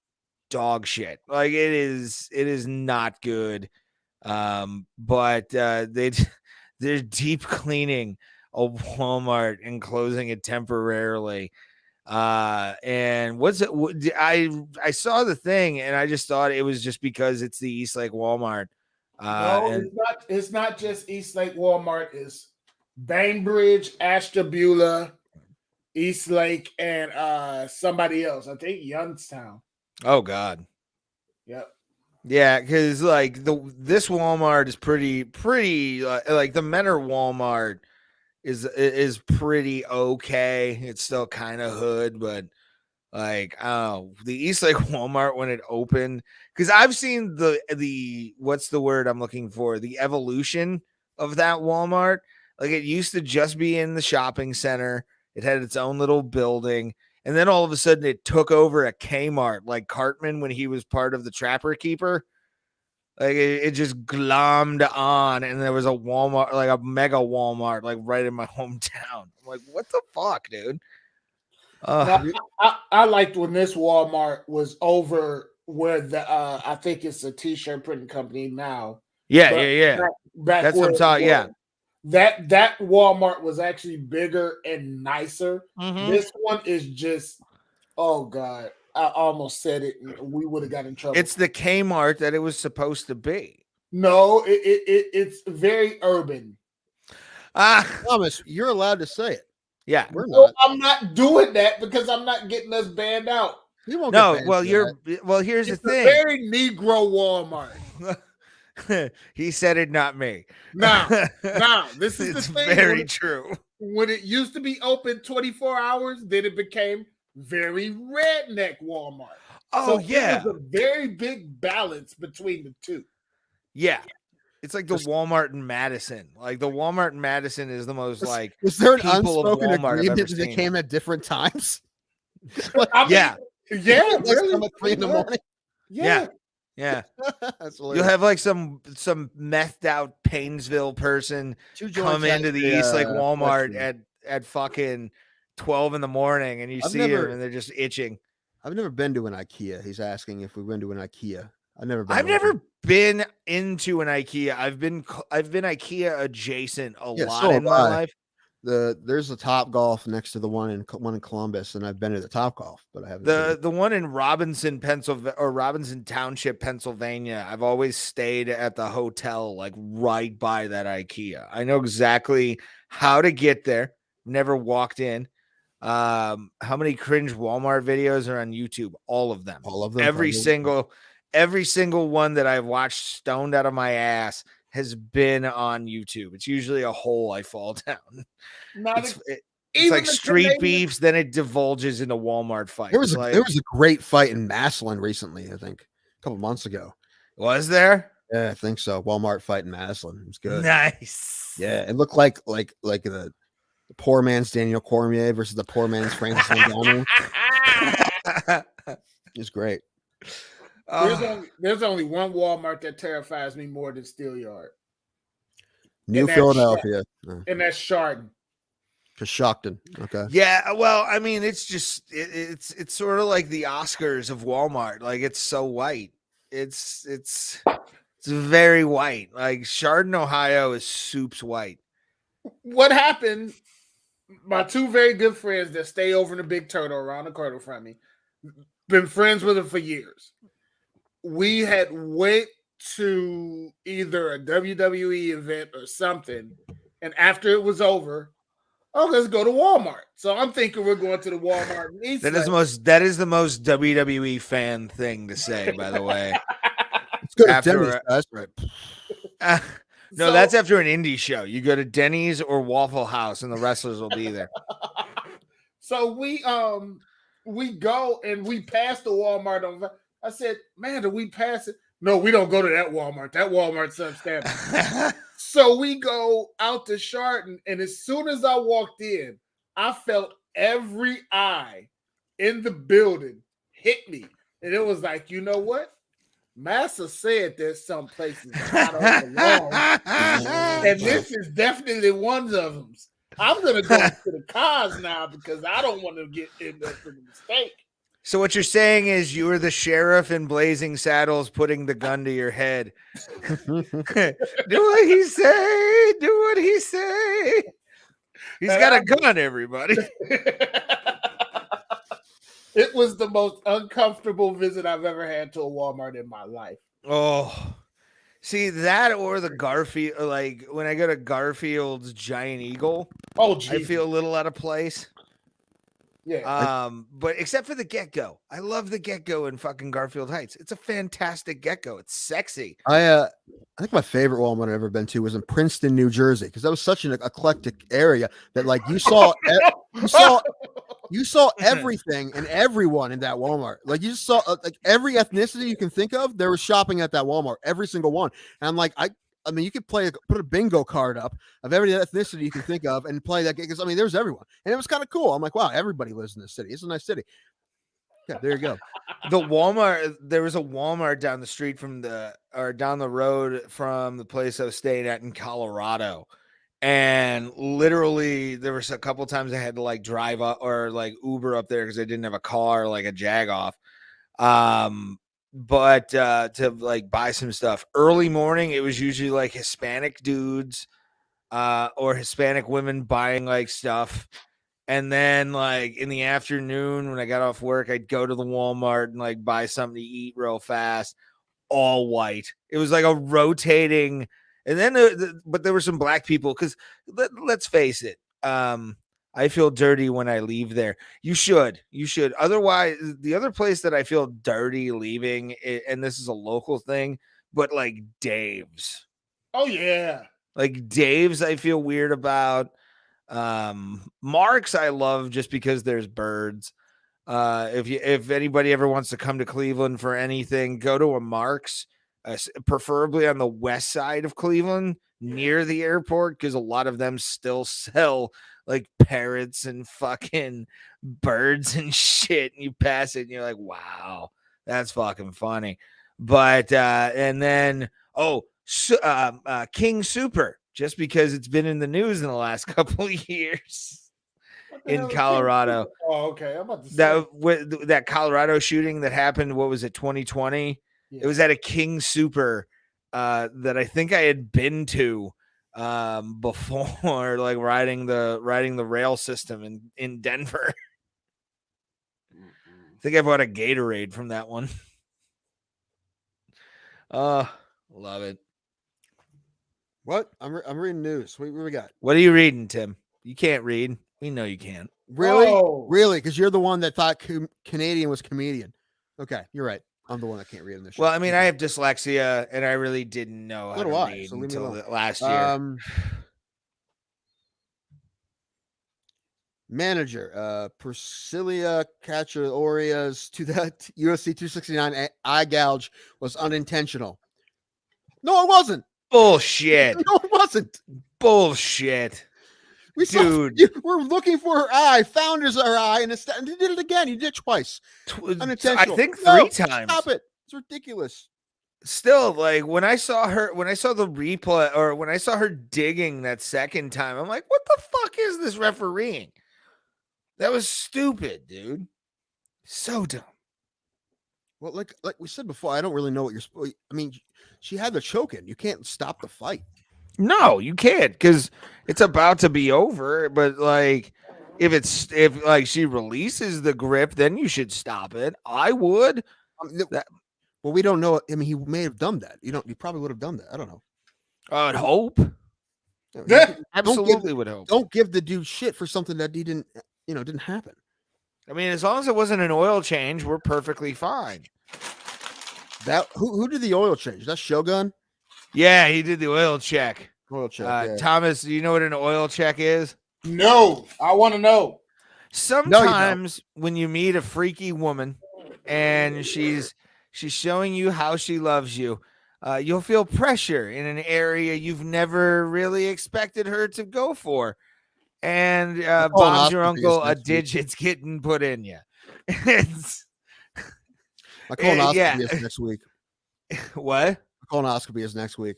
dog shit. Like it is not good. But they're deep cleaning a Walmart and closing it temporarily. And what's it? I saw the thing and I just thought it was just because it's the Eastlake Walmart. No, it's not just Eastlake Walmart. It's Bainbridge, Ashtabula, Eastlake, and somebody else. I think Youngstown. Oh God. Yep. Yeah, because like this Walmart is pretty like the Menor Walmart is pretty okay. It's still kind of hood, but like the Eastlake Walmart when it opened, because I've seen the what's the word I'm looking for, the evolution of that Walmart. Like it used to just be in the shopping center. It had its own little building, and then all of a sudden it took over a Kmart, like Cartman when he was part of the Trapper Keeper. Like it just glommed on, and there was a Walmart, like a mega Walmart, like right in my hometown. I'm like, what the fuck, dude? I liked when this Walmart was over where the I think it's a t-shirt printing company now. Yeah. Back That's what I'm talking. Yeah, that Walmart was actually bigger and nicer. Mm-hmm. This one is just, oh God. I almost said it and we would have got in trouble. It's the Kmart that it was supposed to be. No, it's very urban. Thomas, you're allowed to say it. Yeah. We're not. I'm not doing that because I'm not getting us banned out. You won't no, well, here's it's the thing. Very Negro Walmart. He said it, not me. Now, this is the thing. Very true. When it used to be open 24 hours, then it became very redneck Walmart. Oh, so yeah. There's a very big balance between the two. Yeah. It's like the Walmart in Madison. Like the Walmart in Madison is the most like. Was there an unspoken agreement that they came at different times? Yeah. Really? Come at 3 in the morning. Yeah. You'll have like some methed out Painesville person come into the Eastlake Walmart at fucking 12 in the morning, and you see them and they're just itching. I've never been to an IKEA. He's asking if we've been to an IKEA. I've never been into an IKEA. I've been IKEA adjacent a lot in my life. There's a Top Golf next to the one in Columbus, and I've been to the Top Golf, but I haven't. The one in Robinson, Pennsylvania, or Robinson Township, Pennsylvania. I've always stayed at the hotel like right by that IKEA. I know exactly how to get there. Never walked in. How many cringe Walmart videos are on YouTube? All of them. Every single one that I've watched stoned out of my ass has been on YouTube. It's usually a hole I fall down. It's like street beefs, then it divulges into Walmart fights. There was a great fight in Massillon recently, I think, a couple months ago. Was there? Yeah, I think so. Walmart fight in Massillon. It was good. Nice. Yeah, it looked like the poor man's Daniel Cormier versus the poor man's Francis Ngannou. It's great. There's only one Walmart that terrifies me more than Steelyard. New Philadelphia. And that's Chardon. Coshocton. Okay. Yeah, well, I mean, it's just it's sort of like the Oscars of Walmart. Like, it's so white. It's very white. Like, Chardon, Ohio is soups white. What happened? My two very good friends that stay over in the Big Turtle around the corner from me, been friends with them for years. We had went to either a WWE event or something, and after it was over, let's go to Walmart. So I'm thinking we're going to the Walmart. That is the most WWE fan thing to say, by the way. Let's go to Denny's. That's right. No, that's after an indie show. You go to Denny's or Waffle House, and the wrestlers will be there. So we go and we pass the Walmart. I said, man, do we pass it? No, we don't go to that Walmart. That Walmart's substandard. So we go out to Chardon, and as soon as I walked in, I felt every eye in the building hit me. And it was like, you know what? Massa said there's some places I don't belong. And this is definitely one of them. I'm going to go to the cars now because I don't want to get in there for the mistake. So what you're saying is you were the sheriff in Blazing Saddles putting the gun to your head. Do what he say. Do what he say. He's got a gun, everybody. It was the most uncomfortable visit I've ever had to a Walmart in my life. Oh, see that or the Garfield, like when I go to Garfield's Giant Eagle. Oh, geez. I feel a little out of place. Yeah. But except for the Get-Go. I love the Get-Go in fucking Garfield Heights. It's a fantastic Get-Go. It's sexy. I think my favorite Walmart I've ever been to was in Princeton, New Jersey, because that was such an eclectic area that like you saw everything and everyone in that Walmart. Like you saw like every ethnicity you can think of, they were shopping at that Walmart, every single one. And I'm like, I mean, you could put a bingo card up of every ethnicity you can think of and play that game. Because I mean, there's everyone, and it was kind of cool. I'm like, wow, everybody lives in this city. It's a nice city. Yeah, there you go. The Walmart, there was a Walmart down the street down the road from the place I was staying at in Colorado. And literally there was a couple times I had to like drive up or like Uber up there because I didn't have a car, like a Jag-off. But to like buy some stuff early morning, it was usually like Hispanic dudes or Hispanic women buying like stuff. And then like in the afternoon when I got off work, I'd go to the Walmart and like buy something to eat real fast, all white. It was like a rotating. And then but there were some black people because let's face it. I feel dirty when I leave there. You should. Otherwise, the other place that I feel dirty leaving, and this is a local thing, but like Dave's. Oh, yeah. Like Dave's, I feel weird about. Mark's, I love just because there's birds. If anybody ever wants to come to Cleveland for anything, go to a Mark's, preferably on the west side of Cleveland, near the airport, because a lot of them still sell like parrots and fucking birds and shit, and you pass it and you're like, wow, that's fucking funny. But and then King Super, just because it's been in the news in the last couple of years in Colorado. Oh, okay. I'm about to say that Colorado shooting that happened, what was it, 2020? Yeah. It was at a King Super that I think I had been to before, like riding the rail system in Denver. I think I bought a Gatorade from that one. Love it. What? I'm reading news. What we got? What are you reading, Tim? You can't read. We know you can't. Really? Oh. Really? Because you're the one that thought Canadian was comedian. Okay, you're right. I'm the one that can't read in this show. Well, I mean, I have dyslexia, and I really didn't know how to read until last year. Manager, Priscilla Cachoria's to that UFC 269 eye gouge was unintentional. No, it wasn't. Bullshit. No, it wasn't. Bullshit. Dude. We're looking for her eye, found her eye, and he did it again. He did it twice. Unintentional. I think 3 times. Stop it. It's ridiculous. Still, like when I saw the replay, or when I saw her digging that second time, I'm like, what the fuck is this refereeing? That was stupid, dude. So dumb. Well, like we said before, I don't really know what you're. I mean, she had the choke in. You can't stop the fight. No, you can't, because it's about to be over. But like, if like she releases the grip, then you should stop it. I would. Well, we don't know. I mean, he may have done that. He probably would have done that. I don't know. I'd hope. Absolutely would hope. Don't give the dude shit for something that he didn't happen. I mean, as long as it wasn't an oil change, we're perfectly fine. That who did the oil change? That's Shogun? Yeah, he did the oil check. Oil check. Yeah. Thomas, do you know what an oil check is? No, I want to know. Sometimes when you meet a freaky woman and she's showing you how she loves you, you'll feel pressure in an area you've never really expected her to go for. And bombs your uncle, a digit's getting put in you. My colonoscopy is next week. What? Colonoscopy is next week.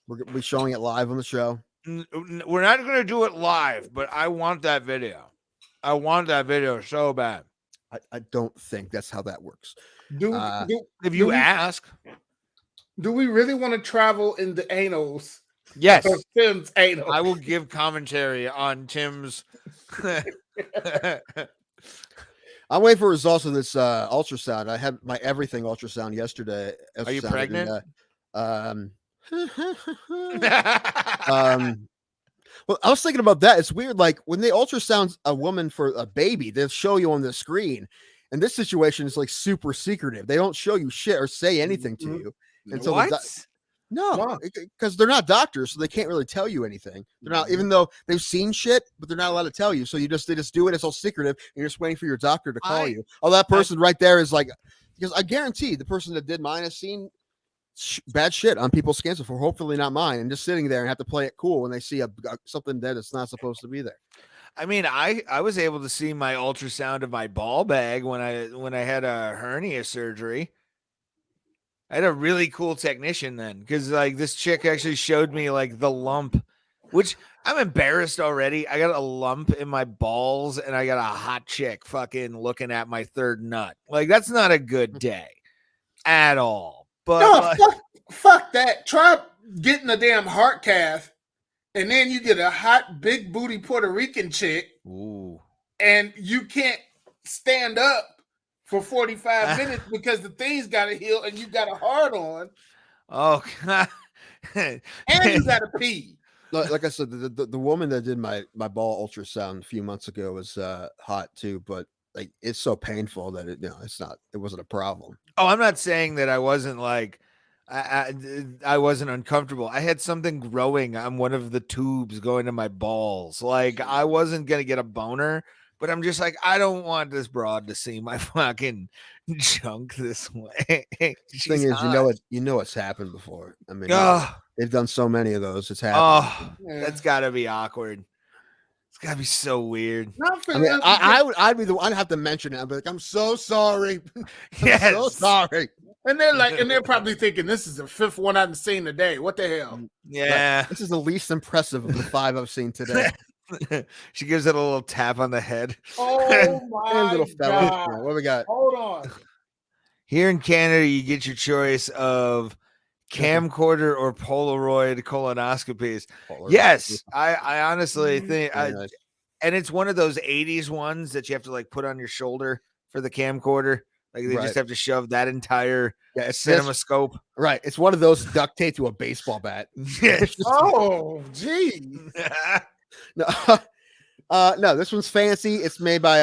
We're going to be showing it live on the show. We're not going to do it live, but I want that video. I want that video so bad. I don't think that's how that works. If you ask. Do we really want to travel in the anals? Yes. Tim's anal. I will give commentary on Tim's. I'm waiting for results of this ultrasound. I had my everything ultrasound yesterday. Are you pregnant? Well, I was thinking about that. It's weird. Like when they ultrasound a woman for a baby, they'll show you on the screen. And this situation is like super secretive. They don't show you shit or say anything to you. And so no, because they're not doctors, so they can't really tell you anything. They're not, even though they've seen shit, but they're not allowed to tell you. So they just do it. It's all secretive, and you're just waiting for your doctor to call you. Oh, that person right there is like, because I guarantee the person that did mine has seen bad shit on people's scans before. Hopefully not mine, and just sitting there and have to play it cool when they see something that is not supposed to be there. I mean, I was able to see my ultrasound of my ball bag when I had a hernia surgery. I had a really cool technician then, because like this chick actually showed me like the lump, which I'm embarrassed already. I got a lump in my balls and I got a hot chick fucking looking at my third nut. Like that's not a good day at all. But no, fuck that. Try getting a damn heart cath and then you get a hot big booty Puerto Rican chick. Ooh. And you can't stand up for 45 minutes because the thing's got to heal and you got a hard on. Oh, God. And you got to pee. Like I said, the woman that did my ball ultrasound a few months ago was hot too, but like it's so painful that it wasn't a problem. Oh, I'm not saying that I wasn't like I wasn't uncomfortable. I had something growing on one of the tubes going to my balls. Like I wasn't gonna get a boner. But I'm just like, I don't want this broad to see my fucking junk this way. The thing is, you know it's happened before. I mean, they've done so many of those. It's happened. Oh, that's got to be awkward. It's got to be so weird. I mean, I'd be the one. I'd have to mention it. I'd be like, I'm so sorry. Yes. I'm so sorry. And they're probably thinking this is the fifth one I've seen today. What the hell? Yeah. Like, this is the least impressive of the 5 I've seen today. She gives it a little tap on the head. Oh my God. What do we got? Hold on. Here in Canada, you get your choice of camcorder or Polaroid colonoscopies. Yes, I honestly think, and it's one of those 80s ones that you have to like put on your shoulder for the camcorder. Like they just have to shove that entire cinema scope. Right. It's one of those duct tape to a baseball bat. Yes. Oh, gee. No, this one's fancy. It's made by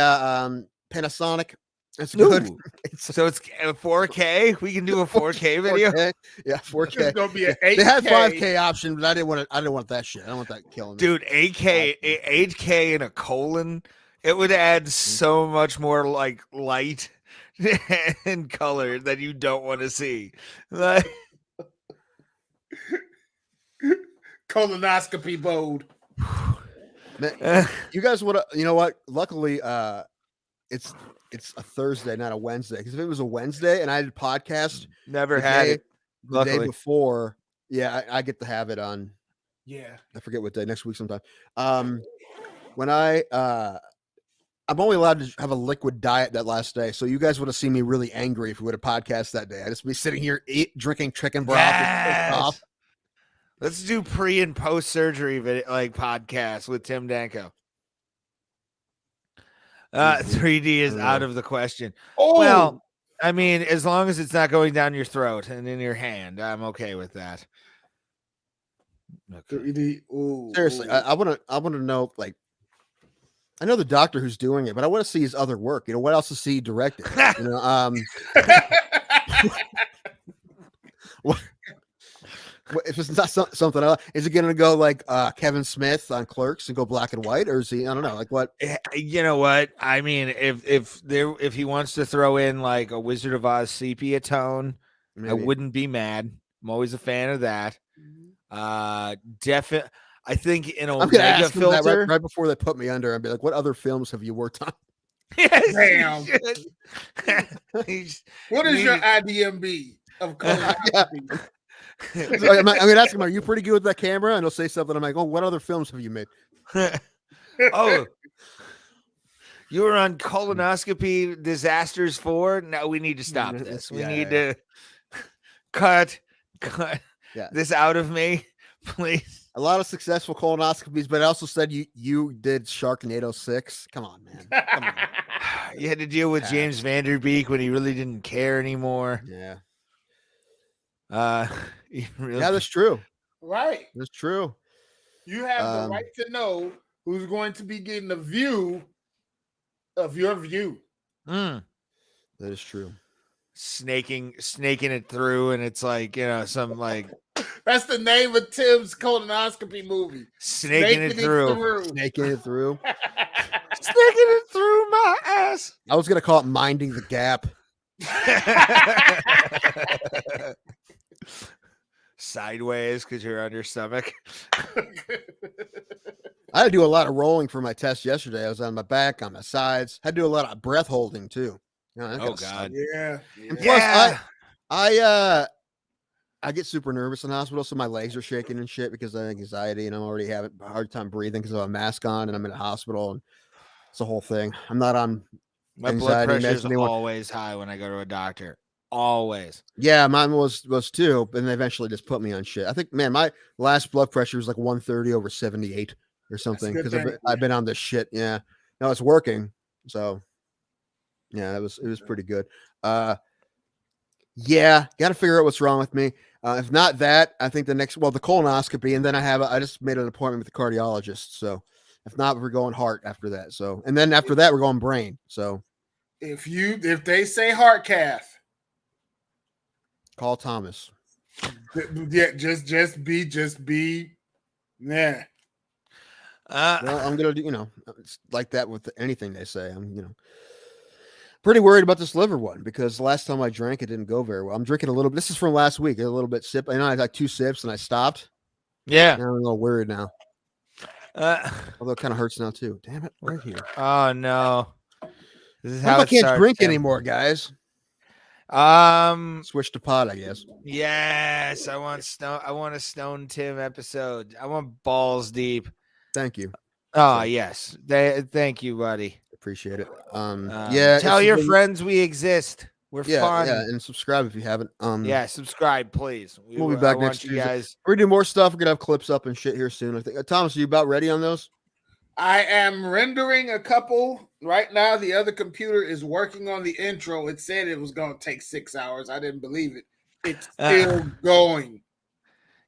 Panasonic. It's good. Ooh. So it's 4K. We can do a 4K video. 4K. Yeah, 4K. It's gonna be an They 8K. had 5K option, but I didn't want that shit. I don't want that killing me. Dude, 8K in a colon. It would add so much more like light and color that you don't want to see. Like, Colonoscopy mode. Man, you guys would, you know what? Luckily, it's a Thursday, not a Wednesday. Because if it was a Wednesday and I did podcast never had it. the day before, yeah, I get to have it on. Yeah, I forget what day. Next week sometime. When I'm only allowed to have a liquid diet that last day, so you guys would have seen me really angry if we would have podcast that day. I'd just be sitting here drinking chicken broth. Yes. Let's do pre and post surgery podcast with Tim Danko. 3D is out of the question. Oh, well, I mean, as long as it's not going down your throat and in your hand, I'm okay with that. Okay. 3D. Seriously, I want to know, like, I know the doctor who's doing it, but I want to see his other work. You know, what else is he directing? You know, if it's not something else, is it going to go like Kevin Smith on Clerks and go black and white, or is he? I don't know. Like what? You know what? I mean, if he wants to throw in like a Wizard of Oz sepia tone, maybe. I wouldn't be mad. I'm always a fan of that. Definitely. I think in a Omega filter right before they put me under, I'd be like, "What other films have you worked on?" Yes, damn. What is your IDMB of colonoscopy? So I mean, ask him, "Are you pretty good with that camera?" And he'll say something. I'm like, "Oh, what other films have you made?" Oh, you were on Colonoscopy Disasters 4. No, we need to stop this. We need to cut this out of me, please. A lot of successful colonoscopies, but I also said you did Sharknado 6. Come on, man. Come on. You had to deal with James Vanderbeek when he really didn't care anymore. Yeah. Really... Yeah, that's true. Right. That's true. You have the right to know who's going to be getting a view of your view. That is true. Snaking it through, and it's like, you know, some like that's the name of Tim's colonoscopy movie. Snaking it through. Snaking it through. Snaking it through my ass. I was gonna call it Minding the Gap. Sideways because you're on your stomach. I had to do a lot of rolling for my test yesterday. I was on my back, on my sides. Had to do a lot of breath holding too. You know, oh God, yeah. And plus, I get super nervous in the hospital, so my legs are shaking and shit because of anxiety, and I'm already having a hard time breathing because of a mask on, and I'm in a hospital, and it's a whole thing. I'm not on my blood pressure is always high when I go to a doctor. Always. Yeah, mine was too, and they eventually just put me on shit. I think, man, my last blood pressure was like 130/78 or something because I've been on this shit. Yeah, no, it's working. So, yeah, it was pretty good. Yeah, got to figure out what's wrong with me. If not that, I think the colonoscopy, and then I just made an appointment with the cardiologist. So, if not, we're going heart after that. So, and then after that, we're going brain. So, if they say heart cath, call Thomas. Yeah, just be. Yeah. Well, I'm gonna do. You know, it's like that with anything they say. I'm pretty worried about this liver one because the last time I drank, it didn't go very well. I'm drinking a little bit. This is from last week. A little bit sip. I know I had like 2 sips and I stopped. Yeah. Now I'm a little worried now. Although it kind of hurts now too. Damn it! Right here. Oh no. This is how I can't drink anymore, guys. Switch to pot, I guess. Yes, I want a Stone Tim episode. I want balls deep. Thank you. Oh yes, thank you, buddy. Appreciate it. Yeah. Tell your friends we exist. We're fun. Yeah, and subscribe if you haven't. Yeah, subscribe, please. We'll be back next Tuesday. Guys. We're gonna do more stuff. We're gonna have clips up and shit here soon. I think. Thomas, are you about ready on those? I am rendering a couple right now. The other computer is working on the intro. It said it was going to take 6 hours. I didn't believe it. It's still going.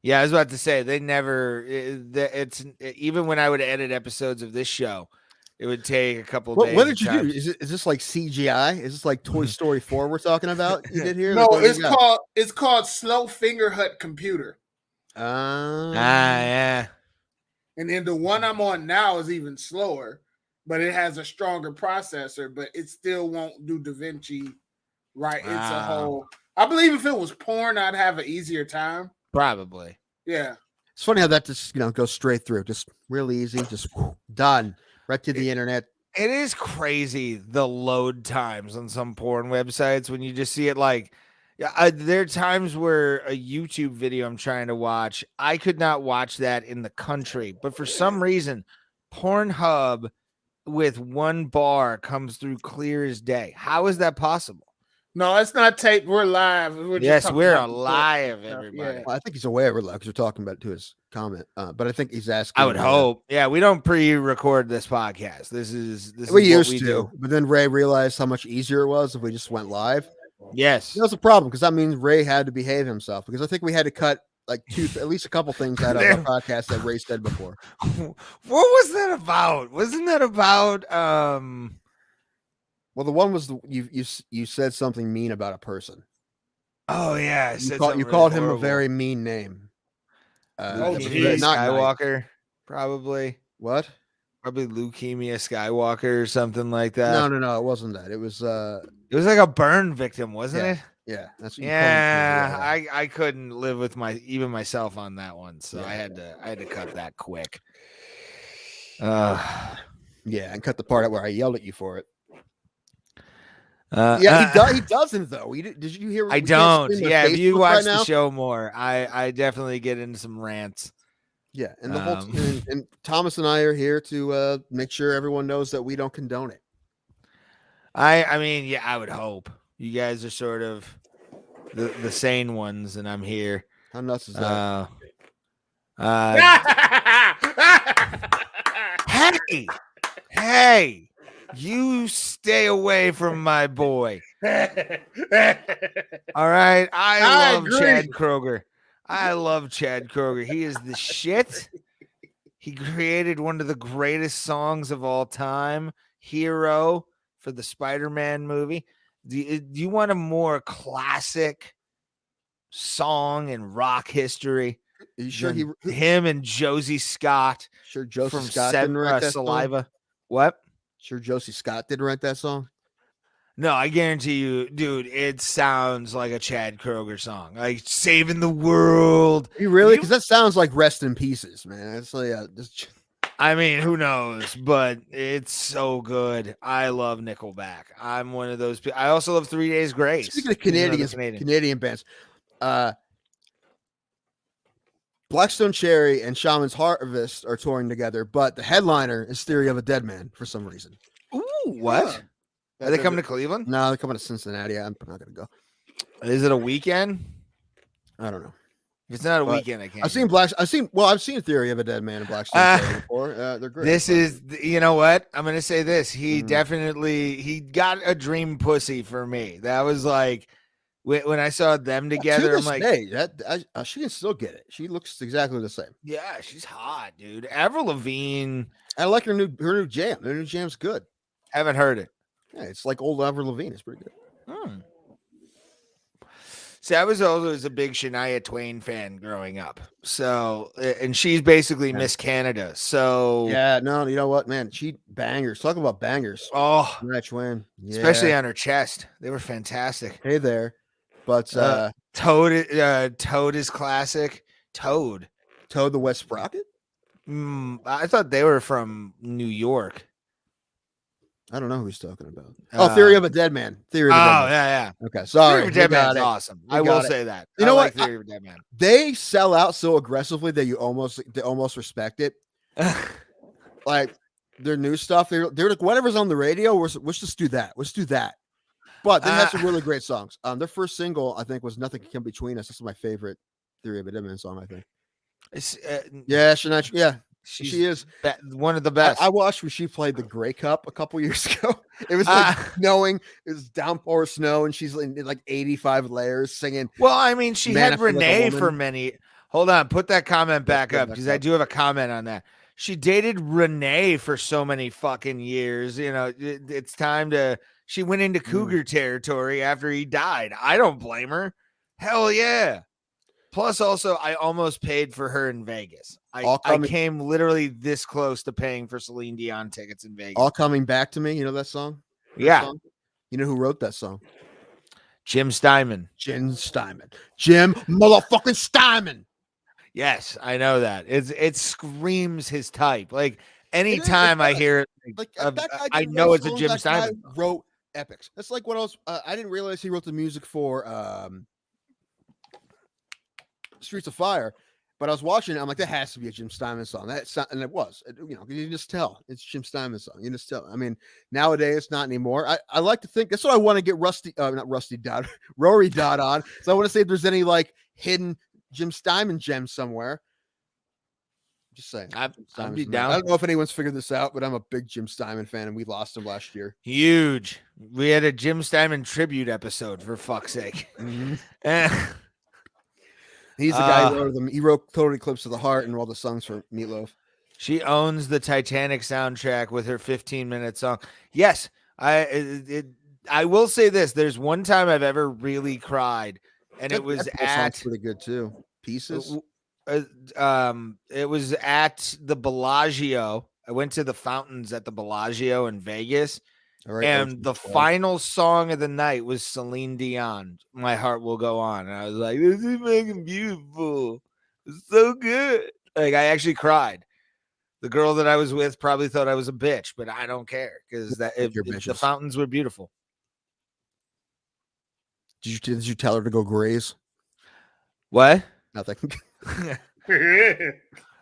Yeah, I was about to say they never. It's even when I would edit episodes of this show, It would take a couple What days. did you do? Is this like CGI? Is this like Toy Story 4 we're talking about? You did here? No, Like, it's called Slow Finger Hut Computer. Yeah. And then the one I'm on now is even slower, but it has a stronger processor, but it still won't do DaVinci right. Wow. It's a whole. I believe if it was porn, I'd have an easier time. Probably. Yeah. It's funny how that just goes straight through, just real easy, just done right to the internet. It is crazy the load times on some porn websites when you just see it like. There are times where a YouTube video I'm trying to watch, I could not watch that in the country, but for some reason, Pornhub with one bar comes through clear as day. How is that possible? No, it's not taped. We're live. We're alive, everybody. Yeah. Well, I think he's aware of it because we're talking about it to his comment, but I think he's asking. I would hope. Yeah, we don't pre-record this podcast. This is we used what we to, do. but then Ray realized how much easier it was if we just went live. Yes, that was a problem because that means Ray had to behave himself because I think we had to cut like at least a couple things out of our podcast that Ray said before. What was that about? Wasn't that about? Well, the one was you said something mean about a person. Oh yeah, you called him a very mean name. Skywalker, probably. What? Probably leukemia Skywalker or something like that. No, it wasn't that. It was like a burn victim, wasn't it? Yeah, that's what I couldn't live with myself on that one, so I had to cut that quick. Yeah, and cut the part out where I yelled at you for it. He doesn't though. Did you hear? I don't. Yeah, if you watch the show more, I definitely get into some rants. Yeah, and the whole and Thomas and I are here to make sure everyone knows that we don't condone it. I mean, yeah, I would hope you guys are sort of the sane ones, and I'm here. How nuts is that? Hey, you stay away from my boy. All right, I love agree. Chad Kroger. I love Chad Kroger. He is the shit. He created one of the greatest songs of all time, Hero, for the Spider-Man movie. Do you want a more classic song in rock history? Are you sure him and Josie Scott? Sure, Josie Scott didn't write that Saliva. Song? What? Sure, Josie Scott didn't write that song. No, I guarantee you, dude, it sounds like a Chad Kroger song, like saving the world. You really? Because that sounds like Rest in Pieces, man. It's like, I mean, who knows? But it's so good. I love Nickelback. I'm one of those people. I also love 3 Days Grace. Speaking of Canadian bands, Blackstone Cherry and Shaman's Harvest are touring together, but the headliner is Theory of a Dead Man for some reason. Ooh, what? Are they coming to Cleveland? No, they're coming to Cincinnati. I'm not going to go. Is it a weekend? I don't know. If it's not a weekend, I can't. I've seen Theory of a Dead Man and Blackstone before. They're great. This is, you know what? I'm going to say this. He he got a dream pussy for me. That was like, when I saw them together, I'm like, hey, she can still get it. She looks exactly the same. Yeah, she's hot, dude. Avril Lavigne. I like her new jam. Her new jam's good. Haven't heard it. Yeah, it's like old Avril Lavigne. It's pretty good. See, I was always a big Shania Twain fan growing up. So, and she's basically Miss Canada. So, yeah, no, you know what, man? She bangers. Talk about bangers. Oh, Shania Twain, especially on her chest. They were fantastic. Hey there, but Toad is classic. Toad the West Sprocket. I thought they were from New York. I don't know who he's talking about. Theory of a Dead Man. Theory of a Dead Man. Yeah. Okay, sorry. Theory of a Dead Man is awesome. I will say that. You know what? Theory of a Dead Man. They sell out so aggressively that they almost respect it. Like their new stuff, they're like, whatever's on the radio, let's just do that. Let's do that. But they have some really great songs. Their first single, I think, was "Nothing Can Come Between Us." This is my favorite Theory of a Dead Man song, I think. Shania. Yeah. She is one of the best. I watched when she played the Grey Cup a couple years ago. It was like snowing. It was downpour snow, and she's in like 85 layers singing. Well, I mean, she had Renee for many. Hold on, put that comment back up because I do have a comment on that. She dated Renee for so many fucking years. You know, it's time to. She went into cougar territory after he died. I don't blame her. Hell yeah. Plus, also, I almost paid for her in Vegas. I came literally this close to paying for Celine Dion tickets in Vegas. All Coming Back to Me. You know that song? Yeah. Song? You know who wrote that song? Jim Steinman. Jim motherfucking Steinman. Yes, I know that. It screams his type. Like anytime I hear it, like that guy I know it's a Jim Steinman. Wrote epics. That's like what else. I didn't realize he wrote the music for Streets of Fire, but I was watching it. I'm like, that has to be a Jim Steinman song. And it was. You know, you can just tell it's Jim Steinman song. You just tell. I mean, nowadays not anymore. I like to think that's what I want to get Rory Dodd on. So I want to see if there's any like hidden Jim Steinman gems somewhere. Just saying. I'd be down. I don't know if anyone's figured this out, but I'm a big Jim Steinman fan, and we lost him last year. Huge. We had a Jim Steinman tribute episode, for fuck's sake. Mm-hmm. He's the guy who wrote them. He wrote Total Eclipse of the Heart and all the songs for Meatloaf. She owns the Titanic soundtrack with her 15-minute song. Yes, I will say this. There's one time I've ever really cried, and it was at pretty good too. Pieces. It was at the Bellagio. I went to the fountains at the Bellagio in Vegas. And the final song of the night was Celine Dion, My Heart Will Go On. And I was like, this is fucking beautiful. It's so good. Like, I actually cried. The girl that I was with probably thought I was a bitch, but I don't care because the fountains were beautiful. Did you tell her to go graze? What? Nothing.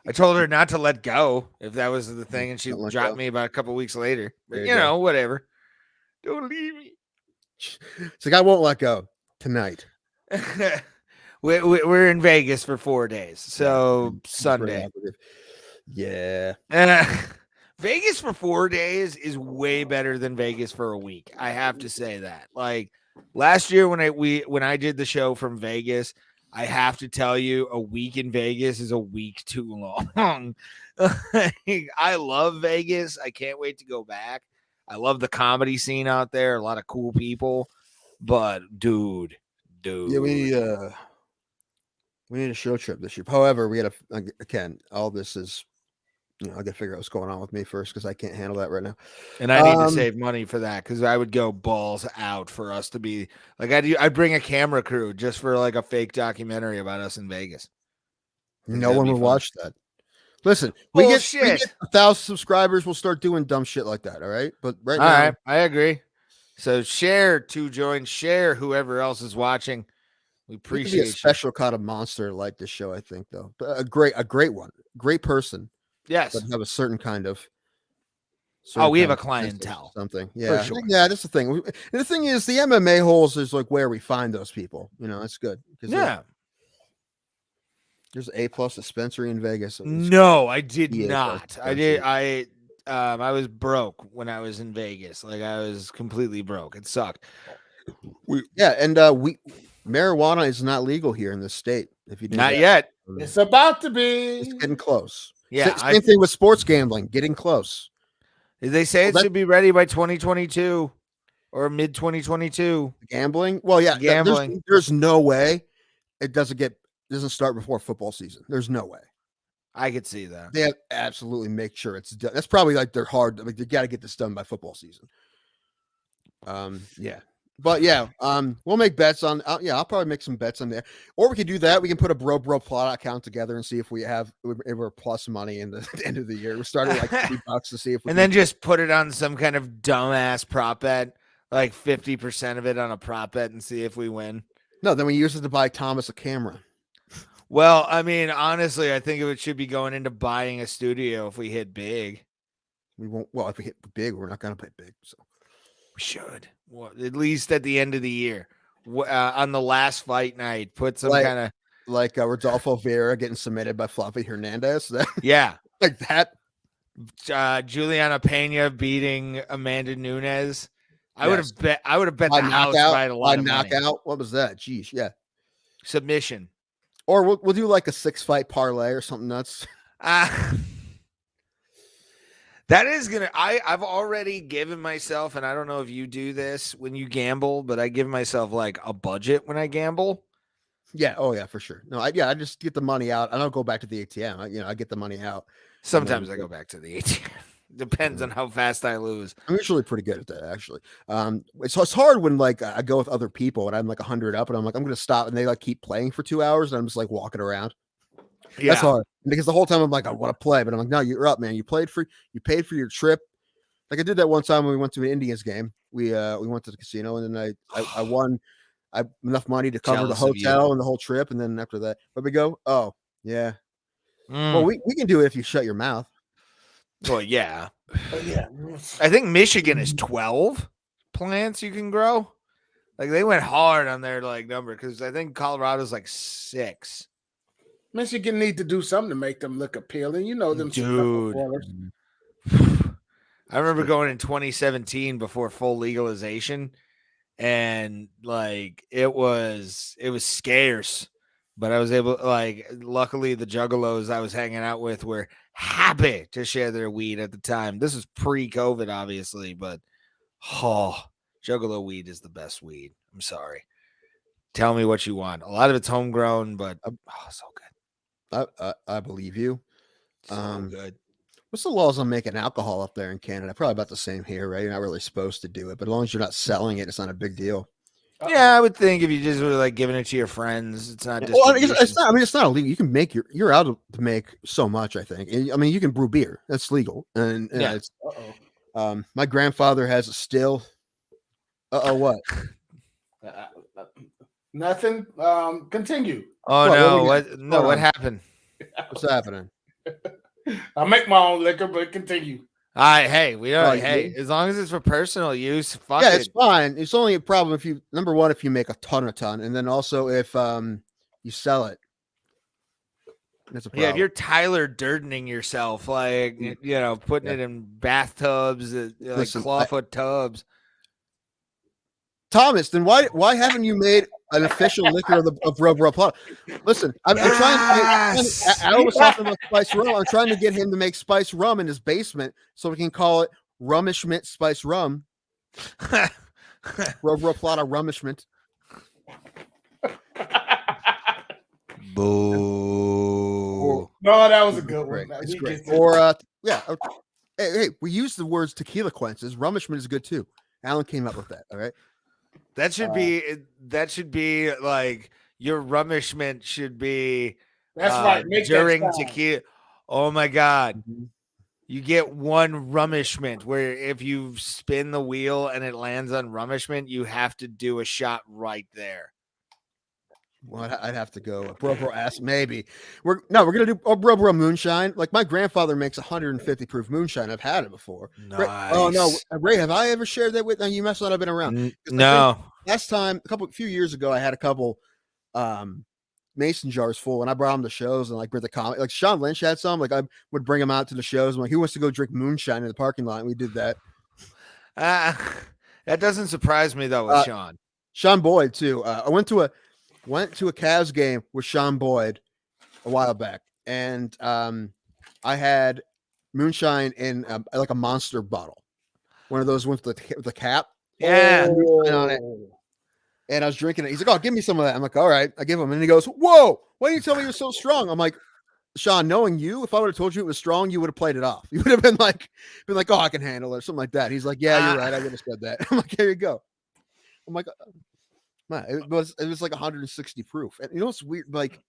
I told her not to let go if that was the thing, and she dropped me about a couple weeks later. But you know, whatever. Don't leave me. It's like I won't let go tonight. We're in Vegas for 4 days, so Sunday. Yeah. Vegas for 4 days is way better than Vegas for a week. I have to say that. Like last year when I did the show from Vegas, I have to tell you, a week in Vegas is a week too long. I love Vegas. I can't wait to go back. I love the comedy scene out there. A lot of cool people. But, dude. Yeah, we need a show trip this year. However, we had again, all this is, I got to figure out what's going on with me first because I can't handle that right now. And I need to save money for that because I would go balls out for us to be like I'd bring a camera crew just for like a fake documentary about us in Vegas. No one will watch that. Listen, we get 1,000 subscribers, we'll start doing dumb shit like that. All right, but all right, I agree. So share whoever else is watching. We appreciate a special kind of monster like this show. I think though, but a great one, great person. Yes, but have a certain kind of. We have a clientele. Something, yeah, sure. Yeah. That's the thing. And the thing is, the MMA holes is like where we find those people. That's good. Yeah. There's A+ dispensary in Vegas. No, I did not. I did. I was broke when I was in Vegas. Like I was completely broke. It sucked. Marijuana is not legal here in this state. If you not yet, it's about to be. It's getting close. Yeah, same thing with sports gambling. Getting close. They say it should be ready by 2022 or mid 2022. Gambling. Well, yeah, gambling. There's no way it doesn't start before football season. There's no way. I could see that. They have absolutely make sure it's done. That's probably like they're hard. Like they got to get this done by football season. Yeah. But yeah, we'll make bets on. I'll probably make some bets on there, or we could do that. We can put a Bro Bro Plata account together and see if we're plus money in the end of the year. We're starting like $50 to see if we. And then just put it on some kind of dumbass prop bet, like 50% of it on a prop bet, and see if we win. No, then we use it to buy Thomas a camera. Well, I mean, honestly, I think it should be going into buying a studio if we hit big. We won't. Well, if we hit big, we're not going to hit big. So. Should at least at the end of the year on the last fight night put some kind of like Rodolfo Vera getting submitted by Flavio Hernandez. Yeah, like that. Juliana Pena beating Amanda Nunes. I would have bet the house by a lot of knockout. Money. What was that? Jeez, yeah. Submission. Or we'll do like a 6-fight parlay or something nuts. That is gonna. I've already given myself, and I don't know if you do this when you gamble, but I give myself like a budget when I gamble. Yeah. Oh yeah, for sure. No, I just get the money out. I don't go back to the ATM. I get the money out. And then, Sometimes I go back to the ATM. Depends on how fast I lose. I'm usually pretty good at that, actually. It's hard when like I go with other people and I'm like 100 up, and I'm like I'm gonna stop, and they like keep playing for 2 hours, and I'm just like walking around. That's hard because the whole time I'm like I want to play, but I'm like no, you're up, man. You paid for your trip. Like I did that one time when we went to an Indians game. We went to the casino, and then I won. I enough money to cover the Jealous of you. hotel and the whole trip, and then after that, where we go? Oh yeah. Mm. Well, we can do it if you shut your mouth. Well, yeah. Yeah. I think Michigan is 12 plants you can grow. Like they went hard on their like number because I think Colorado's like 6. Michigan need to do something to make them look appealing. You know them Dude. spoilers. I remember going in 2017 before full legalization, and like it was scarce, but I was able, like, luckily the juggalos I was hanging out with were happy to share their weed at the time. This was pre-COVID, obviously, but juggalo weed is the best weed. I'm sorry. Tell me what you want. A lot of it's homegrown, but so good. I believe you. So good. What's the laws on making alcohol up there in Canada? Probably about the same here, right? You're not really supposed to do it, but as long as you're not selling it, it's not a big deal. Yeah, I would think if you just were like giving it to your friends, it's not. Well, it's not. I mean, it's not illegal. You can make you're out to make so much. I think. I mean, you can brew beer. That's legal. And yeah. It's. My grandfather has a still. What? Nothing. Continue. Oh no! What happened? What's happening? I make my own liquor, but continue. Hey, we don't. Hey, as long as it's for personal use, fuck it. It's fine. It's only a problem if you if you make a ton, and then also if you sell it. That's a problem. Yeah, if you're Tyler Durdening yourself, like putting it in bathtubs, like clawfoot tubs. Thomas, then why haven't you made an official liquor of Bro Bro Plata? Listen, I'm trying to. Al was talking about spice rum. I'm trying to get him to make spice rum in his basement so we can call it Rummishment Spice Rum. Bro Bro Plata Rummishment. Boo! No, that was a good one. It's great. Or hey, we use the words tequila quenches. Rummishment is good too. Alan came up with that. All right. That should be like your rummishment should be. That's right. During tequila. Oh my God. Mm-hmm. You get one rummishment where if you spin the wheel and it lands on rummishment, you have to do a shot right there. Well, I'd have to go Bro Bro ass. Maybe we're gonna do Bro Bro moonshine. Like my grandfather makes 150 proof moonshine. I've had it before. Nice. Oh no, Ray, have I ever shared that with? No, you must not have been around. No. Last time, a few years ago, I had a couple mason jars full, and I brought them to shows and like bring the comic. Like Sean Lynch had some. Like I would bring them out to the shows. I'm like, who wants to go drink moonshine in the parking lot? And we did that. That doesn't surprise me though with Sean. Sean Boyd too. I went to a Cavs game with Sean Boyd a while back, and I had moonshine in like a monster bottle, one of those with the cap. Yeah. On it. And I was drinking it. He's like, "Oh, give me some of that." I'm like, "All right." I give him, and he goes, "Whoa! Why didn't you tell me it was so strong?" I'm like, "Sean, knowing you, if I would have told you it was strong, you would have played it off. You would have been like, oh, I can handle it," or something like that. He's like, "Yeah, you're right. I would have said that." I'm like, "Here you go." I'm like, man, it was like 160 proof. And you know what's weird? Like,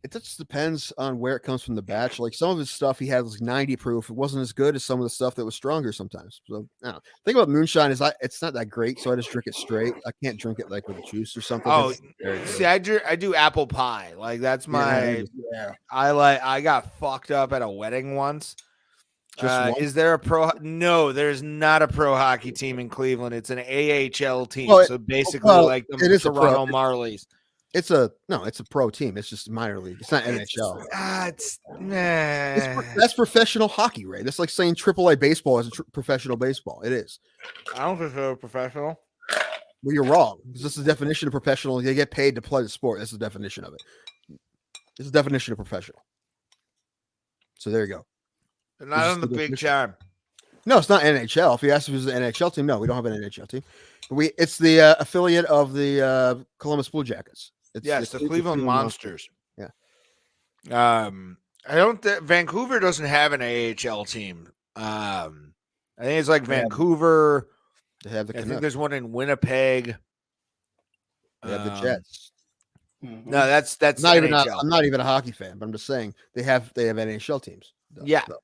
it just depends on where it comes from the batch. Like some of his stuff, he has like 90 proof. It wasn't as good as some of the stuff that was stronger sometimes. So I don't know. The thing about moonshine is it's not that great, so I just drink it straight. I can't drink it like with juice or something. Oh, see, I do apple pie. Like that's my. Yeah. I got fucked up at a wedding once. Is there a pro? No, there's not a pro hockey team in Cleveland. It's an AHL team. So basically, like the Toronto Marlies. It's a pro team. It's just minor league. It's not NHL. That's professional hockey, right? That's like saying AAA baseball is professional baseball. It is. I don't consider it professional. Well, you're wrong because this is the definition of professional. They get paid to play the sport. That's the definition of it. It's the definition of professional. So there you go. They're not on the Big Charm. No, it's not NHL. If you ask if it's an NHL team, no, we don't have an NHL team. It's the affiliate of the Columbus Blue Jackets. It's the Cleveland Monsters. Yeah. I don't. Vancouver doesn't have an AHL team. I think it's like Vancouver. They have the I Canucks. think there's one in Winnipeg. They have the Jets. No, that's not even. NHL. I'm not even a hockey fan, but I'm just saying they have NHL teams. Yeah. So.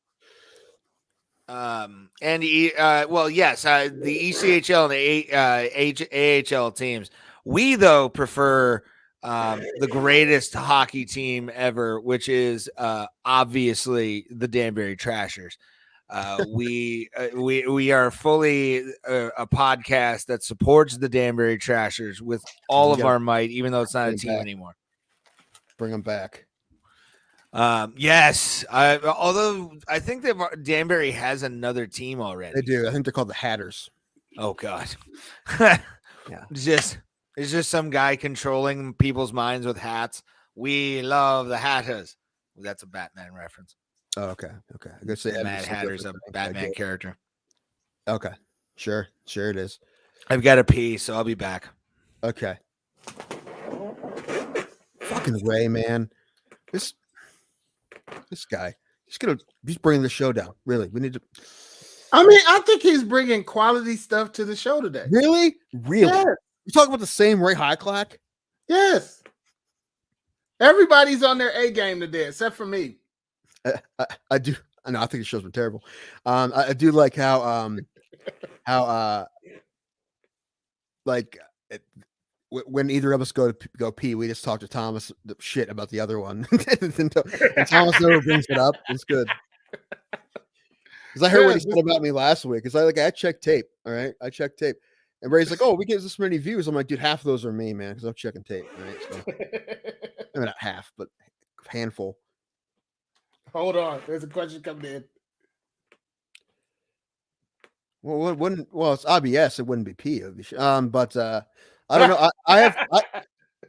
Yes, the ECHL and the AHL teams. We though prefer the greatest hockey team ever, which is obviously the Danbury Trashers. We are fully a podcast that supports the Danbury Trashers with all of our might, even though it's not a team anymore. Bring them back. Yes. Although I think Danbury has another team already. They do. I think they're called the Hatters. Oh God. Yeah. It's just some guy controlling people's minds with hats. We love the Hatters. That's a Batman reference. Oh, okay. I guess say Mad Hatter's a Batman character. Okay. Sure it is. I've got to pee, so I'll be back. Okay. Fucking Ray, man. This guy. He's bringing the show down. Really. We need to. I mean, I think he's bringing quality stuff to the show today. Really? Yes. You talking about the same Ray Hyclak? Yes. Everybody's on their A game today, except for me. I do. I know. I think the show's been terrible. I do like how when either of us go pee, we just talk to Thomas the shit about the other one, and Thomas never brings it up. It's good because I heard what he said about me last week. Because I checked tape. All right, I checked tape, and Ray's like, "Oh, we get this many views." I'm like, "Dude, half of those are me, man, because I'm checking tape." All right, so I mean, not half, but a handful. Hold on, there's a question coming in. Well, it's IBS. It wouldn't be P. But I don't know. I have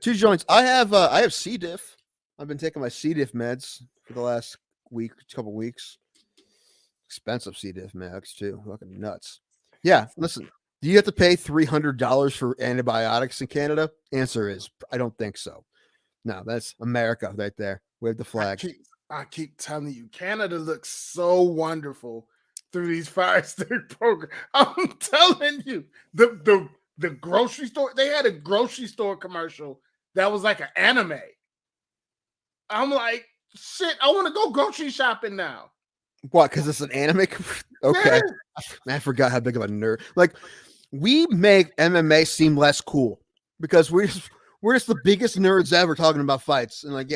two joints. I have C. diff. I've been taking my C. diff meds for the last couple weeks. Expensive C. diff meds too. Fucking nuts. Yeah. Listen, do you have to pay $300 for antibiotics in Canada? Answer is I don't think so. No, that's America right there. Wave the flag. I keep telling you, Canada looks so wonderful through these Fire Stick programs. I'm telling you, the grocery store, they had a grocery store commercial that was like an anime. I'm like, shit, I want to go grocery shopping now. What? Because it's an anime? Okay. Yeah. Man, I forgot how big of a nerd. Like, we make MMA seem less cool because we're just the biggest nerds ever talking about fights. And like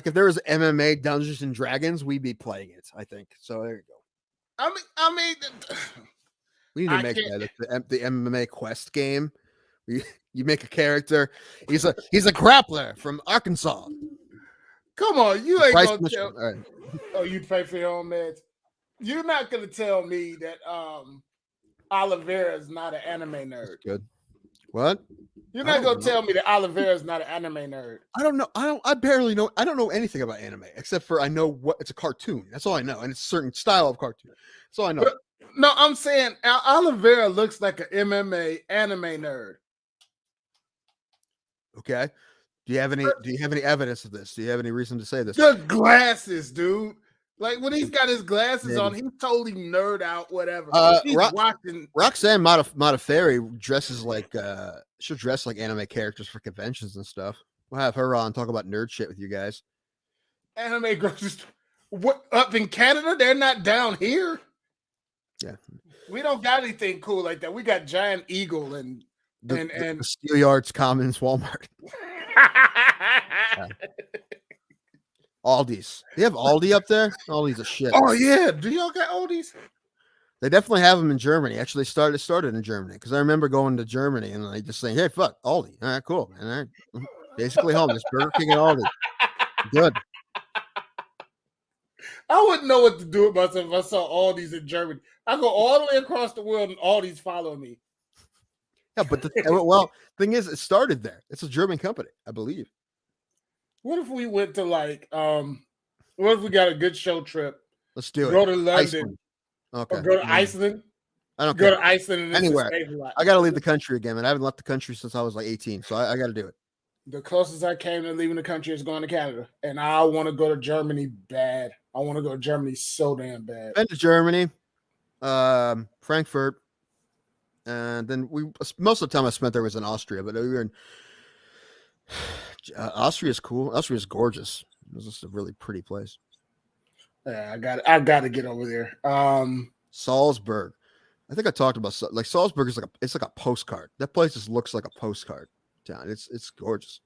if there was MMA Dungeons and Dragons, we'd be playing it, I think. So there you go. I mean, we need to make that the MMA Quest game. You make a character. He's a grappler from Arkansas. Come on, you ain't gonna tell. Right. Oh, you'd pay for your own meds. You're not gonna tell me that Oliveira is not an anime nerd. That's good. What? You're not gonna tell me that Oliveira is not an anime nerd. I don't know. I barely know. I don't know anything about anime except for I know what it's a cartoon. That's all I know, and it's a certain style of cartoon. That's all I know. No, I'm saying Oliveira looks like an MMA anime nerd. Okay. Do you have any evidence of this? Do you have any reason to say this? The glasses, dude. Like when he's got his glasses on, he's totally nerd out. Whatever. He's watching. Roxanne Modafferi dresses like she'll dress like anime characters for conventions and stuff. We'll have her on talk about nerd shit with you guys. Anime grocery store. What up in Canada? They're not down here. Yeah, we don't got anything cool like that. We got Giant Eagle and the Steel Yards Commons Walmart. Yeah. Aldi's. They have Aldi up there? Aldi's a shit. Oh, yeah. Do y'all got Aldi's? They definitely have them in Germany. Actually, started in Germany because I remember going to Germany and like just saying, "Hey, fuck Aldi." All right, cool. And all right. Basically, home. It's Burger King and Aldi. Good. I wouldn't know what to do with myself if I saw Aldi's in Germany. I go all the way across the world and Aldi's follow me. Yeah, but thing is, it started there. It's a German company, I believe. What if we went to what if we got a good show trip Let's do Go it. to London. Iceland. Okay. Or go to Iceland. I don't Go care. to Iceland and Anywhere. anywhere. I got to leave the country again, man. I haven't left the country since I was like 18, so I got to do it. The closest I came to leaving the country is going to Canada, and I want to go to Germany bad. I want to go to Germany so damn bad. Been to Germany, Frankfurt, and then most of the time I spent there was in Austria, but we were in Austria is cool. Austria is gorgeous. It's just a really pretty place. Yeah, I got to get over there. Salzburg. I think I talked about like Salzburg is like a postcard. That place just looks like a postcard town. It's gorgeous.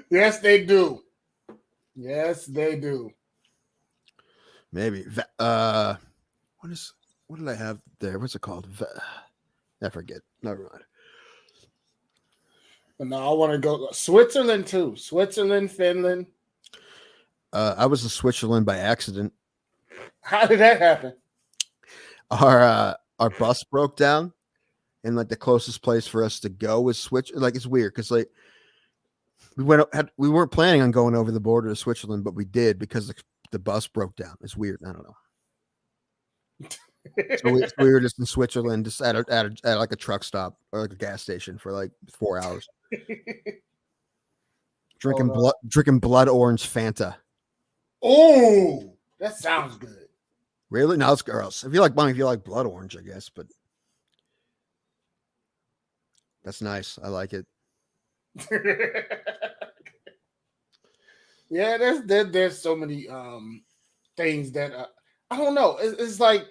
Yes, they do. Yes, they do. Maybe. What did I have there? What's it called? I forget. Never mind. But no, I want to go Switzerland too. Switzerland, Finland. I was in Switzerland by accident. How did that happen? Our bus broke down, and like the closest place for us to go was Switzerland. Like it's weird because like we weren't planning on going over the border to Switzerland, but we did because the bus broke down. It's weird. I don't know. So we were just in Switzerland, just at like a truck stop or like a gas station for like 4 hours, drinking blood orange Fanta. Oh, that sounds good. Really? No, it's gross. If you like blood orange, I guess, but that's nice. I like it. Yeah, there's so many things that I don't know. It's like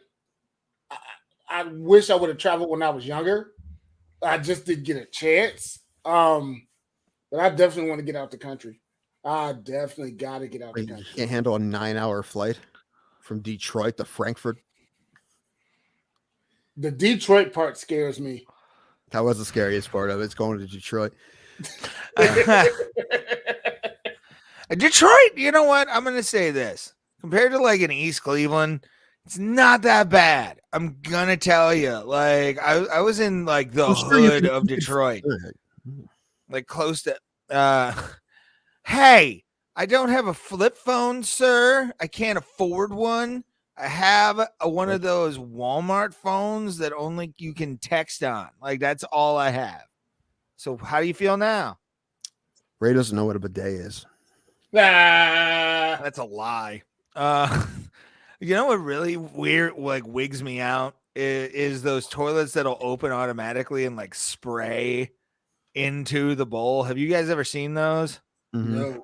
I wish I would have traveled when I was younger. I just didn't get a chance. But I definitely want to get out the country. I definitely got to get out the country. You can't handle a 9-hour flight from Detroit to Frankfurt. The Detroit part scares me. That was the scariest part of it. It's going to Detroit. Detroit, you know what? I'm going to say this. Compared to like an East Cleveland, it's not that bad. I'm going to tell you. Like, I was in like the hood of Detroit. Like close to... hey, I don't have a flip phone, sir. I can't afford one. I have one of those Walmart phones that only you can text on. Like, that's all I have. So how do you feel now? Ray doesn't know what a bidet is. That's a lie. You know what really weird, like, wigs me out is those toilets that'll open automatically and like spray into the bowl. Have you guys ever seen those? Mm-hmm. No.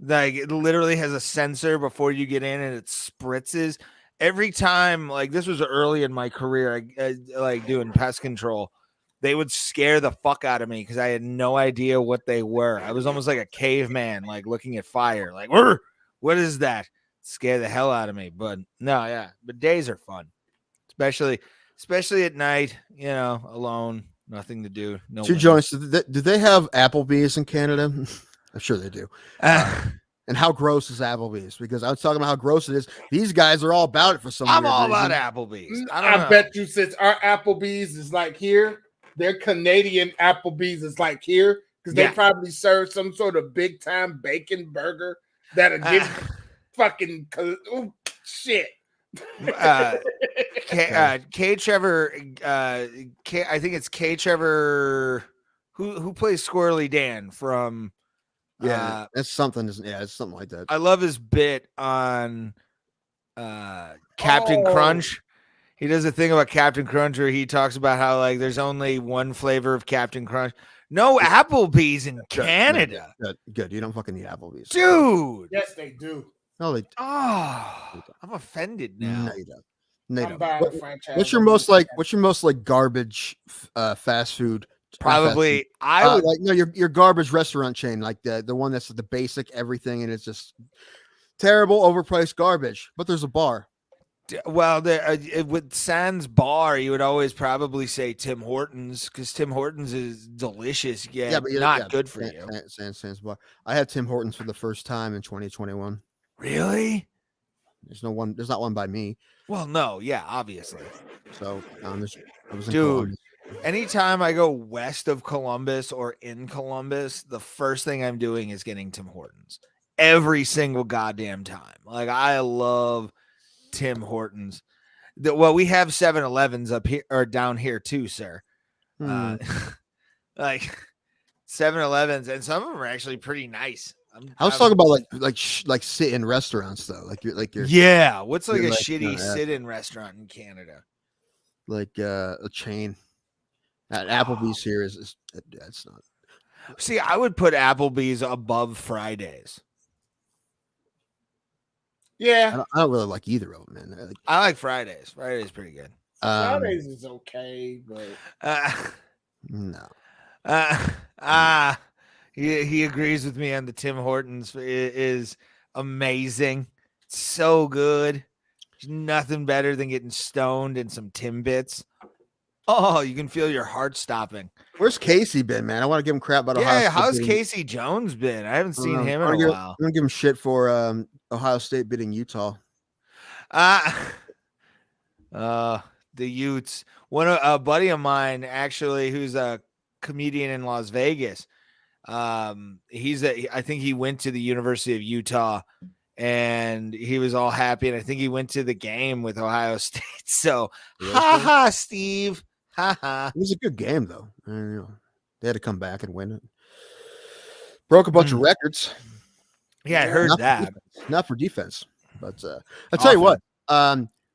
Like, it literally has a sensor before you get in and it spritzes. Every time, like, this was early in my career, I like doing pest control, they would scare the fuck out of me because I had no idea what they were. I was almost like a caveman, like looking at fire, like, what is that? Scare the hell out of me. But no, yeah, but days are fun, especially at night. You know, alone, nothing to do. No two joints. Do they have Applebee's in Canada? I'm sure they do. And how gross is Applebee's? Because I was talking about how gross it is. These guys are all about it for some I'm weird all reason. about Applebee's. I bet you since our Applebee's is like here, their Canadian Applebee's is like here because they probably serve some sort of big time bacon burger that'll give you fucking shit. K Trevor, I think it's K Trevor who plays Squirrely Dan from it's something. It's something like that. I love his bit on Captain Crunch. He does a thing about Captain Crunch where he talks about how like there's only one flavor of Captain Crunch. No Applebee's in Canada. Good. You don't fucking need Applebee's, dude. Yes, they do. No, they. Oh, I'm offended now. No, you don't. What's your most like garbage fast food? Probably I would like your garbage restaurant chain, like the one that's the basic everything, and it's just terrible, overpriced garbage. But there's a bar. Well, with Sans Bar, you would always probably say Tim Hortons because Tim Hortons is delicious, but not good for you. Sans Bar. I had Tim Hortons for the first time in 2021. Really? There's not one by me. Well, no, yeah, obviously. So I was in dude. Columbus. Anytime I go west of Columbus or in Columbus, the first thing I'm doing is getting Tim Hortons every single goddamn time. Like, I love Tim Hortons. Well, we have 7-Elevens up here or down here too, sir. Like 7-Elevens, and some of them are actually pretty nice. I was talking about like sit-in restaurants though, like you're yeah. What's like a like, shitty sit-in restaurant in Canada? Like a chain. Applebee's here is it's not. See, I would put Applebee's above Fridays. Yeah, I don't really like either of them, man. I like Fridays. Fridays pretty good. Fridays is okay, but no. He agrees with me on the Tim Hortons is amazing. So good. There's nothing better than getting stoned and some Timbits. Oh, you can feel your heart stopping. Where's Casey been, man? I want to give him crap about Ohio State. How's Casey Jones been? I haven't seen him in a while. I'm gonna give him shit for Ohio State beating Utah. The Utes. A buddy of mine, actually, who's a comedian in Las Vegas. I think he went to the University of Utah, and he was all happy. And I think he went to the game with Ohio State. So, Steve. It was a good game, though. They had to come back and win it. Broke a bunch of records. Yeah, I heard that. Not for defense, but I'll tell you what.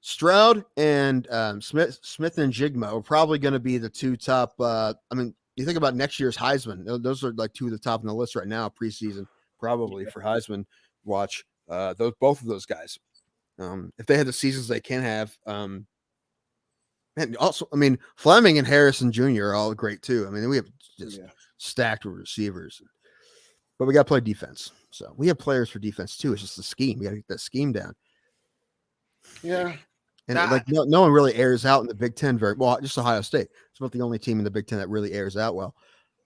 Stroud and Smith and Jigma are probably going to be the two top. You think about next year's Heisman; those are like two of the top on the list right now, preseason, probably for Heisman watch. Both of those guys, if they had the seasons they can have. And also, Fleming and Harrison Jr. are all great too. We have just stacked with receivers, but we got to play defense. So we have players for defense too. It's just the scheme. We got to get that scheme down. Yeah. And no one really airs out in the Big Ten very well. Just Ohio State. It's about the only team in the Big Ten that really airs out well.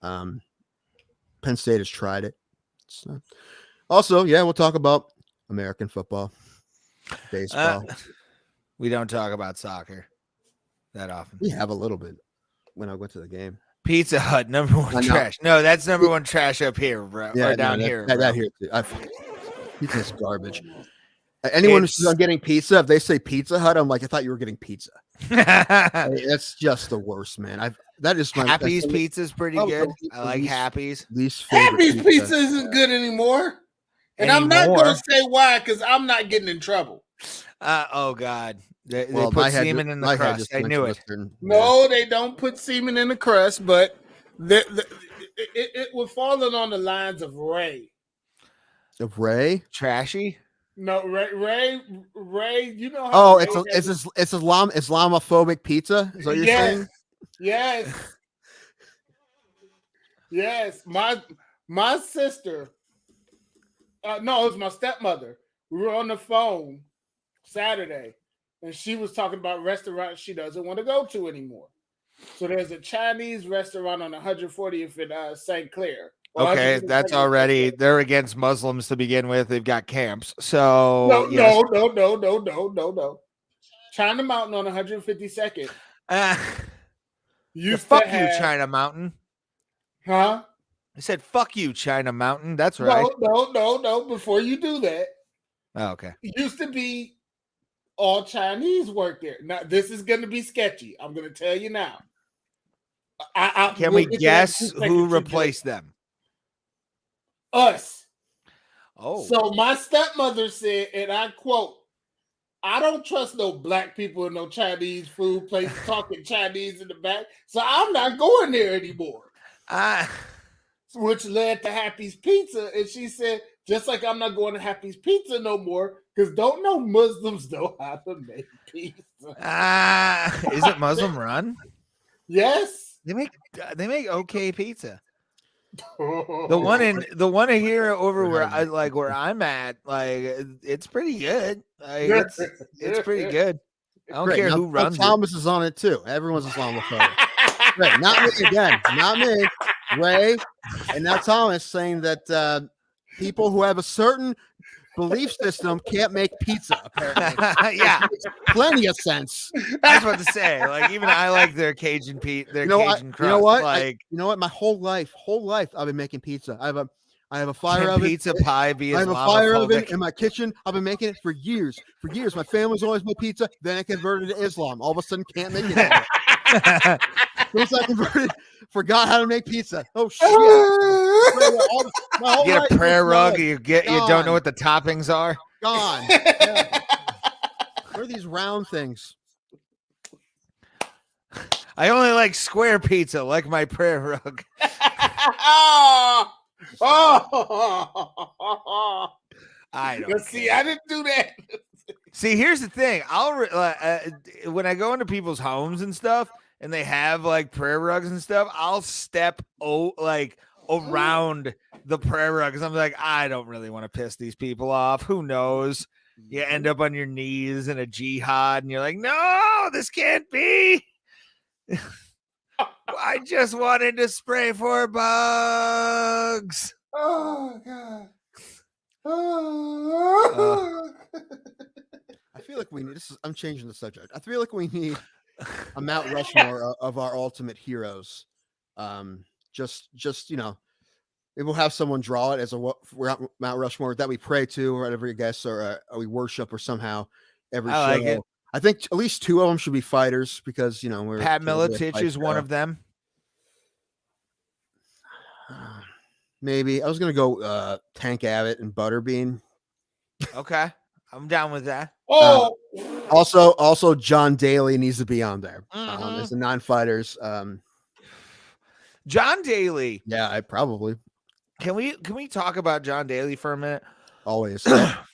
Penn State has tried it. Also, we'll talk about American football, baseball. We don't talk about soccer that often. We have a little bit when I went to the game. Pizza Hut, number one trash. No, that's number one trash up here, bro. Yeah, or down here. That here too. Pizza's garbage. Anyone who's on getting pizza, if they say Pizza Hut, I'm like, I thought you were getting pizza. That's just the worst, man. That is my Happy's pizza is pretty good. I like Happy's. Happy's pizza isn't good anymore, and I'm not going to say why because I'm not getting in trouble. Oh God, they put semen in the crust. I knew it. No, they don't put semen in the crust, but it was falling on the lines of Ray. Of Ray? Trashy? No, Ray. You know Oh, how it's Islamophobic pizza. Is that what you're saying? Yes. My sister. No, it was my stepmother. We were on the phone Saturday, and she was talking about restaurants she doesn't want to go to anymore. So there's a Chinese restaurant on 140th in St. Clair. Okay, that's already they're against Muslims to begin with. They've got camps. So no. China Mountain on 152nd. Fuck you, China Mountain. Huh? I said, fuck you, China Mountain. That's right. No. Before you do that. Oh, okay. It used to be all Chinese work there. Now, this is going to be sketchy. I'm going to tell you now. Can we guess who replaced them? Us. Oh. So my stepmother said, and I quote, I don't trust no black people in no Chinese food place talking Chinese in the back, so I'm not going there anymore. Which led to Happy's Pizza, and she said, just like I'm not going to Happy's Pizza no more, because don't no Muslims know how to make pizza. Is it Muslim run? Yes. They make okay pizza. The one here over where I'm at, like it's pretty good. Like, it's pretty good. I don't care who runs Thomas is on it too. Everyone's Islamophobic. Right, not me again. Not me. Ray and now Thomas saying that people who have a certain belief system can't make pizza. Apparently, yeah, plenty of sense. I was about to say, like, even I like their Cajun Cajun crust. You know what? My whole life, I've been making pizza. I I have a fire Can oven. pizza pie be I have a Islamophobic? fire oven in my kitchen. I've been making it for years. For years, my family's always made pizza. Then I converted to Islam. All of a sudden, can't make it anymore. Once I converted, forgot how to make pizza. Oh shit! You get a prayer rug. You don't know what the toppings are. Gone. Yeah. What are these round things? I only like square pizza, like my prayer rug. I don't see. I didn't do that. See, here's the thing. When I go into people's homes and stuff, and they have like prayer rugs and stuff, I'll step around the prayer rug because I'm like, I don't really want to piss these people off. Who knows? You end up on your knees in a jihad, and you're like, no, this can't be. I just wanted to spray for bugs. Oh God. I feel like we need. I'm changing the subject. I feel like we need a Mount Rushmore of our ultimate heroes. Just we'll have someone draw it as a Mount Rushmore that we pray to, or whatever you guess, or we worship, or somehow every show. Like it. I think at least 2 of them should be fighters because we're Pat Miletich is one of them. Maybe I was gonna go Tank Abbott and Butterbean. Okay, I'm down with that. Also John Daly needs to be on there as the non-fighters. John Daly. Yeah, I probably. Can we talk about John Daly for a minute? Always,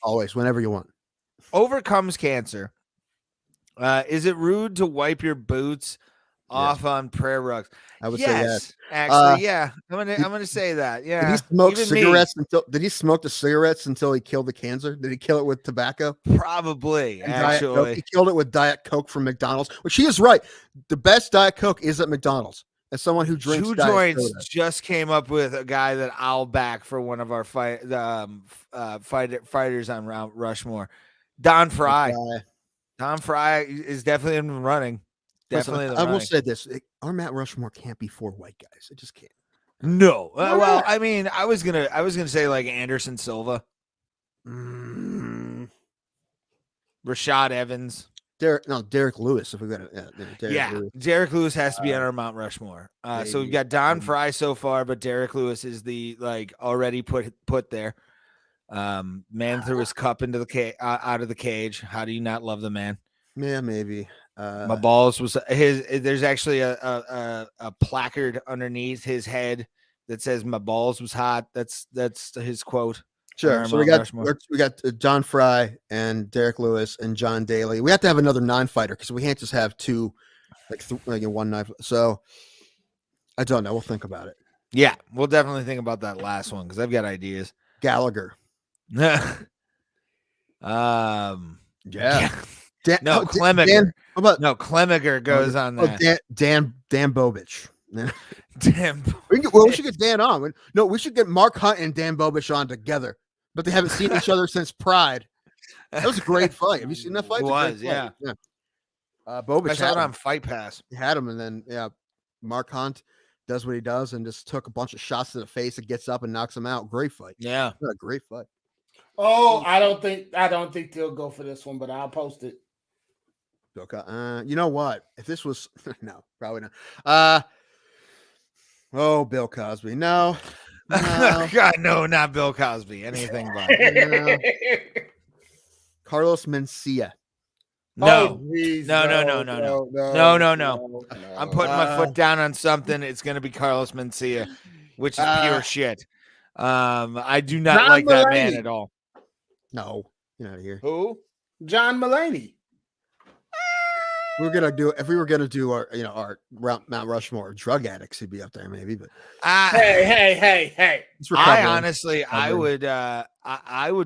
always, whenever you want. Overcomes cancer. Is it rude to wipe your boots off on prayer rugs? I would say yes. Actually, yeah. I'm gonna say that. Yeah. Did he smoke cigarettes did he smoke the cigarettes until he killed the cancer? Did he kill it with tobacco? Probably, actually. He killed it with Diet Coke from McDonald's, which he is right. The best Diet Coke is at McDonald's. As someone who drinks Two Joints just came up with a guy that I'll back for one of our fighters on Mount Rushmore. Don Fry. Don Fry is definitely in the running. Definitely. I will say this: our Mount Rushmore can't be 4 white guys. It just can't. No. Well, I mean, I was gonna say like Anderson Silva, Rashad Evans. Derek Lewis. If we got Derek Lewis has to be on our Mount Rushmore. So we've got Don Fry so far, but Derek Lewis is the already put there. Man threw his cup into the out of the cage. How do you not love the man? Yeah, maybe. My balls was his. There's actually a placard underneath his head that says "My balls was hot." That's his quote. Sure. So we got John Fry and Derek Lewis and John Daly. We have to have another non-fighter because we can't just have 2, one knife. So I don't know. We'll think about it. Yeah, we'll definitely think about that last one because I've got ideas. Gallagher. Yeah. Clemiger. Clemiger goes on that. Dan Bobich. Damn. We should get Dan on. No, we should get Mark Hunt and Dan Bobich on together, but they haven't seen each other since Pride. That was a great fight. Have you seen that fight? It was, yeah. Bobich I saw it on Fight Pass. He had him, and then Mark Hunt does what he does and just took a bunch of shots to the face and gets up and knocks him out. Great fight. Yeah, a great fight. Oh, I don't think they'll go for this one, but I'll post it. Okay. You know what? If this was no, probably not. Bill Cosby. No. God, no, not Bill Cosby. Anything but Carlos Mencia. No. I'm putting my foot down on something. It's going to be Carlos Mencia, which is pure shit. I do not like that man at all. No, you're out of here. Who? John Mulaney. We're gonna do if we were gonna do our Mount Rushmore drug addicts, he'd be up there maybe. But hey! I honestly, I would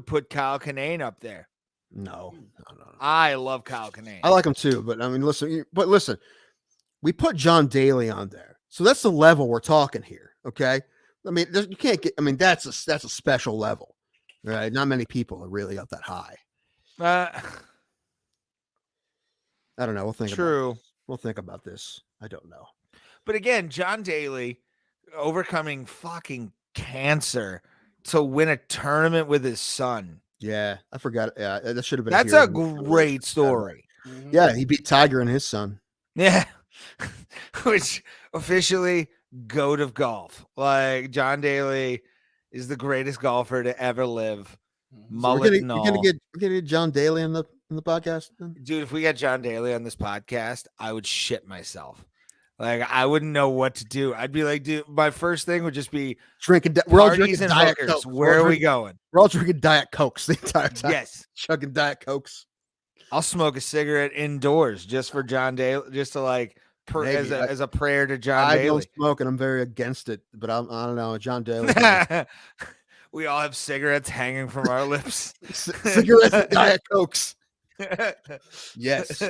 put Kyle Kinane up there. No. I love Kyle Kinane. I like him too, but I mean, listen, we put John Daly on there, so that's the level we're talking here. Okay, I mean, you can't get. I mean, that's a special level, right? Not many people are really up that high. I don't know. We'll think. True. We'll think about this. I don't know. But again, John Daly overcoming fucking cancer to win a tournament with his son. Yeah, I forgot. Yeah, that should have been. That's a great story. Yeah, he beat Tiger and his son. Yeah, which officially GOAT of golf. Like John Daly is the greatest golfer to ever live. Mullet and all. We're gonna get John Daly in the podcast, then? Dude. If we got John Daly on this podcast, I would shit myself. Like I wouldn't know what to do. I'd be like, dude, my first thing would just be drinking. We're all drinking and Diet hookers. Coke. Where are we going? We're all drinking Diet Cokes the entire time. Yes, chugging Diet Cokes. I'll smoke a cigarette indoors just for John Daly, just to like as a prayer to John Daly. I don't smoke, and I'm very against it. But I don't know, John Daly. We all have cigarettes hanging from our lips. Cigarettes and Diet Cokes. Yes.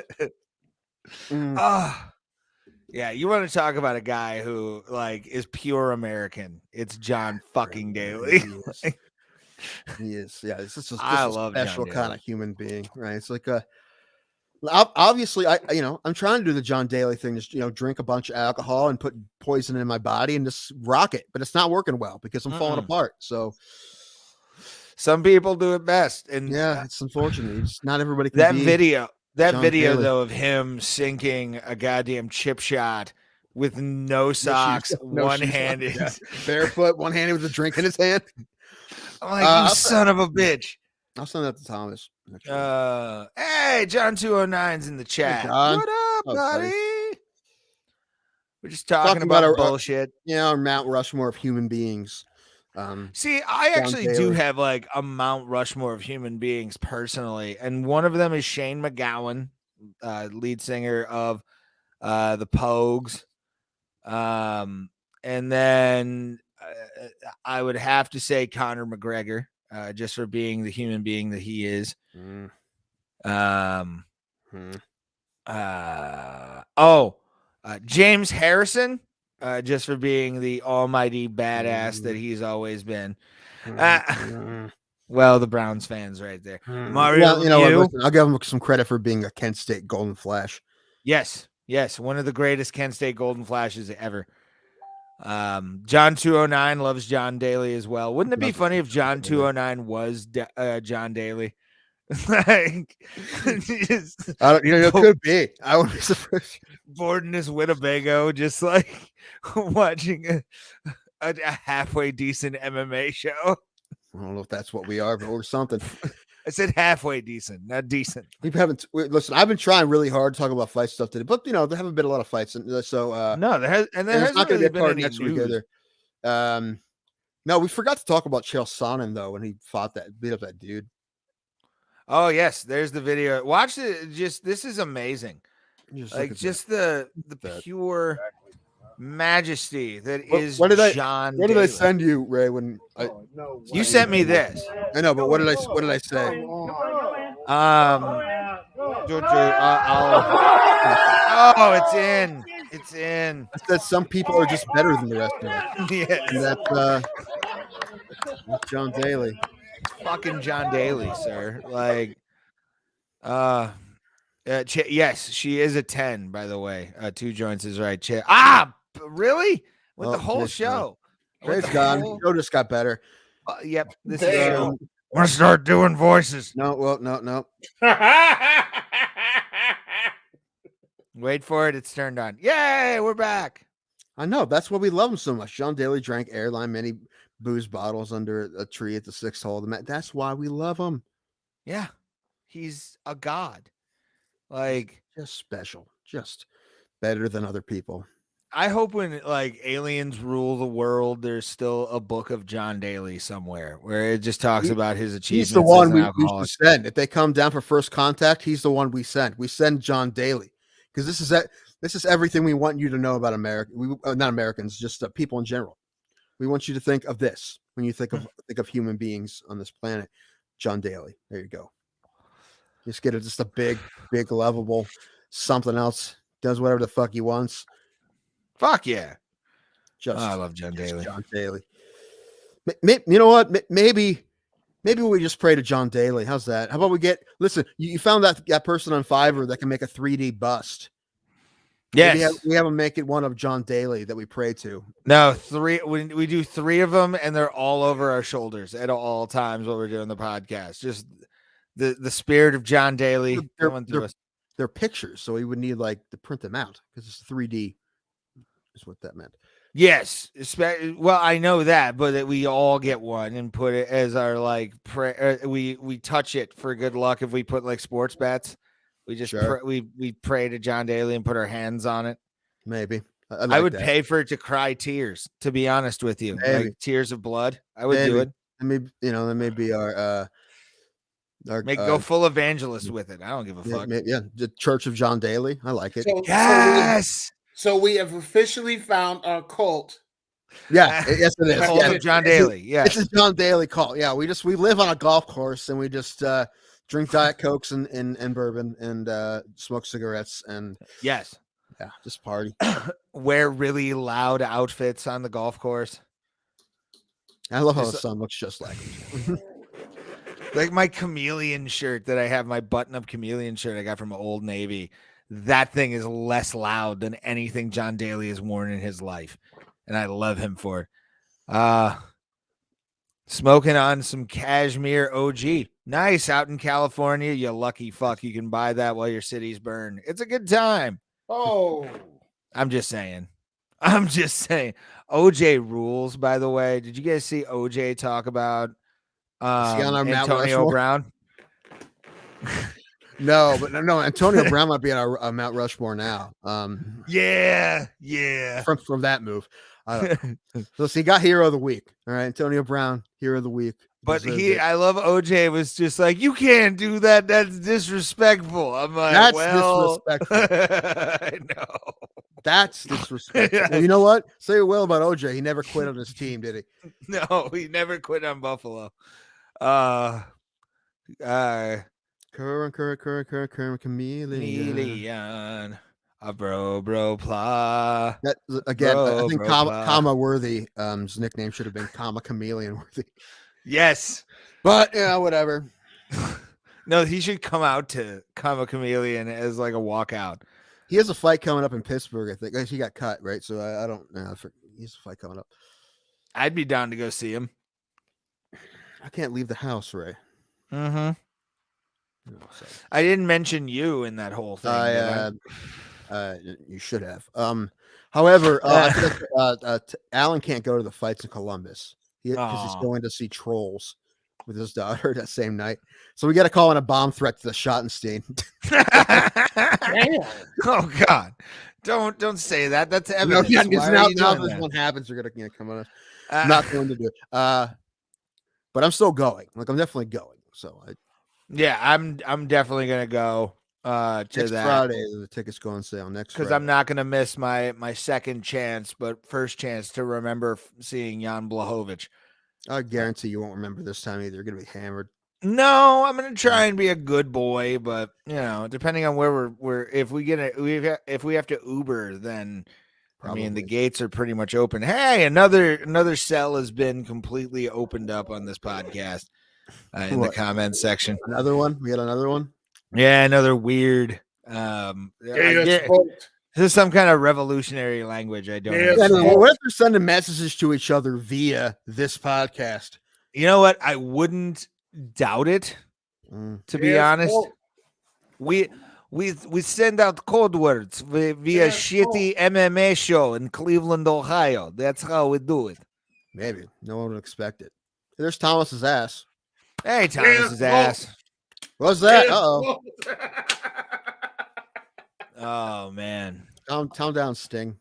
Yeah, you want to talk about a guy who like is pure American? It's John fucking Daly. He is. Yeah, this is I a love special John kind Daly. of human being, right? It's like obviously I'm trying to do the John Daly thing, just drink a bunch of alcohol and put poison in my body and just rock it, but it's not working well because I'm falling apart. So some people do it best, and yeah, it's unfortunate. It's not everybody can that be video John Daly. though of him sinking a goddamn chip shot with no socks, one-handed, barefoot, one-handed with a drink in his hand. I'm like, you son of a bitch. I'll send that to Thomas. Hey, John 209's in the chat. Hey, what up, buddy? We're just talking about our bullshit. Our Mount Rushmore of human beings. See, I actually do have like a Mount Rushmore of human beings personally, and one of them is Shane McGowan, lead singer of the Pogues. And then I would have to say Conor McGregor, just for being the human being that he is. James Harrison, just for being the almighty badass that he's always been. Well, the Browns fans right there. Mario, I'll give him some credit for being a Kent State Golden Flash. Yes, one of the greatest Kent State Golden Flashes ever. John 209 loves John Daly as well. Wouldn't it be funny if John 209 was John Daly? Like, it could be. I would be surprised. Bored in his Winnebago, just like watching a halfway decent MMA show. I don't know if that's what we are, but we're something. I said halfway decent, not decent. Listen, I've been trying really hard to talk about fight stuff today, but there haven't been a lot of fights, and so no, there's not going to be any next week either. No, we forgot to talk about Chael Sonnen though when he beat up that dude. Oh yes, there's the video. Watch it. This is amazing. Just the pure majesty that is John. What did I send you, Ray? When you sent me this? I know, but what did I say? It's in. It's in. I said some people are just better than the rest of us. Yes. And that's John Daly. Fucking John Daly, sir. Like, yes, she is a 10, by the way. 2 joints is right. Really? With the whole show. Trey's gone. The show just got better. Yep. This is I'm gonna start doing voices. No. Wait for it. It's turned on. Yay, we're back. I know. That's why we love him so much. John Daly drank airline many booze bottles under a tree at the 6th hole. That's why we love him. Yeah. He's a god. Like, just special. Just better than other people. I hope when like aliens rule the world, there's still a book of John Daly somewhere where it just talks about his achievements. He's the one we should send. If they come down for first contact, he's the one we send. We send John Daly because this is everything we want you to know about America. Not Americans, just people in general. We want you to think of this when you think of human beings on this planet. John Daly. There you go. Just get just a big, lovable something else. Does whatever the fuck he wants. Fuck yeah. I love John Daly. John Daly. You know what? Maybe we just pray to John Daly. How's that? How about we listen, you found that person on Fiverr that can make a 3D bust. Yes. we have them make it one of John Daly that we pray to. No, 3. We do 3 of them, and they're all over our shoulders at all times while we're doing the podcast. Just the spirit of John Daly coming through us. They're pictures, so we would need like to print them out because it's 3D. Is what that meant. Yes, well, I know that, but that we all get one and put it as our like we touch it for good luck. If we put like sports bets, we just we pray to John Daly and put our hands on it. Maybe I would pay for it to cry tears. To be honest with you, like tears of blood, I would do it. And maybe that may be our go full evangelist with it. I don't give a fuck. The Church of John Daly. I like it. Yes. So we have officially found our cult. Yeah, yes, it is. Cult of John Daly. Yeah, it's a John Daly cult. Yeah, we live on a golf course and we just drink Diet Cokes and bourbon and smoke cigarettes and just party. Wear really loud outfits on the golf course. I love how the sun looks just like him. Like my chameleon shirt that I have, my button-up chameleon shirt I got from Old Navy. That thing is less loud than anything John Daly has worn in his life. And I love him for it. Smoking on some Cashmere OG. Nice out in California. You lucky fuck. You can buy that while your cities burn. It's a good time. Oh. I'm just saying. OJ rules, by the way. Did you guys see OJ talk about Antonio Brown? No, but no, Antonio Brown might be on our Mount Rushmore now. Yeah. From that move. So he got Hero of the Week. All right, Antonio Brown, Hero of the Week. But I love OJ was just like, you can't do that. That's disrespectful. I'm like, disrespectful. I know. That's disrespectful. Well, you know what? Say it well about OJ. He never quit on his team, did he? No, he never quit on Buffalo. Current chameleon. A bro plata. That again, I think comma worthy. His nickname should have been comma chameleon worthy. Yes, but whatever. No, he should come out to comma chameleon as like a walkout. He has a fight coming up in Pittsburgh. I think he got cut, right? So I don't know. He has a fight coming up. I'd be down to go see him. I can't leave the house, Ray. Mm-hmm. I didn't mention you in that whole thing. You should have. However, Alan can't go to the fights in Columbus because he's going to see Trolls with his daughter that same night. So we got to call in a bomb threat to the Schottenstein. Oh God! Don't say that. That's evidence. No, now this one happens, we're gonna come on. I'm not going to do it. But I'm still going. Like I'm definitely going. So I'm definitely gonna go to next that Friday. The tickets go on sale next because I'm not gonna miss my second chance, but first chance to remember seeing Jan Blachowicz. I guarantee you won't remember this time either. You're gonna be hammered. No, I'm gonna try and be a good boy, but depending on where we're if we have to Uber, then probably. I mean the gates are pretty much open. Hey, another cell has been completely opened up on this podcast in the comments section. Another one? We got another one? Yeah, another weird. This is some kind of revolutionary language. I don't know. What if they're sending messages to each other via this podcast? You know what? I wouldn't doubt it. To be honest, we send out code words via shitty MMA show in Cleveland, Ohio. That's how we do it. Maybe no one would expect it. There's Thomas's ass. Hey, Thomas's ass. What's that? Uh-oh. Oh man. Calm down, Sting.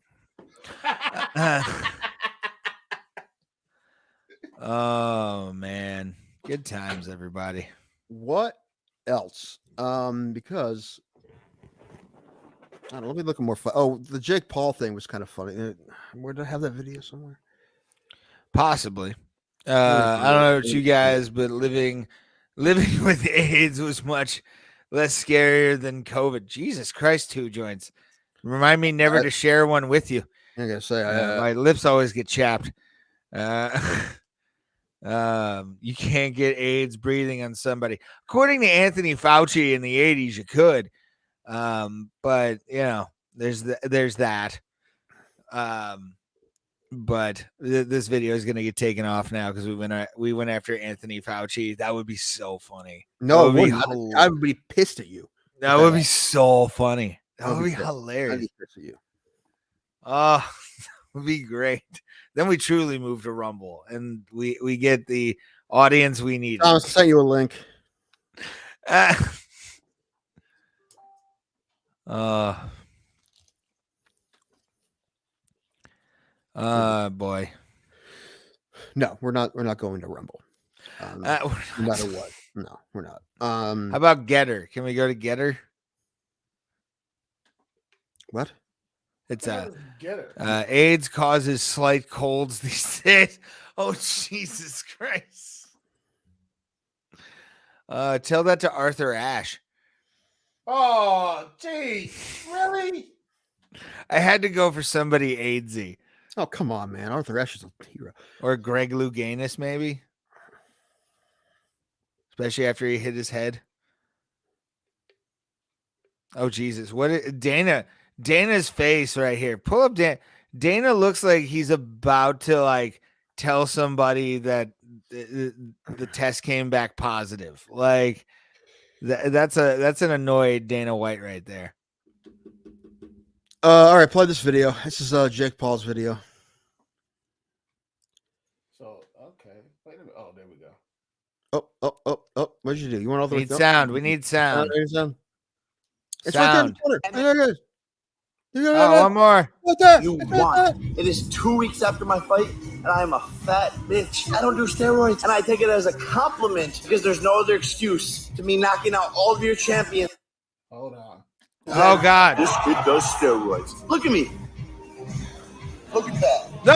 Oh man. Good times, everybody. What else? Because I don't know, let me look at more fun. Oh, the Jake Paul thing was kind of funny. Where did I have that video somewhere? Possibly. I don't know about you guys, but living with AIDS was much less scarier than COVID. Jesus Christ, 2 joints. Remind me never to share one with you. I gotta say, my lips always get chapped. You can't get AIDS breathing on somebody. According to Anthony Fauci in the 80s, you could. But There's that. But this video is gonna get taken off now because we went after Anthony Fauci. That would be so funny. No, I would be pissed at you. That would be so funny. That would be I'd hilarious. be pissed at you. Oh, would be great. Then we truly move to Rumble, and we get the audience we need. Thomas, I sent you a link. Boy. No, we're not going to Rumble. No matter what. No, we're not. How about Getter? Can we go to Getter? What? It's Getter. AIDS causes slight colds these days. Oh, Jesus Christ. Tell that to Arthur Ashe. Oh, gee, really? I had to go for somebody AIDSy. Oh, come on, man. Arthur Ashe is a hero. Or Greg Louganis, maybe. Especially after he hit his head. Oh, Jesus. Dana's face right here. Pull up Dana looks like he's about to like tell somebody that the test came back positive. Like that's an annoyed Dana White right there. All right, play this video. This is Jake Paul's video. So okay, wait a minute. Oh, there we go. Oh! What did you do? You want all the We need sound. We need sound. It's right there in the corner. Oh, one more. You won. It is 2 weeks after my fight, and I am a fat bitch. I don't do steroids, and I take it as a compliment because there's no other excuse to me knocking out all of your champions. Hold on. Oh, God. This kid does steroids. Look at me. Look at that. No.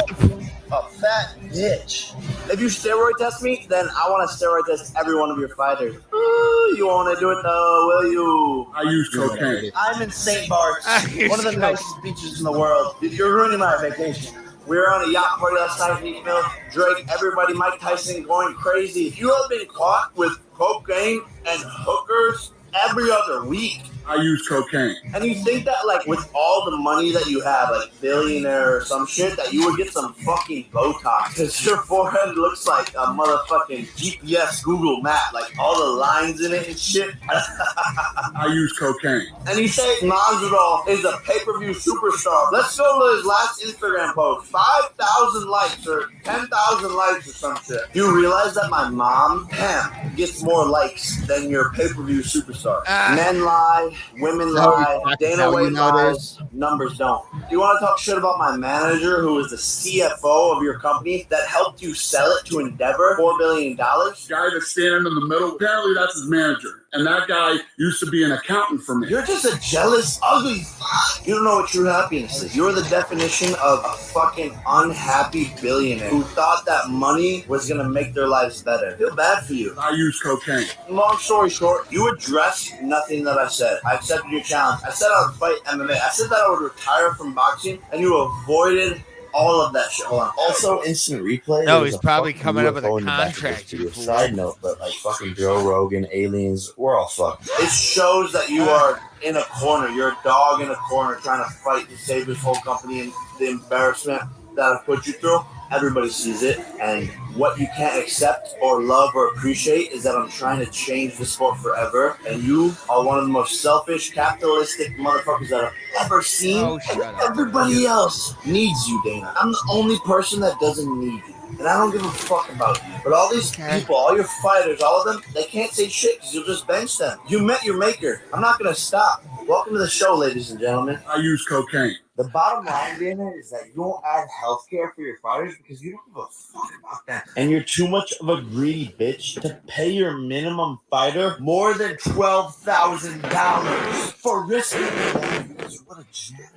A fat bitch. If you steroid test me, then I want to steroid test every one of your fighters. You want to do it though, will you? I use cocaine. I'm in St. Bart's, one of the nicest beaches in the world. You're ruining my vacation. We were on a yacht party last night in Eastmill. Drake, everybody, Mike Tyson going crazy. You have been caught with cocaine and hookers every other week. I use cocaine. And you think that, like, with all the money that you have, like billionaire or some shit, that you would get some fucking Botox. Because your forehead looks like a motherfucking GPS Google map. Like, all the lines in it and shit. I use cocaine. And you say Masvidal is a pay-per-view superstar. Let's go to his last Instagram post. 5,000 likes or 10,000 likes or some shit. You realize that my mom, Pam, gets more likes than your pay-per-view superstar. Men lie. Women lie, Dana White lies, numbers don't. Do you want to talk shit about my manager, who is the CFO of your company, that helped you sell it to Endeavor, $4 billion? Guy that's standing in the middle, apparently that's his manager. And that guy used to be an accountant for me. You're just a jealous, ugly fuck. You don't know what true happiness is. You're the definition of a fucking unhappy billionaire who thought that money was going to make their lives better. I feel bad for you. I use cocaine. Long story short, you addressed nothing that I said. I accepted your challenge. I said I would fight MMA. I said that I would retire from boxing, and you avoided all of that shit. Hold on. Also, instant replay. No, he's probably coming up with a contract. Side note, but like fucking Joe Rogan, aliens, we're all fucked. It shows that you are in a corner. You're a dog in a corner trying to fight to save this whole company and the embarrassment that I've put you through. Everybody sees it, and what you can't accept or love or appreciate is that I'm trying to change the sport forever, and you are one of the most selfish, capitalistic motherfuckers that I've ever seen. Oh, shut and up. everybody else needs you, Dana. I'm the only person that doesn't need you. And I don't give a fuck about you. But all these people, all your fighters, all of them, they can't say shit because you'll just bench them. You met your maker. I'm not going to stop. Welcome to the show, ladies and gentlemen. I use cocaine. The bottom line, Dana, is that you don't add healthcare for your fighters because you don't give a fuck about that. And you're too much of a greedy bitch to pay your minimum fighter more than $12,000 for risking it. What a janitor.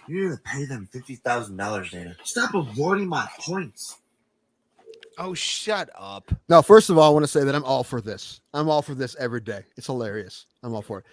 You need to pay them $50,000, Dana. Stop avoiding my points. Oh, shut up. No, first of all, I want to say that I'm all for this. I'm all for this every day. It's hilarious. I'm all for it.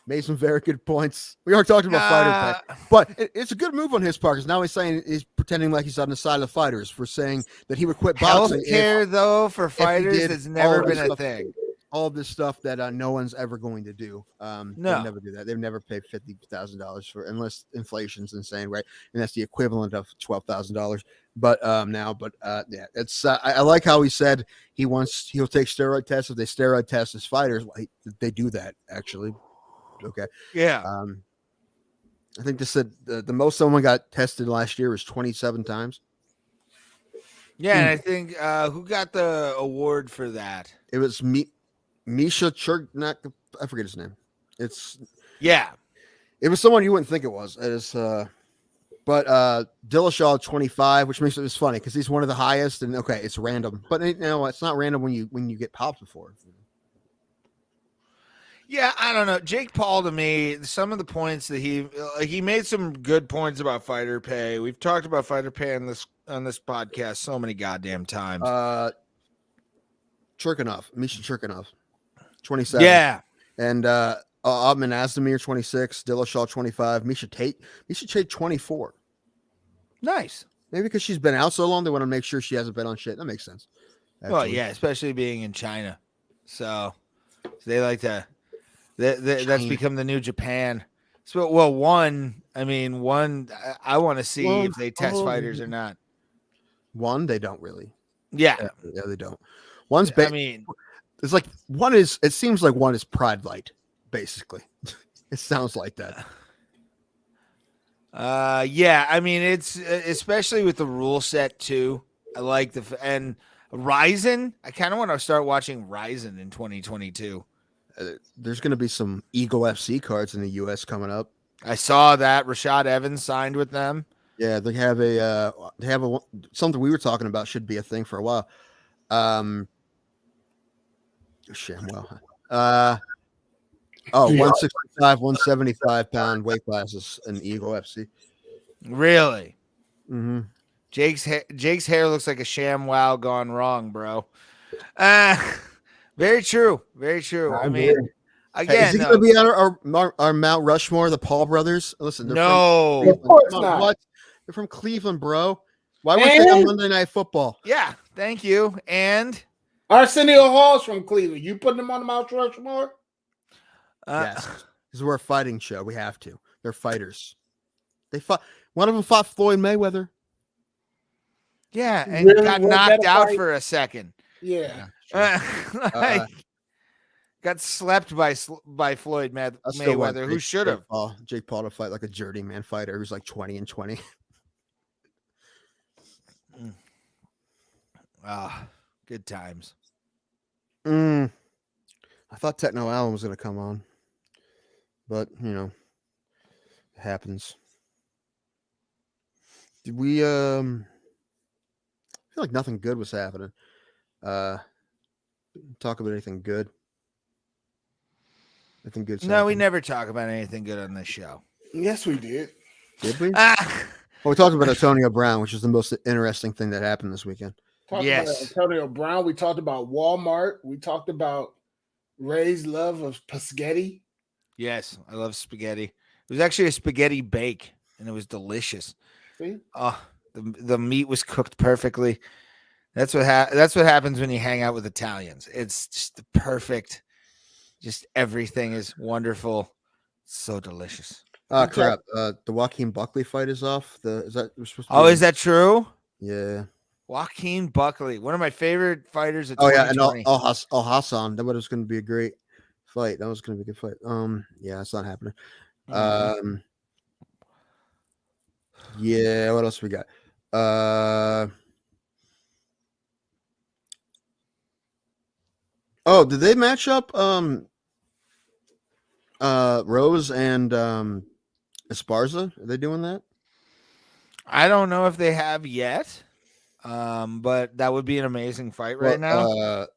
Made some very good points. We are talking about fighter pay, but it's a good move on his part because now he's pretending like he's on the side of the fighters for saying that he would quit boxing. Healthcare, though, for fighters has never been a thing. all of this stuff that no one's ever going to do. They'll No. never do that. They've never paid $50,000 for unless inflation's insane, right? And that's the equivalent of $12,000. But yeah, it's I like how he said he'll take steroid tests if they steroid test his fighters. Well, they do that actually. Okay. Yeah. I think they said the most someone got tested last year was 27 times. Yeah, and I think who got the award for that? It was Misha Churnak. I forget his name. It was someone you wouldn't think it was. But Dillashaw 25, which makes it just funny because he's one of the highest. And okay, it's random, but it's not random when you get popped before. Yeah, I don't know. Jake Paul, to me, some of the points that he made some good points about fighter pay. We've talked about fighter pay on this podcast so many goddamn times. Misha Churkanov, 27. Yeah. And Abman Asdemir, 26, Dillashaw 25, Misha Tate 24. Nice. Maybe because she's been out so long, they want to make sure she hasn't been on shit. That makes sense. Actually. Well, yeah, especially being in China. So they like to that's become the new Japan. So, well, I want to see if they test fighters or not. One, they don't really. Yeah, they don't. One's it's like it seems like one is Pride Light, basically. It sounds like that. Yeah, I mean, it's especially with the rule set too. I like and Ryzen. I kind of want to start watching Ryzen in 2022. There's going to be some Eagle FC cards in the U.S. coming up. I saw that Rashad Evans signed with them. Yeah, they have something we were talking about should be a thing for a while. Shamwell. 165, 175 pound weight classes in Eagle FC. Really? Mm-hmm. Jake's hair looks like a ShamWow gone wrong, bro. Very true. Very true. I mean, again, is he going to be on our Mount Rushmore, the Paul brothers? Listen, no, of course not. What? They're from Cleveland, bro. Why weren't they on Monday Night Football? Yeah, thank you. And Arsenio Hall's from Cleveland. You putting them on the Mount Rushmore? Yes, this is we're a fighting show. We have to. They're fighters. They fought. One of them fought Floyd Mayweather. Yeah, and got knocked out for a second. Yeah. Got slept by Floyd Mayweather, who should have. Jake Paul to fight like a journeyman fighter who's like 20-20. Good times. I thought Techno Allen was going to come on, but it happens. Did we? I feel like nothing good was happening. Talk about anything good? Anything good? No, we never talk about anything good on this show. Yes, we did. Did we? Well, we talked about Antonio Brown, which is the most interesting thing that happened this weekend. Talked about Antonio Brown. We talked about Walmart. We talked about Ray's love of spaghetti. Yes, I love spaghetti. It was actually a spaghetti bake, and it was delicious. See? Oh, the meat was cooked perfectly. That's what happens when you hang out with Italians. It's just the perfect. Just everything is wonderful. So delicious. Crap. The Joaquin Buckley fight is off. Is that true? Yeah. Joaquin Buckley, one of my favorite fighters of 2020. Yeah, and Al Hassan. That was going to be a great fight. That was going to be a good fight. Yeah, it's not happening. Yeah, what else we got? Did they match up Rose and Esparza? Are they doing that? I don't know if they have yet. But that would be an amazing fight right now.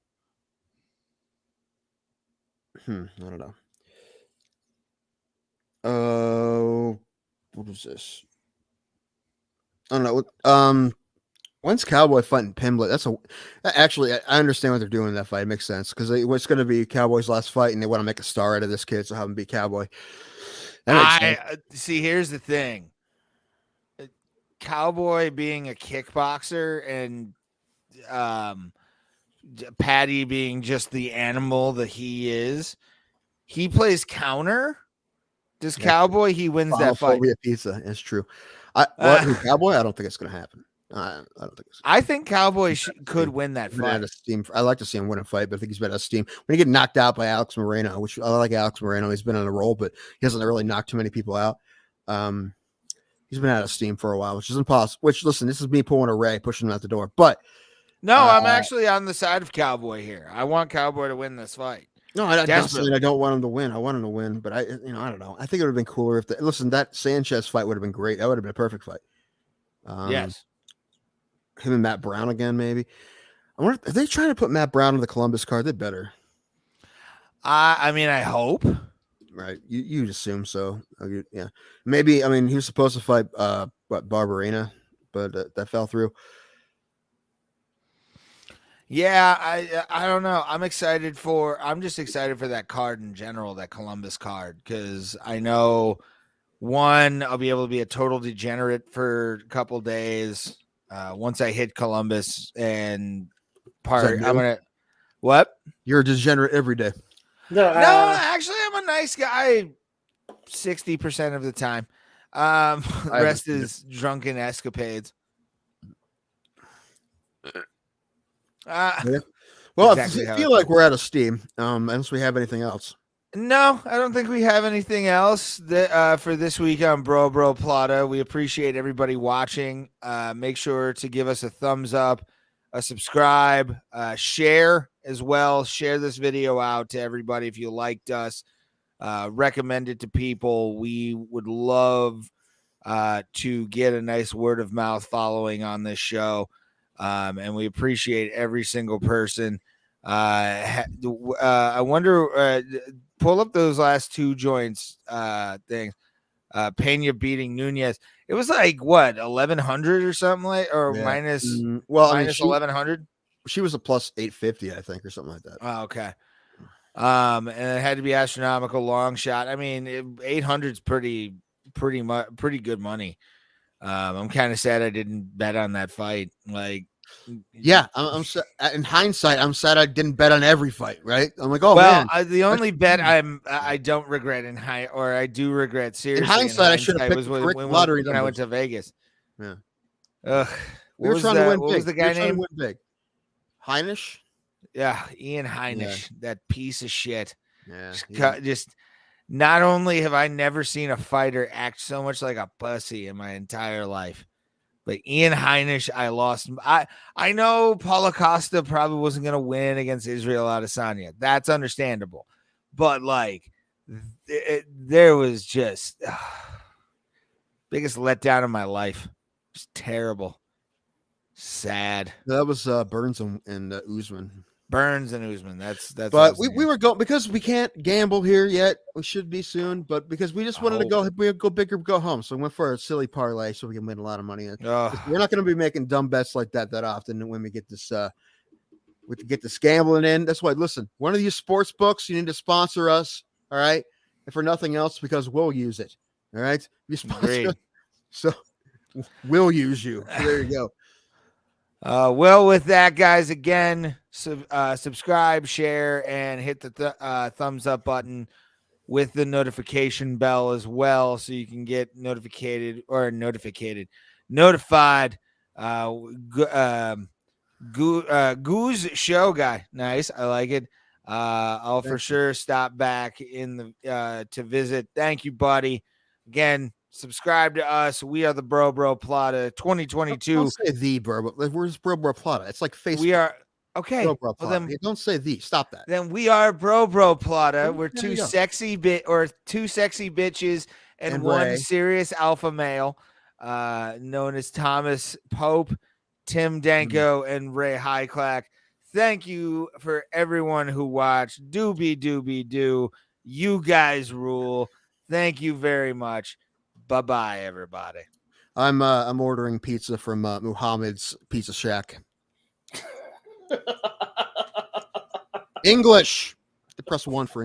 I don't know. Oh, what is this? I don't know. When's Cowboy fighting Pimblett? Actually, I understand what they're doing in that fight. It makes sense because it's going to be Cowboy's last fight, and they want to make a star out of this kid, so have him be Cowboy. See. Here's the thing: Cowboy being a kickboxer and Patty being just the animal that he is. He plays counter. Does Cowboy? He wins that fight. Pizza. It's true. Cowboy? I don't think it's going to happen. I don't think it's. I think Cowboy could win that fight. I like to see him win a fight, but I think he's been out of steam. When he get knocked out by Alex Moreno, which I like Alex Moreno, he's been on a roll, but he hasn't really knocked too many people out. He's been out of steam for a while, which is impossible. Which, listen, this is me pulling a Ray, pushing him out the door. But no, I'm actually on the side of Cowboy here. I want Cowboy to win this fight. No, I don't want him to win. I want him to win, but I don't know. I think it would have been cooler if that Sanchez fight would have been great. That would have been a perfect fight. Yes. Him and Matt Brown again, maybe. I wonder, are they trying to put Matt Brown on the Columbus card? They better. I mean, I hope. Right. You'd assume so. Yeah. Maybe, I mean, he was supposed to fight Barberena, but that fell through. Yeah, I don't know. I'm just excited for that card in general, that Columbus card, because I know, one, I'll be able to be a total degenerate for a couple days. Once I hit Columbus and I'm gonna what? You're a degenerate every day. No, actually, I'm a nice guy 60% of the time. The rest is drunken escapades. Well, exactly I feel like we're out of steam, unless we have anything else. No, I don't think we have anything else for this week on Bro Bro Plata. We appreciate everybody watching. Make sure to give us a thumbs up, a subscribe, share as well. Share this video out to everybody if you liked us. Recommend it to people. We would love to get a nice word of mouth following on this show. And we appreciate every single person. I wonder, pull up those last two joints things. Pena beating Nunez. It was like what, 1,100 or something minus 1,100. She was a plus 850, I think, or something like that. Oh, okay. And it had to be astronomical long shot. I mean, 800 is pretty good money. I'm kind of sad I didn't bet on that fight. Like, yeah, I'm in hindsight, I'm sad I didn't bet on every fight. Right? I'm like, oh man. The only bet I don't regret I do regret seriously. In hindsight, I should have picked when I went to Vegas. Yeah. We were trying to win big. What was the guy name? Heinisch. Yeah, Ian Heinisch, that piece of shit. Yeah. Just not only have I never seen a fighter act so much like a pussy in my entire life, but Ian Heinisch, I lost. I know Paulo Costa probably wasn't going to win against Israel Adesanya. That's understandable. But, like, there was just biggest letdown of my life. It's terrible. Sad. That was Burns and Usman. Burns and Usman. That's. But we were going because we can't gamble here yet. We should be soon, but because we just wanted to go big or go home, so we went for a silly parlay so we can win a lot of money. We're not going to be making dumb bets like that often when we get this. We can get this gambling in. That's why. Listen, one of these sports books, you need to sponsor us. All right, and for nothing else, because we'll use it. All right, you sponsor, so we'll use you. So there you go. Well, with that, guys, again, subscribe, share, and hit the thumbs up button with the notification bell as well, so you can get notified. Goose show guy, nice, I like it. I'll for sure stop back in the to visit. Thank you, buddy. Again. Subscribe to us. We are the Bro Bro Plata 2022. Don't say the Bro. Where's Bro Bro Plata? It's like Facebook. We are okay. Bro Bro Plata. Well, don't say the. Stop that. Then we are Bro Bro Plata. We're two sexy bitches and one Ray. Serious alpha male, known as Thomas Pope, Tim Danko, and Ray Highclack. Thank you for everyone who watched. Do. You guys rule. Thank you very much. Bye-bye, everybody. I'm ordering pizza from Muhammad's Pizza Shack. English. Press 1 for English.